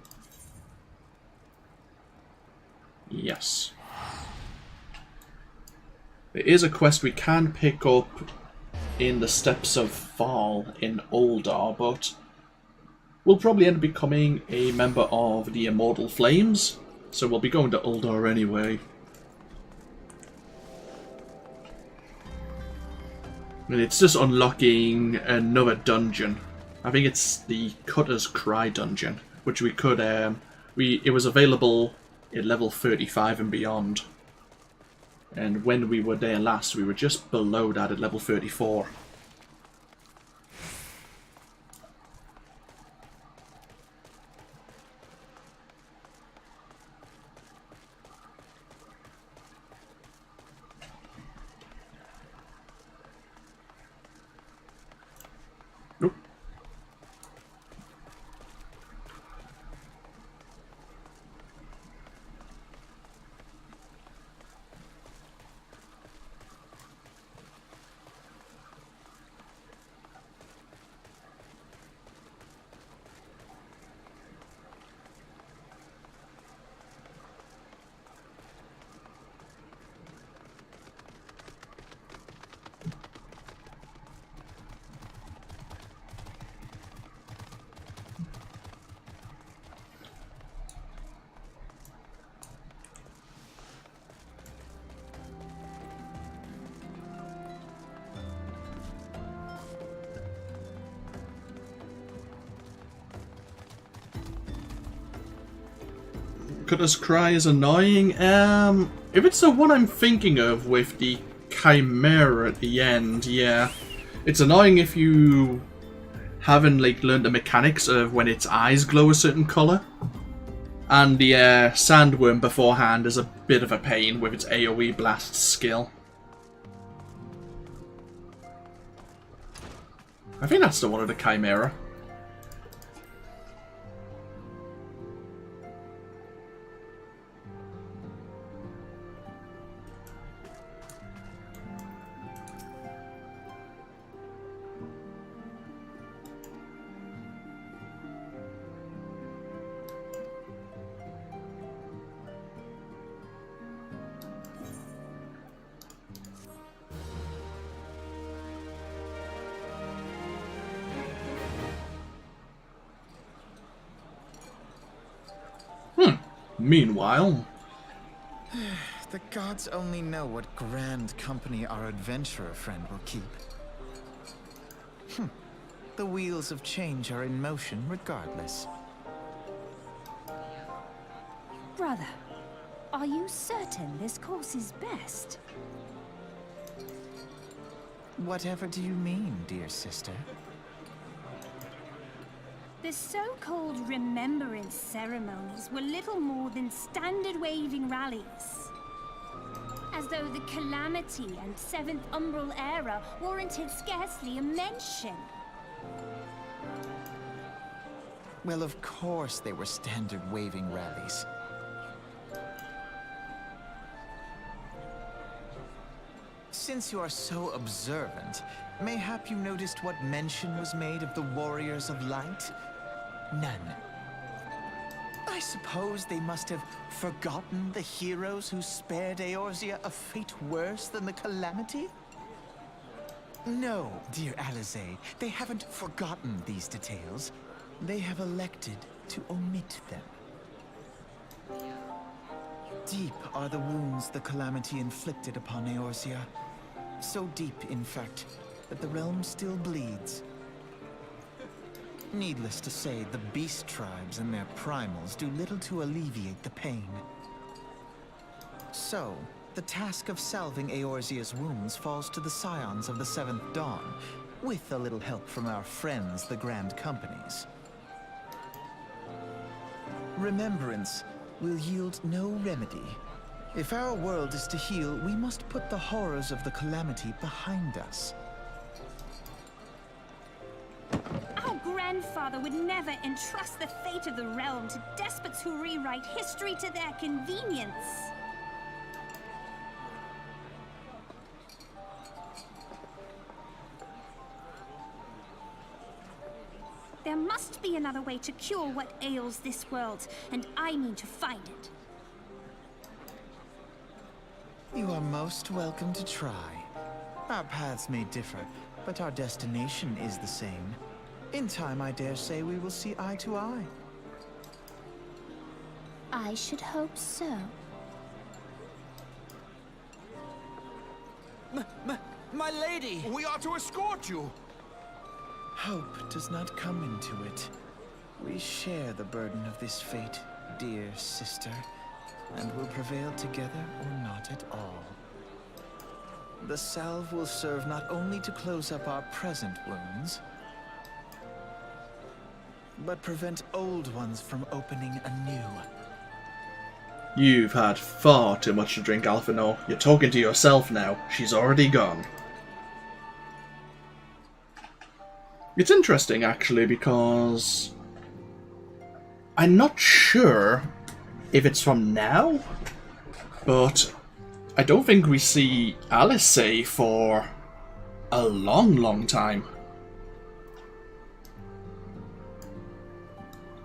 Yes. There is a quest we can pick up in the Steps of Fall in Uldar, but we'll probably end up becoming a member of the Immortal Flames, so we'll be going to Uldar anyway. And it's just unlocking another dungeon. I think it's the Cutter's Cry dungeon, which we could, it was available at level 35 and beyond. And when we were there last, we were just below that at level 34. Nope. Cutter's Cry is annoying. If it's the one I'm thinking of with the Chimera at the end, yeah. It's annoying if you haven't like learned the mechanics of when its eyes glow a certain colour. And the Sandworm beforehand is a bit of a pain with its AoE blast skill. I think that's the one of the Chimera. Meanwhile, the gods only know what grand company our adventurer friend will keep. The wheels of change are in motion regardless. Brother, are you certain this course is best? Whatever do you mean, dear sister? The so-called Remembrance ceremonies were little more than standard waving rallies. As though the Calamity and 7th Umbral era warranted scarcely a mention. Well, of course they were standard waving rallies. Since you are so observant, mayhap you noticed what mention was made of the Warriors of Light? None. I suppose they must have forgotten the heroes who spared Eorzea a fate worse than the Calamity? No, dear Alisaie, they haven't forgotten these details. They have elected to omit them. Deep are the wounds the Calamity inflicted upon Eorzea. So deep, in fact, that the realm still bleeds. Needless to say, the beast tribes and their primals do little to alleviate the pain. So, the task of salving Eorzea's wounds falls to the scions of the Seventh Dawn, with a little help from our friends, the Grand Companies. Remembrance will yield no remedy. If our world is to heal, we must put the horrors of the calamity behind us. Our grandfather would never entrust the fate of the realm to despots who rewrite history to their convenience. There must be another way to cure what ails this world, and I mean to find it. You are most welcome to try. Our paths may differ, but our destination is the same. In time, I dare say we will see eye to eye. I should hope so. My lady! We are to escort you! Hope does not come into it. We share the burden of this fate, dear sister, and will prevail together or not at all. The salve will serve not only to close up our present wounds, but prevent old ones from opening anew. You've had far too much to drink, Alphinaud. You're talking to yourself now. She's already gone. It's interesting, actually, because I'm not sure if it's from now, but I don't think we see Alice for a long, long time.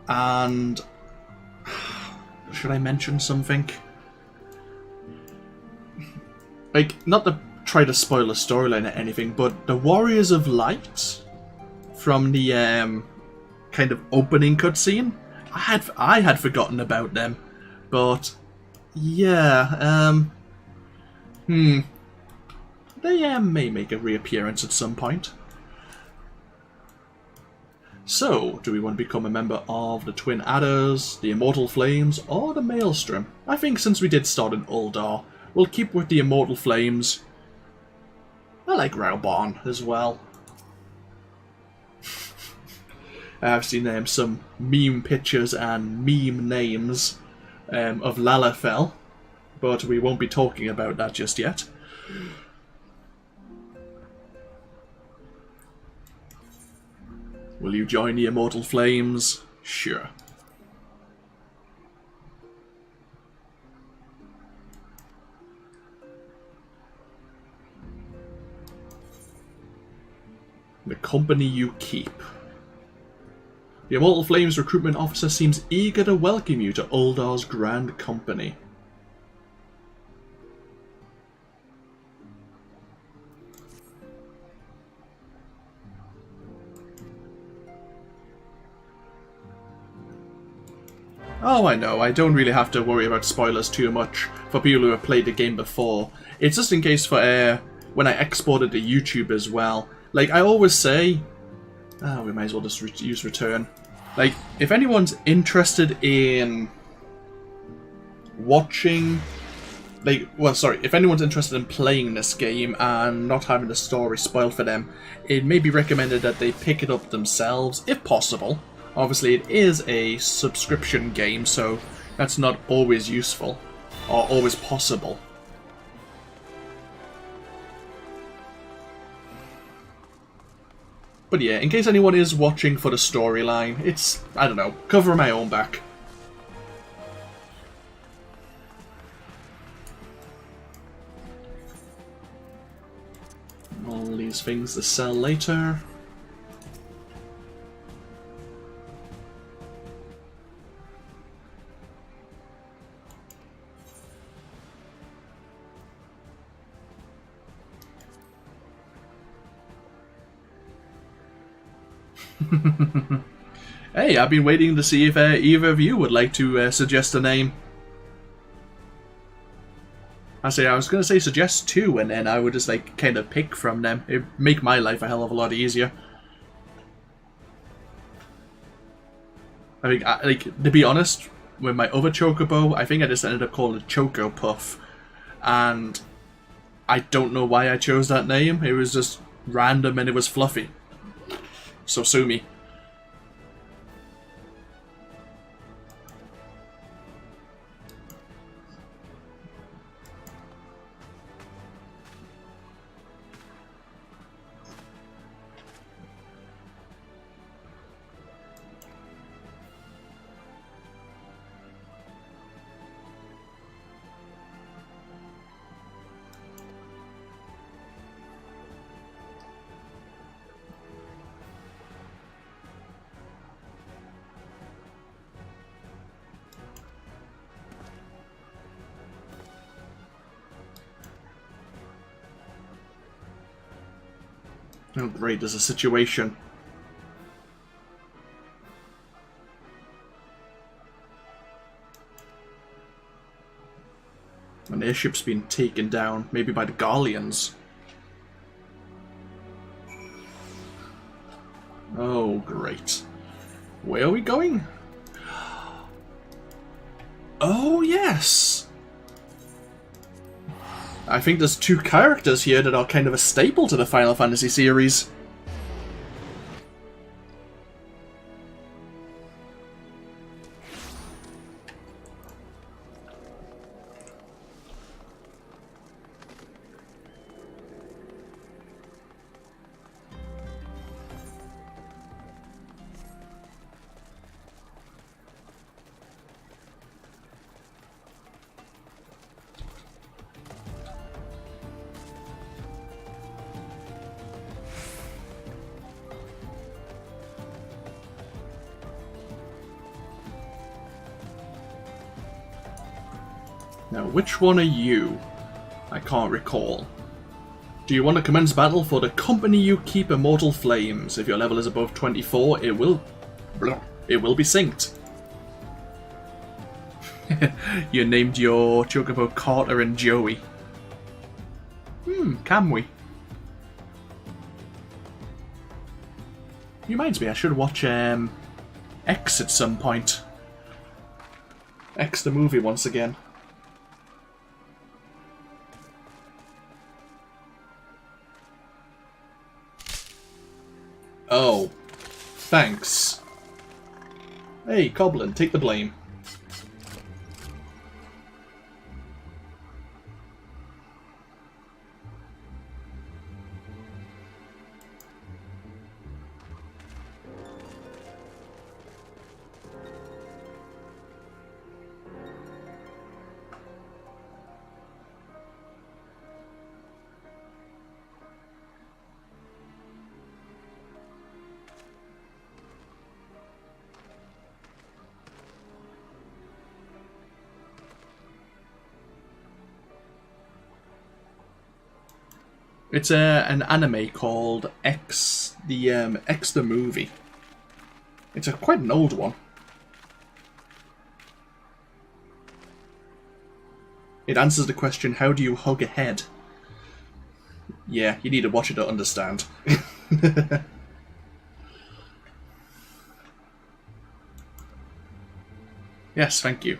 And should I mention something? Like, not to try to spoil a storyline or anything, but the Warriors of Light from the kind of opening cutscene, I had forgotten about them, but yeah, they may make a reappearance at some point. So, do we want to become a member of the Twin Adders, the Immortal Flames, or the Maelstrom? I think since we did start in Uldar, we'll keep with the Immortal Flames. I like Raubarn as well. I've seen some meme pictures and meme names of Lalafell, but we won't be talking about that just yet. Will you join the Immortal Flames? Sure. The company you keep. The Immortal Flames recruitment officer seems eager to welcome you to Uldar's Grand Company. Oh, I know, I don't really have to worry about spoilers too much for people who have played the game before. It's just in case for when I export it to YouTube as well. Like I always say, we might as well just use return. Like, if anyone's interested in watching, if anyone's interested in playing this game and not having the story spoiled for them, it may be recommended that they pick it up themselves, if possible. Obviously, it is a subscription game, so that's not always useful, or always possible. But yeah, in case anyone is watching for the storyline, it's, I don't know, covering my own back. All these things to sell later. Hey, I've been waiting to see if either of you would like to suggest a name. I was gonna say suggest 2, and then I would just like kind of pick from them. It'd make my life a hell of a lot easier. I think, like, to be honest, with my other Chocobo, I think I just ended up calling it Choco Puff, and I don't know why I chose that name. It was just random and it was fluffy. So sue me. Oh great, there's a situation. An airship's been taken down, maybe by the Garleans. Oh great. Where are we going? Oh yes! I think there's 2 characters here that are kind of a staple to the Final Fantasy series. Now, which one are you? I can't recall. Do you want to commence battle for the company you keep immortal flames? If your level is above 24, it will be synced. You named your Chocobo Carter and Joey. Can we? Reminds me, I should watch X at some point. X the movie once again. Oh, thanks. Hey, Coblin, take the blame. It's an anime called X the movie. It's quite an old one. It answers the question, how do you hug a head? Yeah, you need to watch it to understand. Yes, thank you.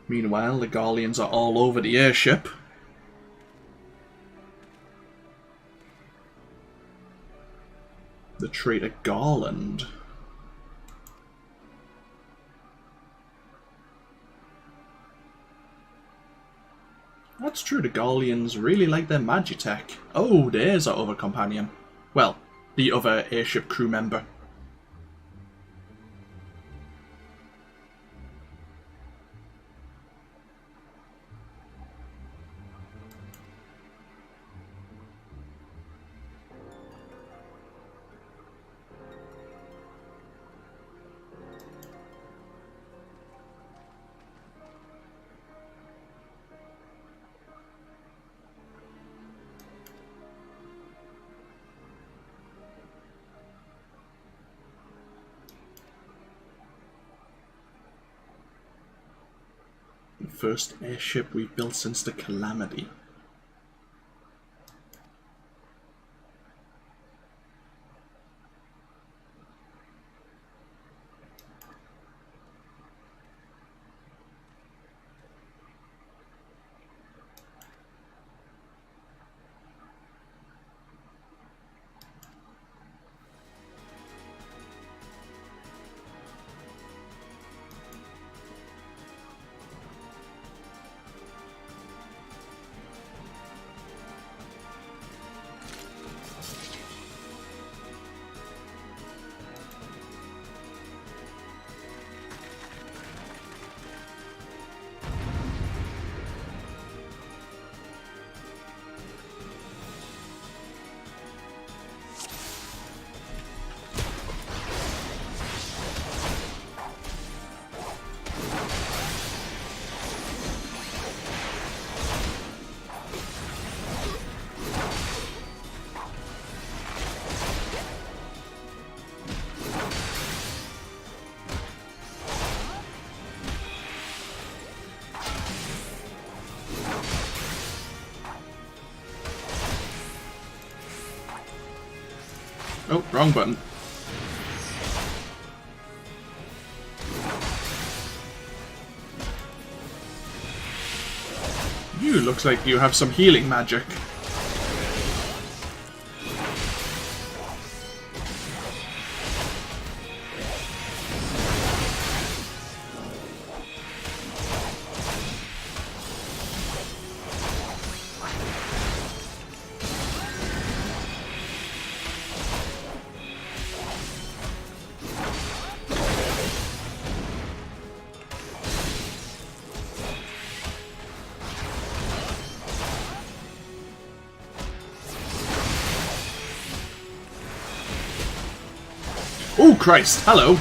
Meanwhile, the Garleans are all over the airship. The traitor Garland. That's true, the Garleans really like their Magitech. Oh, there's our other companion. Well, the other airship crew member. first airship we've built since the Calamity. Oh, wrong button. You looks like you have some healing magic. Oh Christ, hello!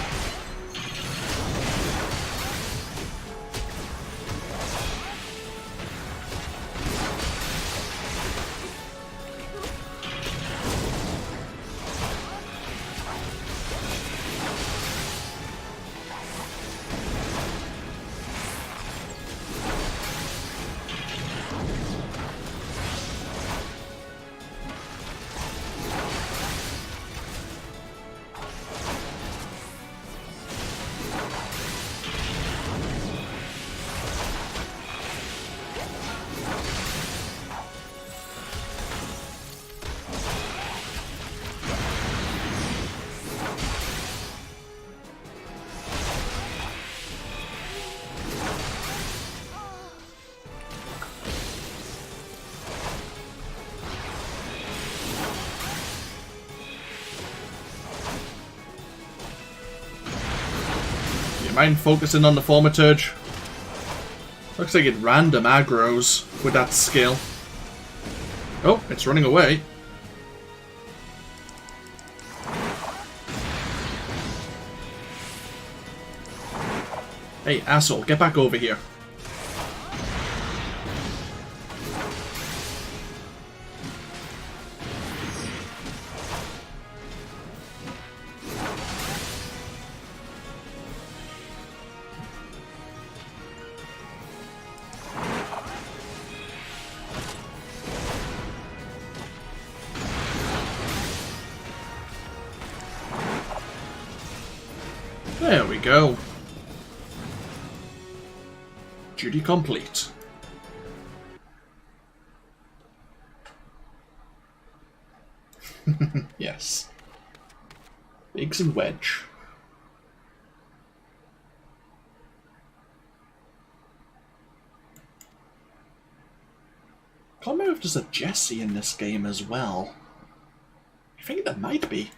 Mind focusing on the Thaumaturge? Looks like it random aggroes with that skill. Oh, it's running away. Hey, asshole, get back over here. There we go. Duty complete. Yes. Biggs and Wedge. Can't remember if there's a Jesse in this game as well. I think there might be.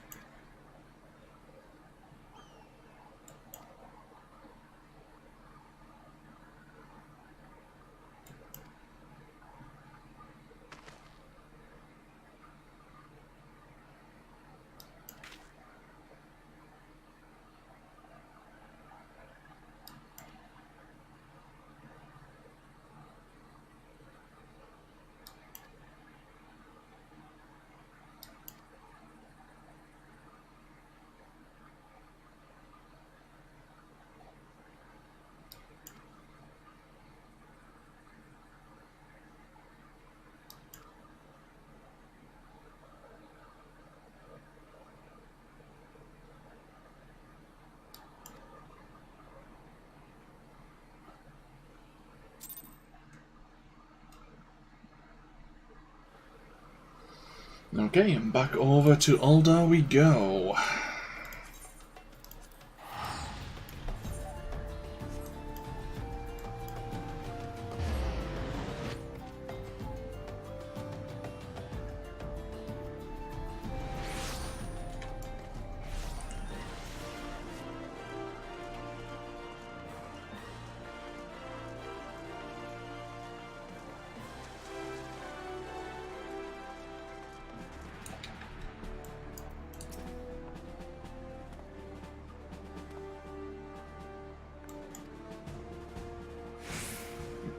Okay, and back over to Uldar we go.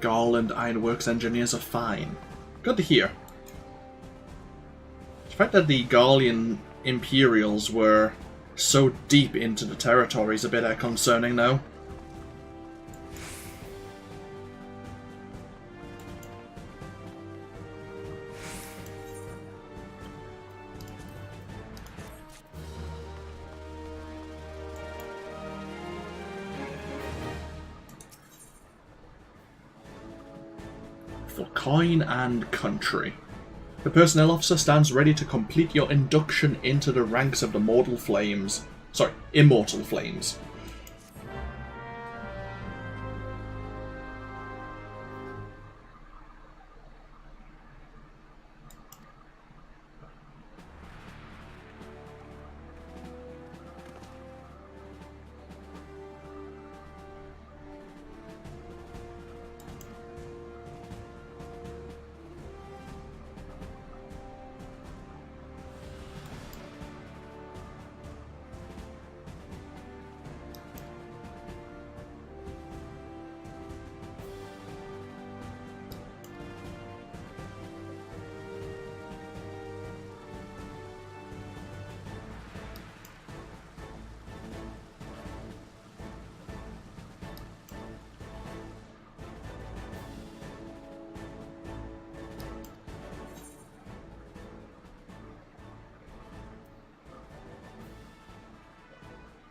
Garland Ironworks engineers are fine. Good to hear. The fact that the Garlean Imperials were so deep into the territory is a bit concerning now. For coin and country. The personnel officer stands ready to complete your induction into the ranks of the Immortal Flames.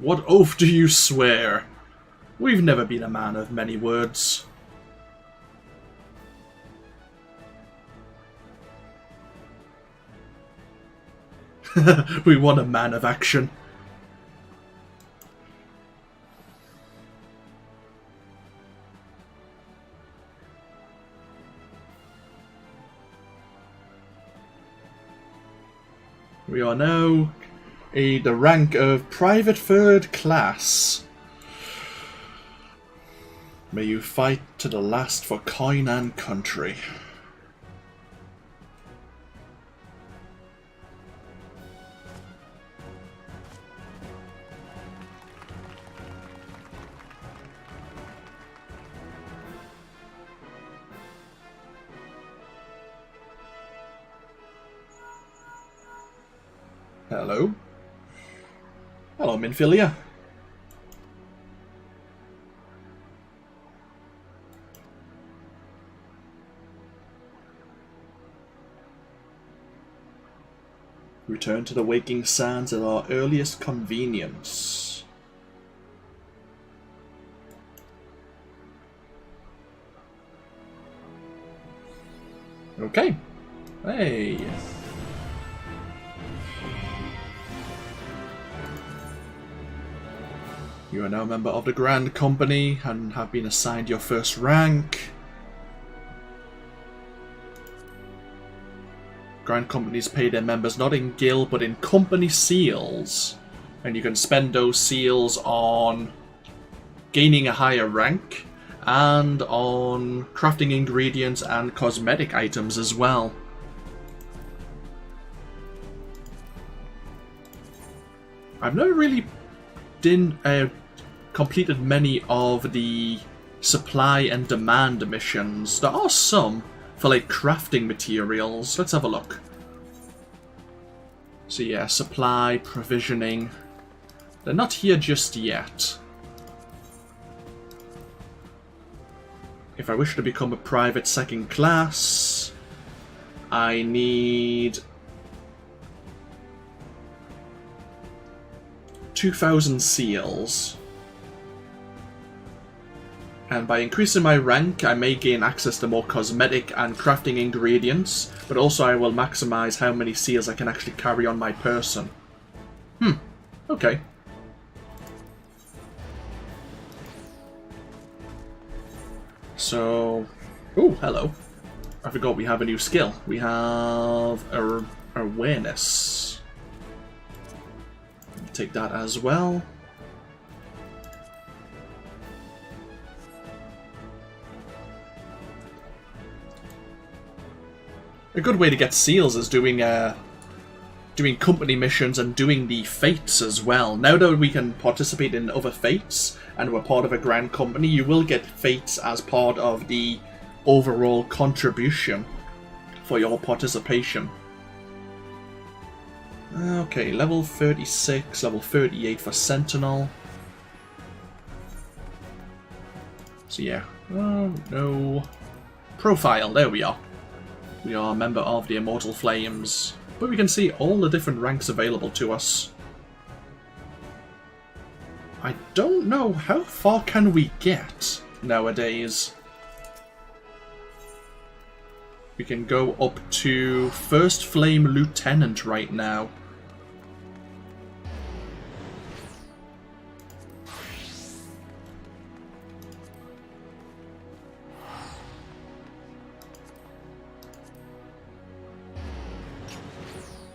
What oath do you swear? We've never been a man of many words. We want a man of action. We are now the rank of Private Third Class. May you fight to the last for coin and country. Hello. Hello, Minfilia. Return to the waking sands at our earliest convenience. Okay. Hey. You are now a member of the Grand Company and have been assigned your first rank. Grand Companies pay their members not in guild but in company seals. And you can spend those seals on gaining a higher rank and on crafting ingredients and cosmetic items as well. I've never really completed many of the supply and demand missions. There are some for like crafting materials. Let's have a look. So yeah, supply, provisioning. They're not here just yet. If I wish to become a private second class, I need 2,000 seals. And by increasing my rank, I may gain access to more cosmetic and crafting ingredients, but also I will maximize how many seals I can actually carry on my person. Okay. So... oh, hello. I forgot we have a new skill. We have awareness. Take that as well. A good way to get seals is doing company missions and doing the fates as well. Now that we can participate in other fates and we're part of a grand company, you will get fates as part of the overall contribution for your participation. Okay, level 36, level 38 for Sentinel. So yeah, oh no. Profile, there we are. We are a member of the Immortal Flames, but we can see all the different ranks available to us. I don't know, how far can we get nowadays? We can go up to First Flame Lieutenant right now.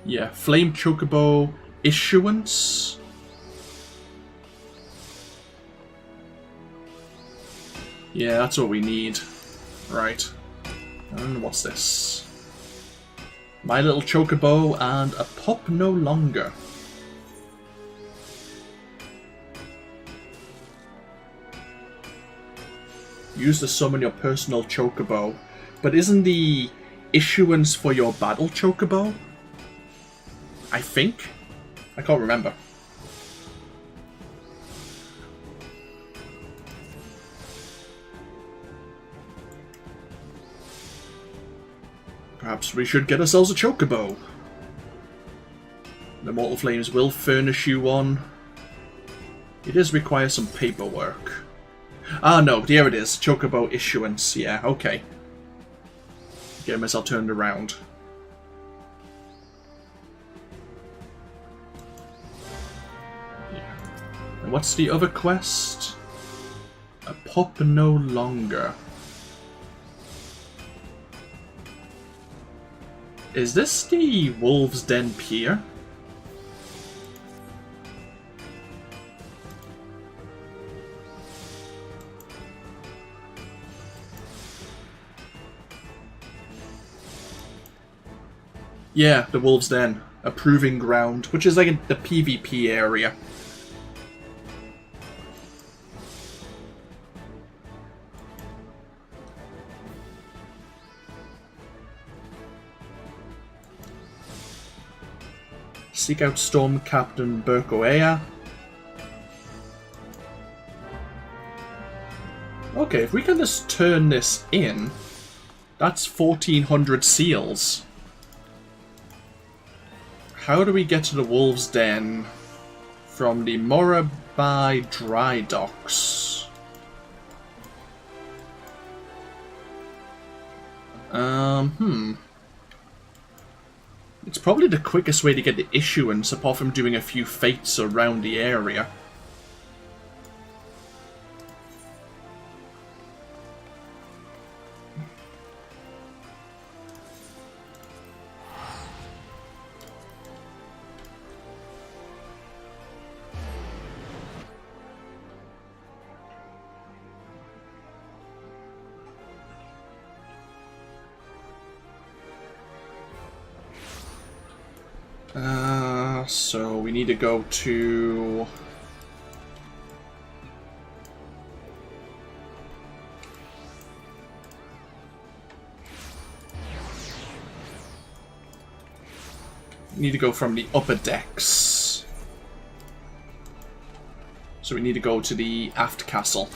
Yeah, Flame Chocobo Issuance. Yeah, that's what we need. Right. And what's this? My Little Chocobo and a Pup No Longer. Use to summon your personal Chocobo. But isn't the issuance for your battle Chocobo? I think? I can't remember. Perhaps we should get ourselves a Chocobo. The Immortal Flames will furnish you one. It does require some paperwork. Ah no, here it is. Chocobo issuance. Yeah, okay. Get myself turned around. What's the other quest? A Pup No Longer. Is this the Wolves Den Pier? Yeah, the Wolves Den. A proving ground, which is like the PvP area. Seek out Storm Captain Berkoea. Okay, if we can just turn this in, that's 1400 seals. How do we get to the Wolves' Den from the Morabai Dry Docks? It's probably the quickest way to get the issuance, apart from doing a few fates around the area. So we need to go to... We need to go from the upper decks. So we need to go to the aft castle.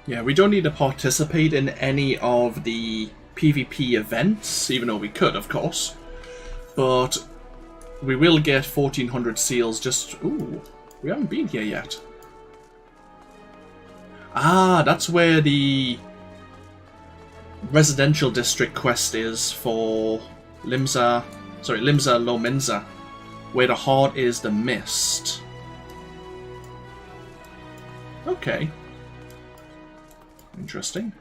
Yeah, we don't need to participate in any of the PvP events, even though we could, of course. But we will get 1400 seals just... Ooh, we haven't been here yet. Ah, that's where the residential district quest is for Limsa Lominsa, where the heart is the mist. Okay. Interesting.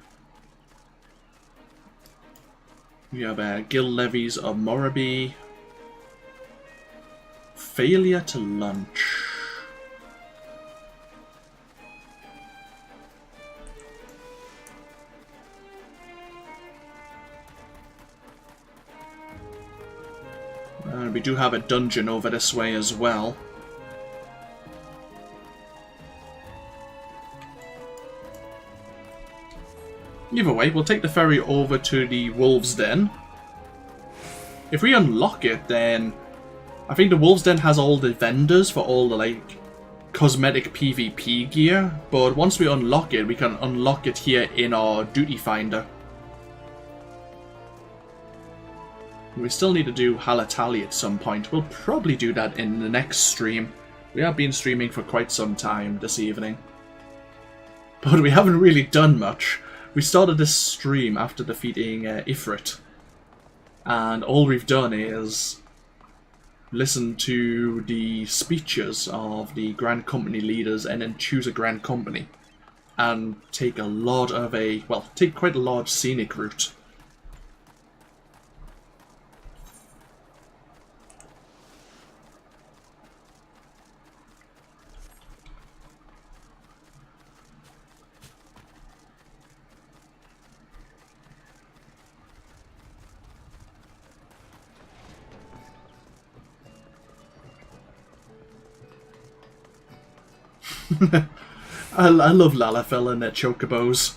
We have guild levies of Moraby. Failure to lunch. We do have a dungeon over this way as well. Either way, we'll take the ferry over to the Wolves' Den. If we unlock it, then I think the Wolves' Den has all the vendors for all the, like, cosmetic PvP gear. But once we unlock it, we can unlock it here in our duty finder. We still need to do Halatali at some point. We'll probably do that in the next stream. We have been streaming for quite some time this evening. But we haven't really done much. We started this stream after defeating Ifrit. And all we've done is listen to the speeches of the Grand Company leaders and then choose a Grand Company. And take a lot of take quite a large scenic route. I love Lalafell and their chocobos.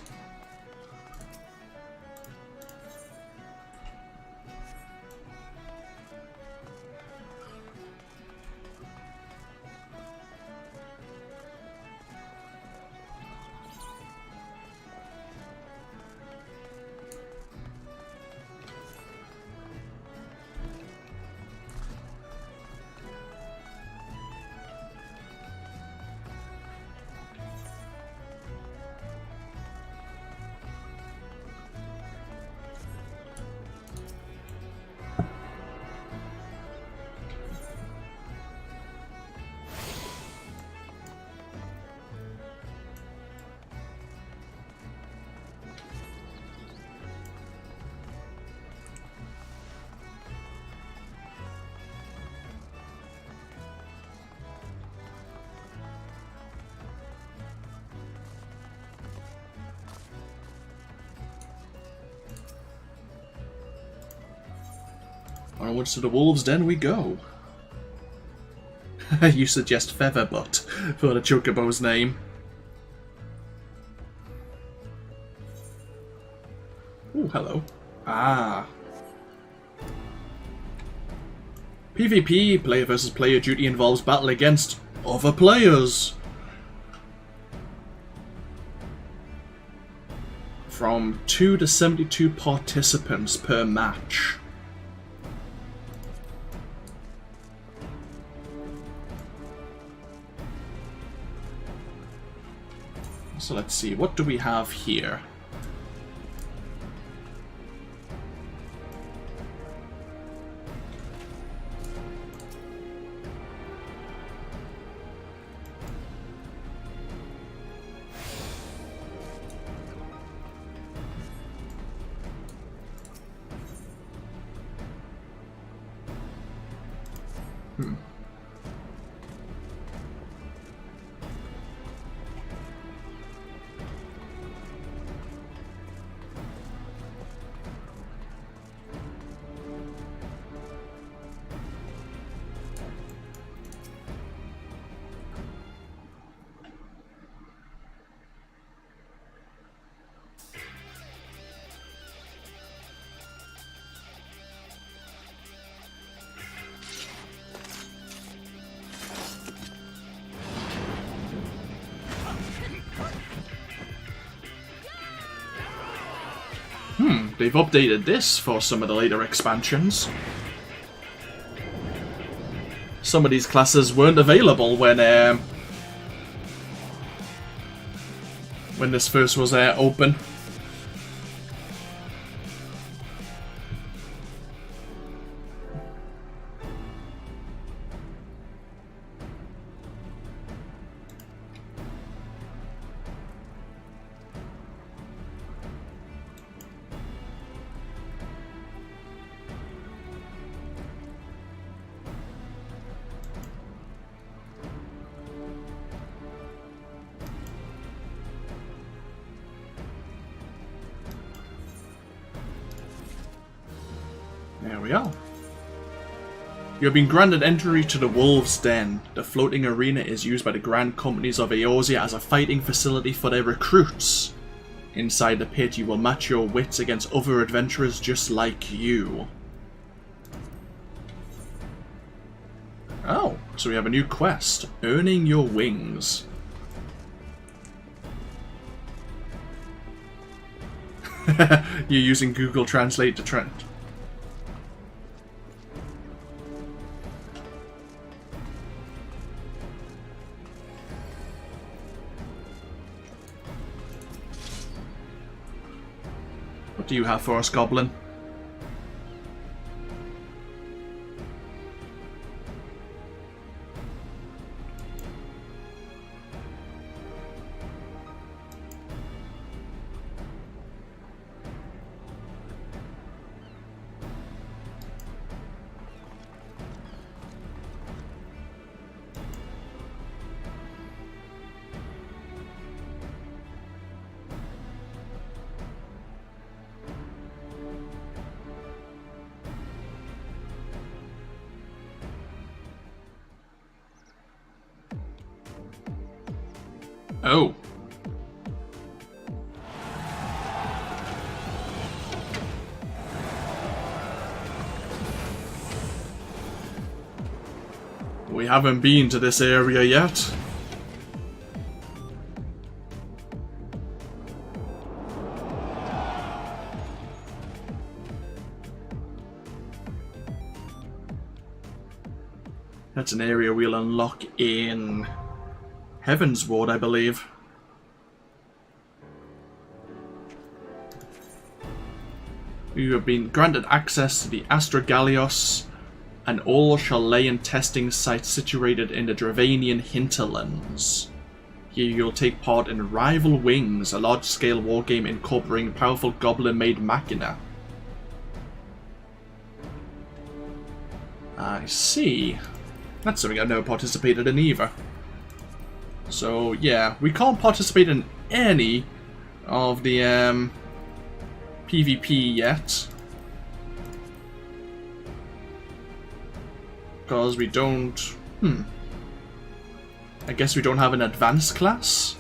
Onwards to the Wolves' Den we go. You suggest Featherbutt for the chocobo's name. Oh, hello. Ah. PvP, player versus player duty, involves battle against other players. From 2 to 72 participants per match. So let's see, what do we have here? They've updated this for some of the later expansions. Some of these classes weren't available when this first was open. There we are. You have been granted entry to the Wolves' Den. The floating arena is used by the Grand Companies of Eorzea as a fighting facility for their recruits. Inside the pit, you will match your wits against other adventurers just like you. Oh, so we have a new quest. Earning your wings. You're using Google Translate to Trent. What do you have for us, Goblin? Oh. We haven't been to this area yet. That's an area we'll unlock in Heaven's Ward, I believe. You have been granted access to the Astrogalios, and all shall lay in testing sites situated in the Dravanian hinterlands. Here you'll take part in Rival Wings, a large-scale wargame incorporating powerful goblin-made machina. I see. That's something I've never participated in either. So yeah, we can't participate in any of the PvP yet, because we don't. I guess we don't have an advanced class.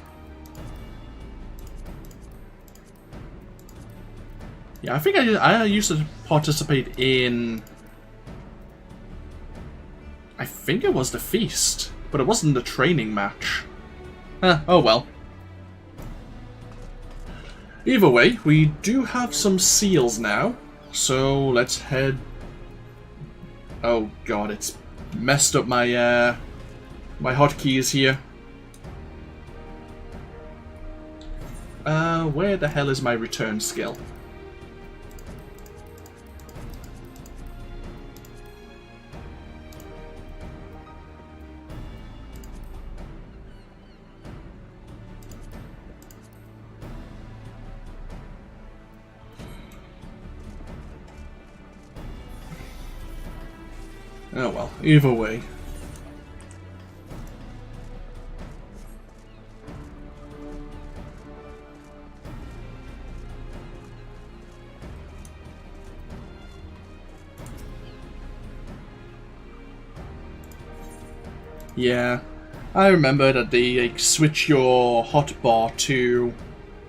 Yeah, I think I used to participate in. I think it was the feast, but it wasn't the training match. Oh well. Either way, we do have some seals now, so let's head... Oh god, it's messed up my my hotkeys here. Where the hell is my return skill? Oh well, either way. Yeah, I remember that they switch your hotbar to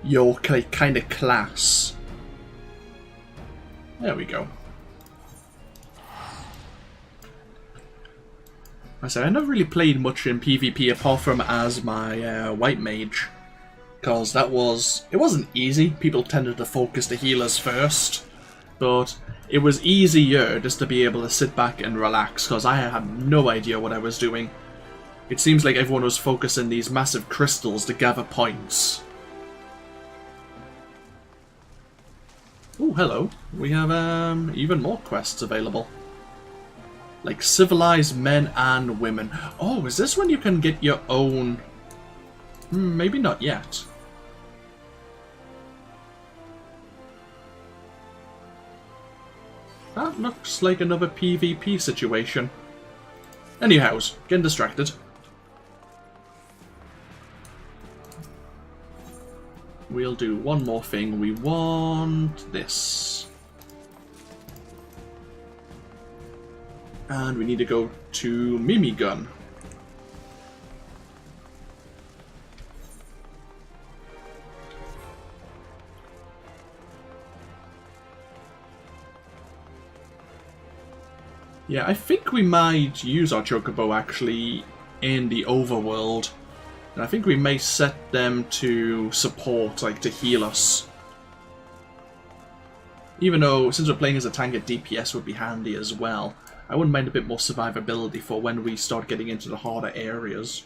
your kind of class. There we go. I said I never really played much in PvP apart from as my white mage. because it wasn't easy. People tended to focus the healers first, but it was easier just to be able to sit back and relax, because I had no idea what I was doing. It seems like everyone was focusing these massive crystals to gather points. Oh, hello. We have even more quests available. Like civilized men and women. Oh, is this when you can get your own... maybe not yet. That looks like another PvP situation. Anyhows, getting distracted. We'll do one more thing. We want this. And we need to go to Mimigun. Yeah, I think we might use our Chocobo actually in the overworld. And I think we may set them to support, like to heal us. Even though, since we're playing as a tank, a DPS would be handy as well. I wouldn't mind a bit more survivability for when we start getting into the harder areas.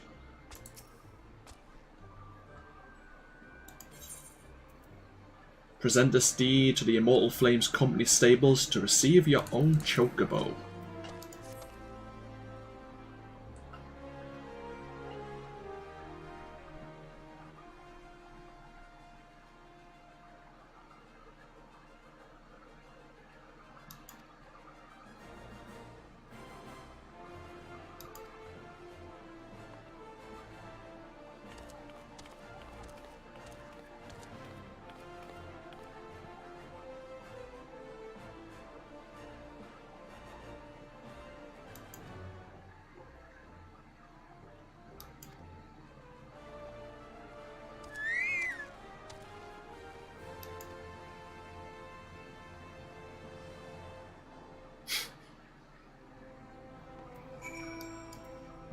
Present this deed to the Immortal Flames Company stables to receive your own Chocobo.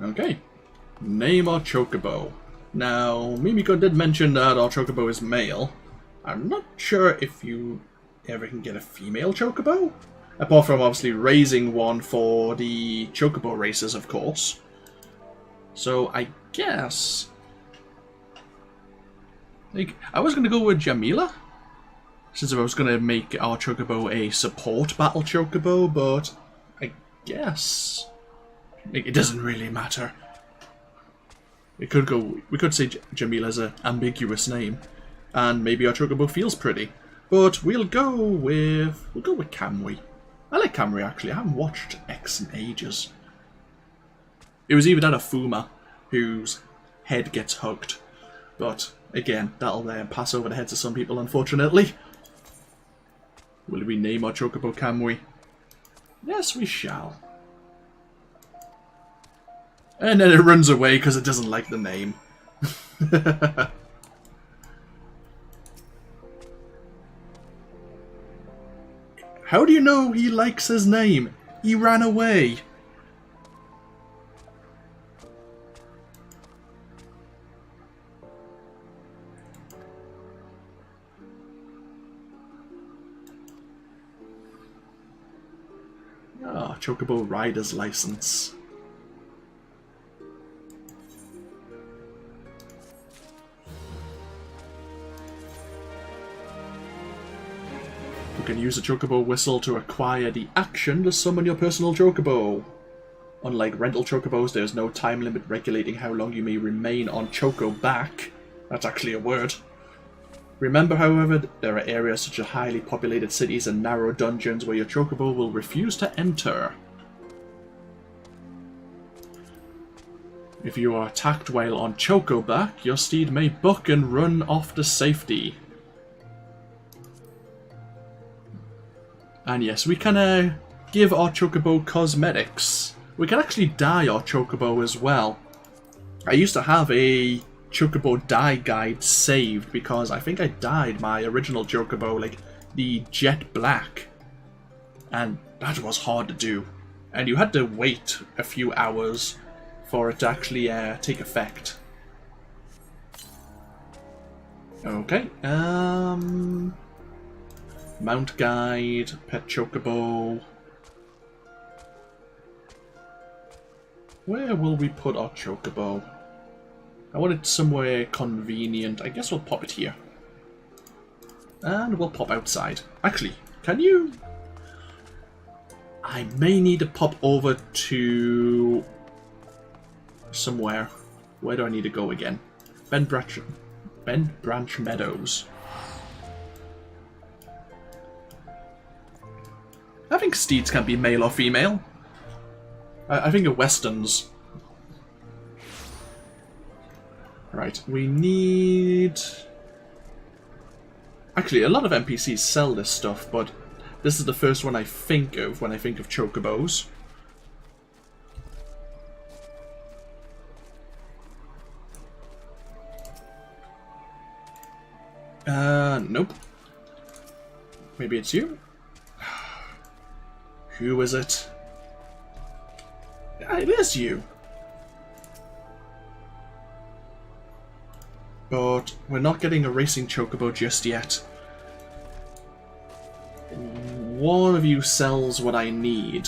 Okay. Name our Chocobo. Now, Mimiko did mention that our Chocobo is male. I'm not sure if you ever can get a female Chocobo. Apart from obviously raising one for the Chocobo races, of course. So, I guess... like, I was going to go with Jamila. Since I was going to make our Chocobo a support battle Chocobo, but I guess... it doesn't really matter. We could say Jamila's an ambiguous name, and maybe our Chocobo feels pretty. But we'll go with Kamui. I like Kamui actually. I haven't watched X in ages. It was even at a Fuma, whose head gets hugged. But again, that'll pass over the heads of some people, unfortunately. Will we name our Chocobo Kamui? Yes, we shall. And then it runs away because it doesn't like the name. How do you know he likes his name? He ran away. Ah, Chocobo Rider's license. You can use a Chocobo whistle to acquire the action to summon your personal Chocobo. Unlike rental Chocobos, there is no time limit regulating how long you may remain on Choco back. That's actually a word. Remember, however, there are areas such as highly populated cities and narrow dungeons where your Chocobo will refuse to enter. If you are attacked while on Choco back, your steed may buck and run off to safety. And yes, we can give our Chocobo cosmetics. We can actually dye our Chocobo as well. I used to have a Chocobo dye guide saved because I think I dyed my original Chocobo, like the jet black. And that was hard to do. And you had to wait a few hours for it to actually take effect. Okay. Mount guide, pet chocobo. Where will we put our chocobo? I want it somewhere convenient. I guess we'll pop it here. And we'll pop outside. Actually, can you... I may need to pop over to... somewhere. Where do I need to go again? Bend Branch Meadows. I think steeds can be male or female. I think of westerns. Right, we need... Actually, a lot of NPCs sell this stuff, but this is the first one I think of when I think of chocobos. Nope. Maybe it's you? Who is it? It is you. But we're not getting a racing chocobo just yet. One of you sells what I need.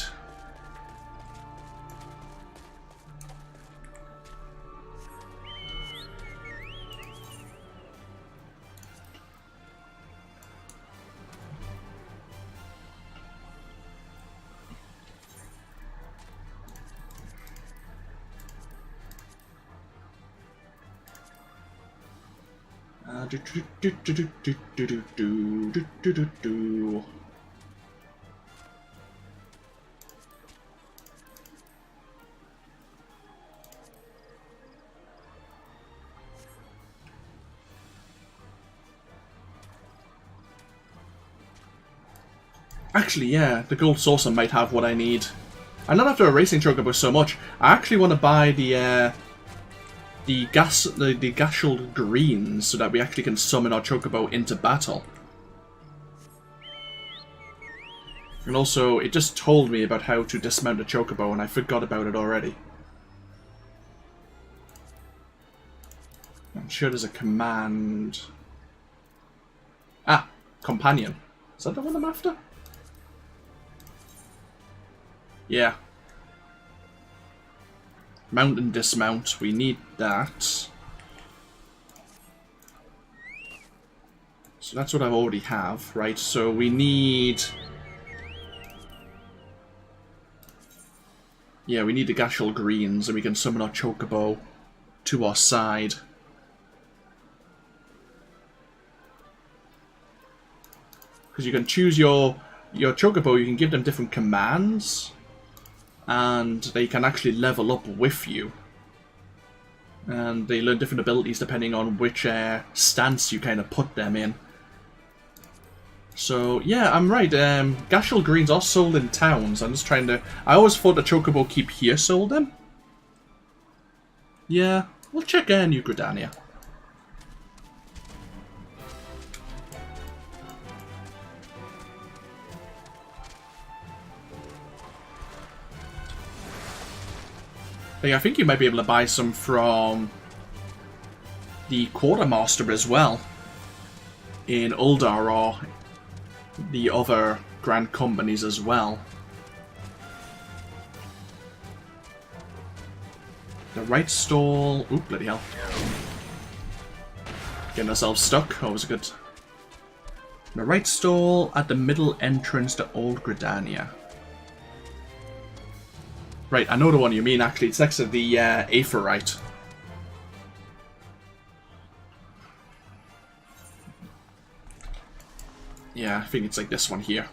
Actually, yeah, the gold saucer might have what I need. I'm not after a racing chocobo so much. I actually want to buy the gashelled greens so that we actually can summon our chocobo into battle. And also, it just told me about how to dismount a chocobo and I forgot about it already. I'm sure there's a command. Ah, companion. Is that the one I'm after? Yeah. Mount and dismount. We need that. So that's what I already have, right? So we need... Yeah, we need the Gashel Greens, and we can summon our Chocobo to our side. Because you can choose your Chocobo, you can give them different commands, and they can actually level up with you. And they learn different abilities depending on which stance you kind of put them in. So, yeah, I'm right. Gashel Greens are sold in towns. I'm just trying to... I always thought the Chocobo Keep here sold them. Yeah, we'll check New Gridania. I think you might be able to buy some from the Quartermaster as well in Uldar or the other grand companies as well. The right stall... Oop, bloody hell. Getting ourselves stuck. Always good. The right stall at the middle entrance to Old Gridania. Right, I know the one you mean, actually. It's next to the Aephorite. Yeah, I think it's like this one here.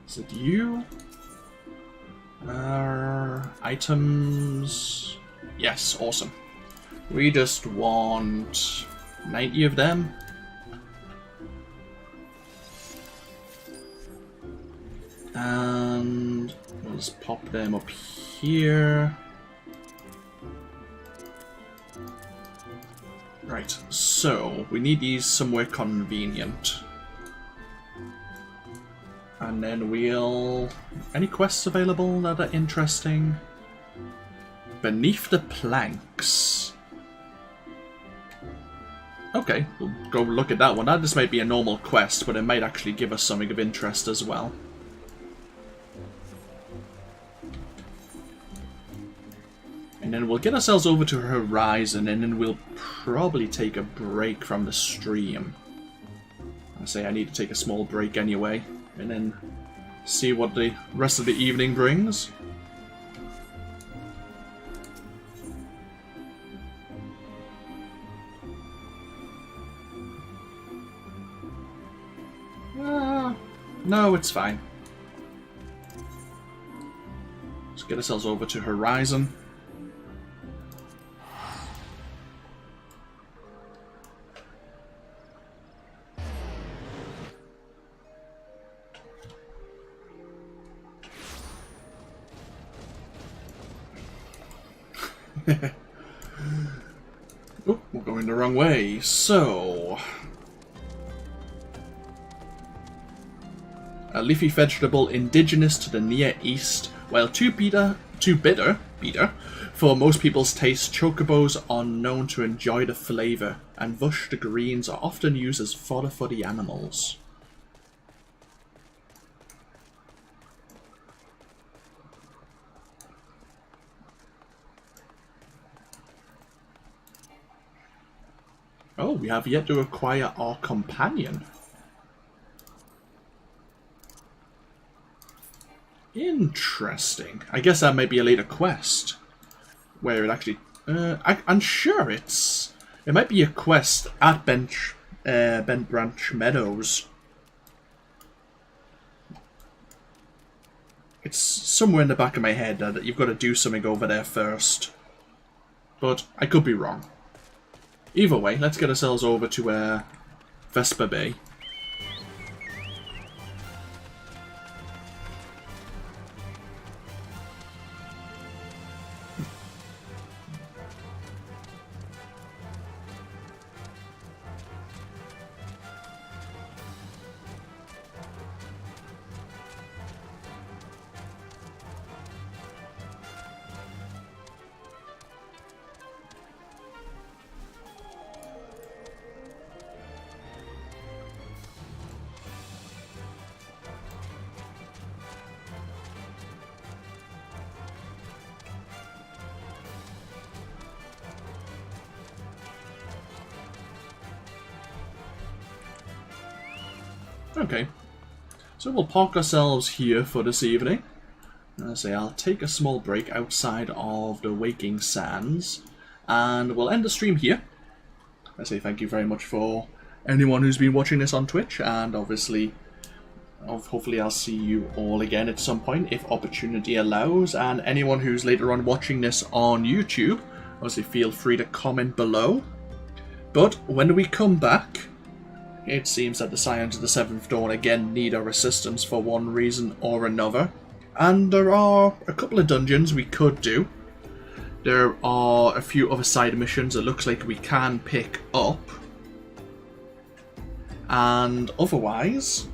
Is it you? Items... Yes, awesome. We just want 90 of them. And we'll just pop them up here. Right, so we need these somewhere convenient. And then we'll... Any quests available that are interesting? Beneath the planks. Okay, we'll go look at that one. That just might be a normal quest, but it might actually give us something of interest as well. And then we'll get ourselves over to Horizon, and then we'll probably take a break from the stream. I say I need to take a small break anyway, and then see what the rest of the evening brings. No, it's fine. Let's get ourselves over to Horizon. Oh, we're going the wrong way. So, a leafy vegetable indigenous to the Near East, while too bitter for most people's taste, chocobos are known to enjoy the flavour, and thus the greens are often used as fodder for the animals. Oh, we have yet to acquire our companion. Interesting. I guess that might be a later quest. Where it actually... I'm sure it might be a quest at Bent Branch Meadows. It's somewhere in the back of my head that you've got to do something over there first. But I could be wrong. Either way, let's get ourselves over to Vesper Bay. Okay, so we'll park ourselves here for this evening. I say I'll take a small break outside of the Waking Sands, and we'll end the stream here. I say thank you very much for anyone who's been watching this on Twitch, and obviously, hopefully I'll see you all again at some point if opportunity allows, and anyone who's later on watching this on YouTube, obviously feel free to comment below. But when we come back, it seems that the Scions of the Seventh Dawn again need our assistance for one reason or another. And there are a couple of dungeons we could do. There are a few other side missions it looks like we can pick up. And otherwise,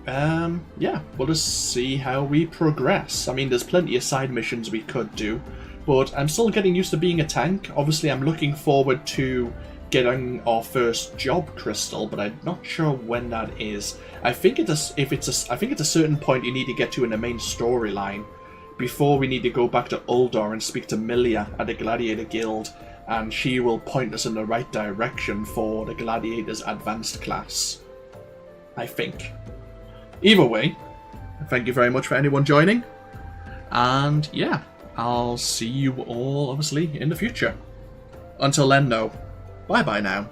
yeah, we'll just see how we progress. I mean, there's plenty of side missions we could do, but I'm still getting used to being a tank. Obviously, I'm looking forward to getting our first job crystal, but I'm not sure when that is. I think it's a certain point you need to get to in the main storyline before we need to go back to Uldor and speak to Milia at the Gladiator Guild, and she will point us in the right direction for the Gladiator's advanced class, I think. Either way, thank you very much for anyone joining, and yeah, I'll see you all obviously in the future. Until then though, bye bye now.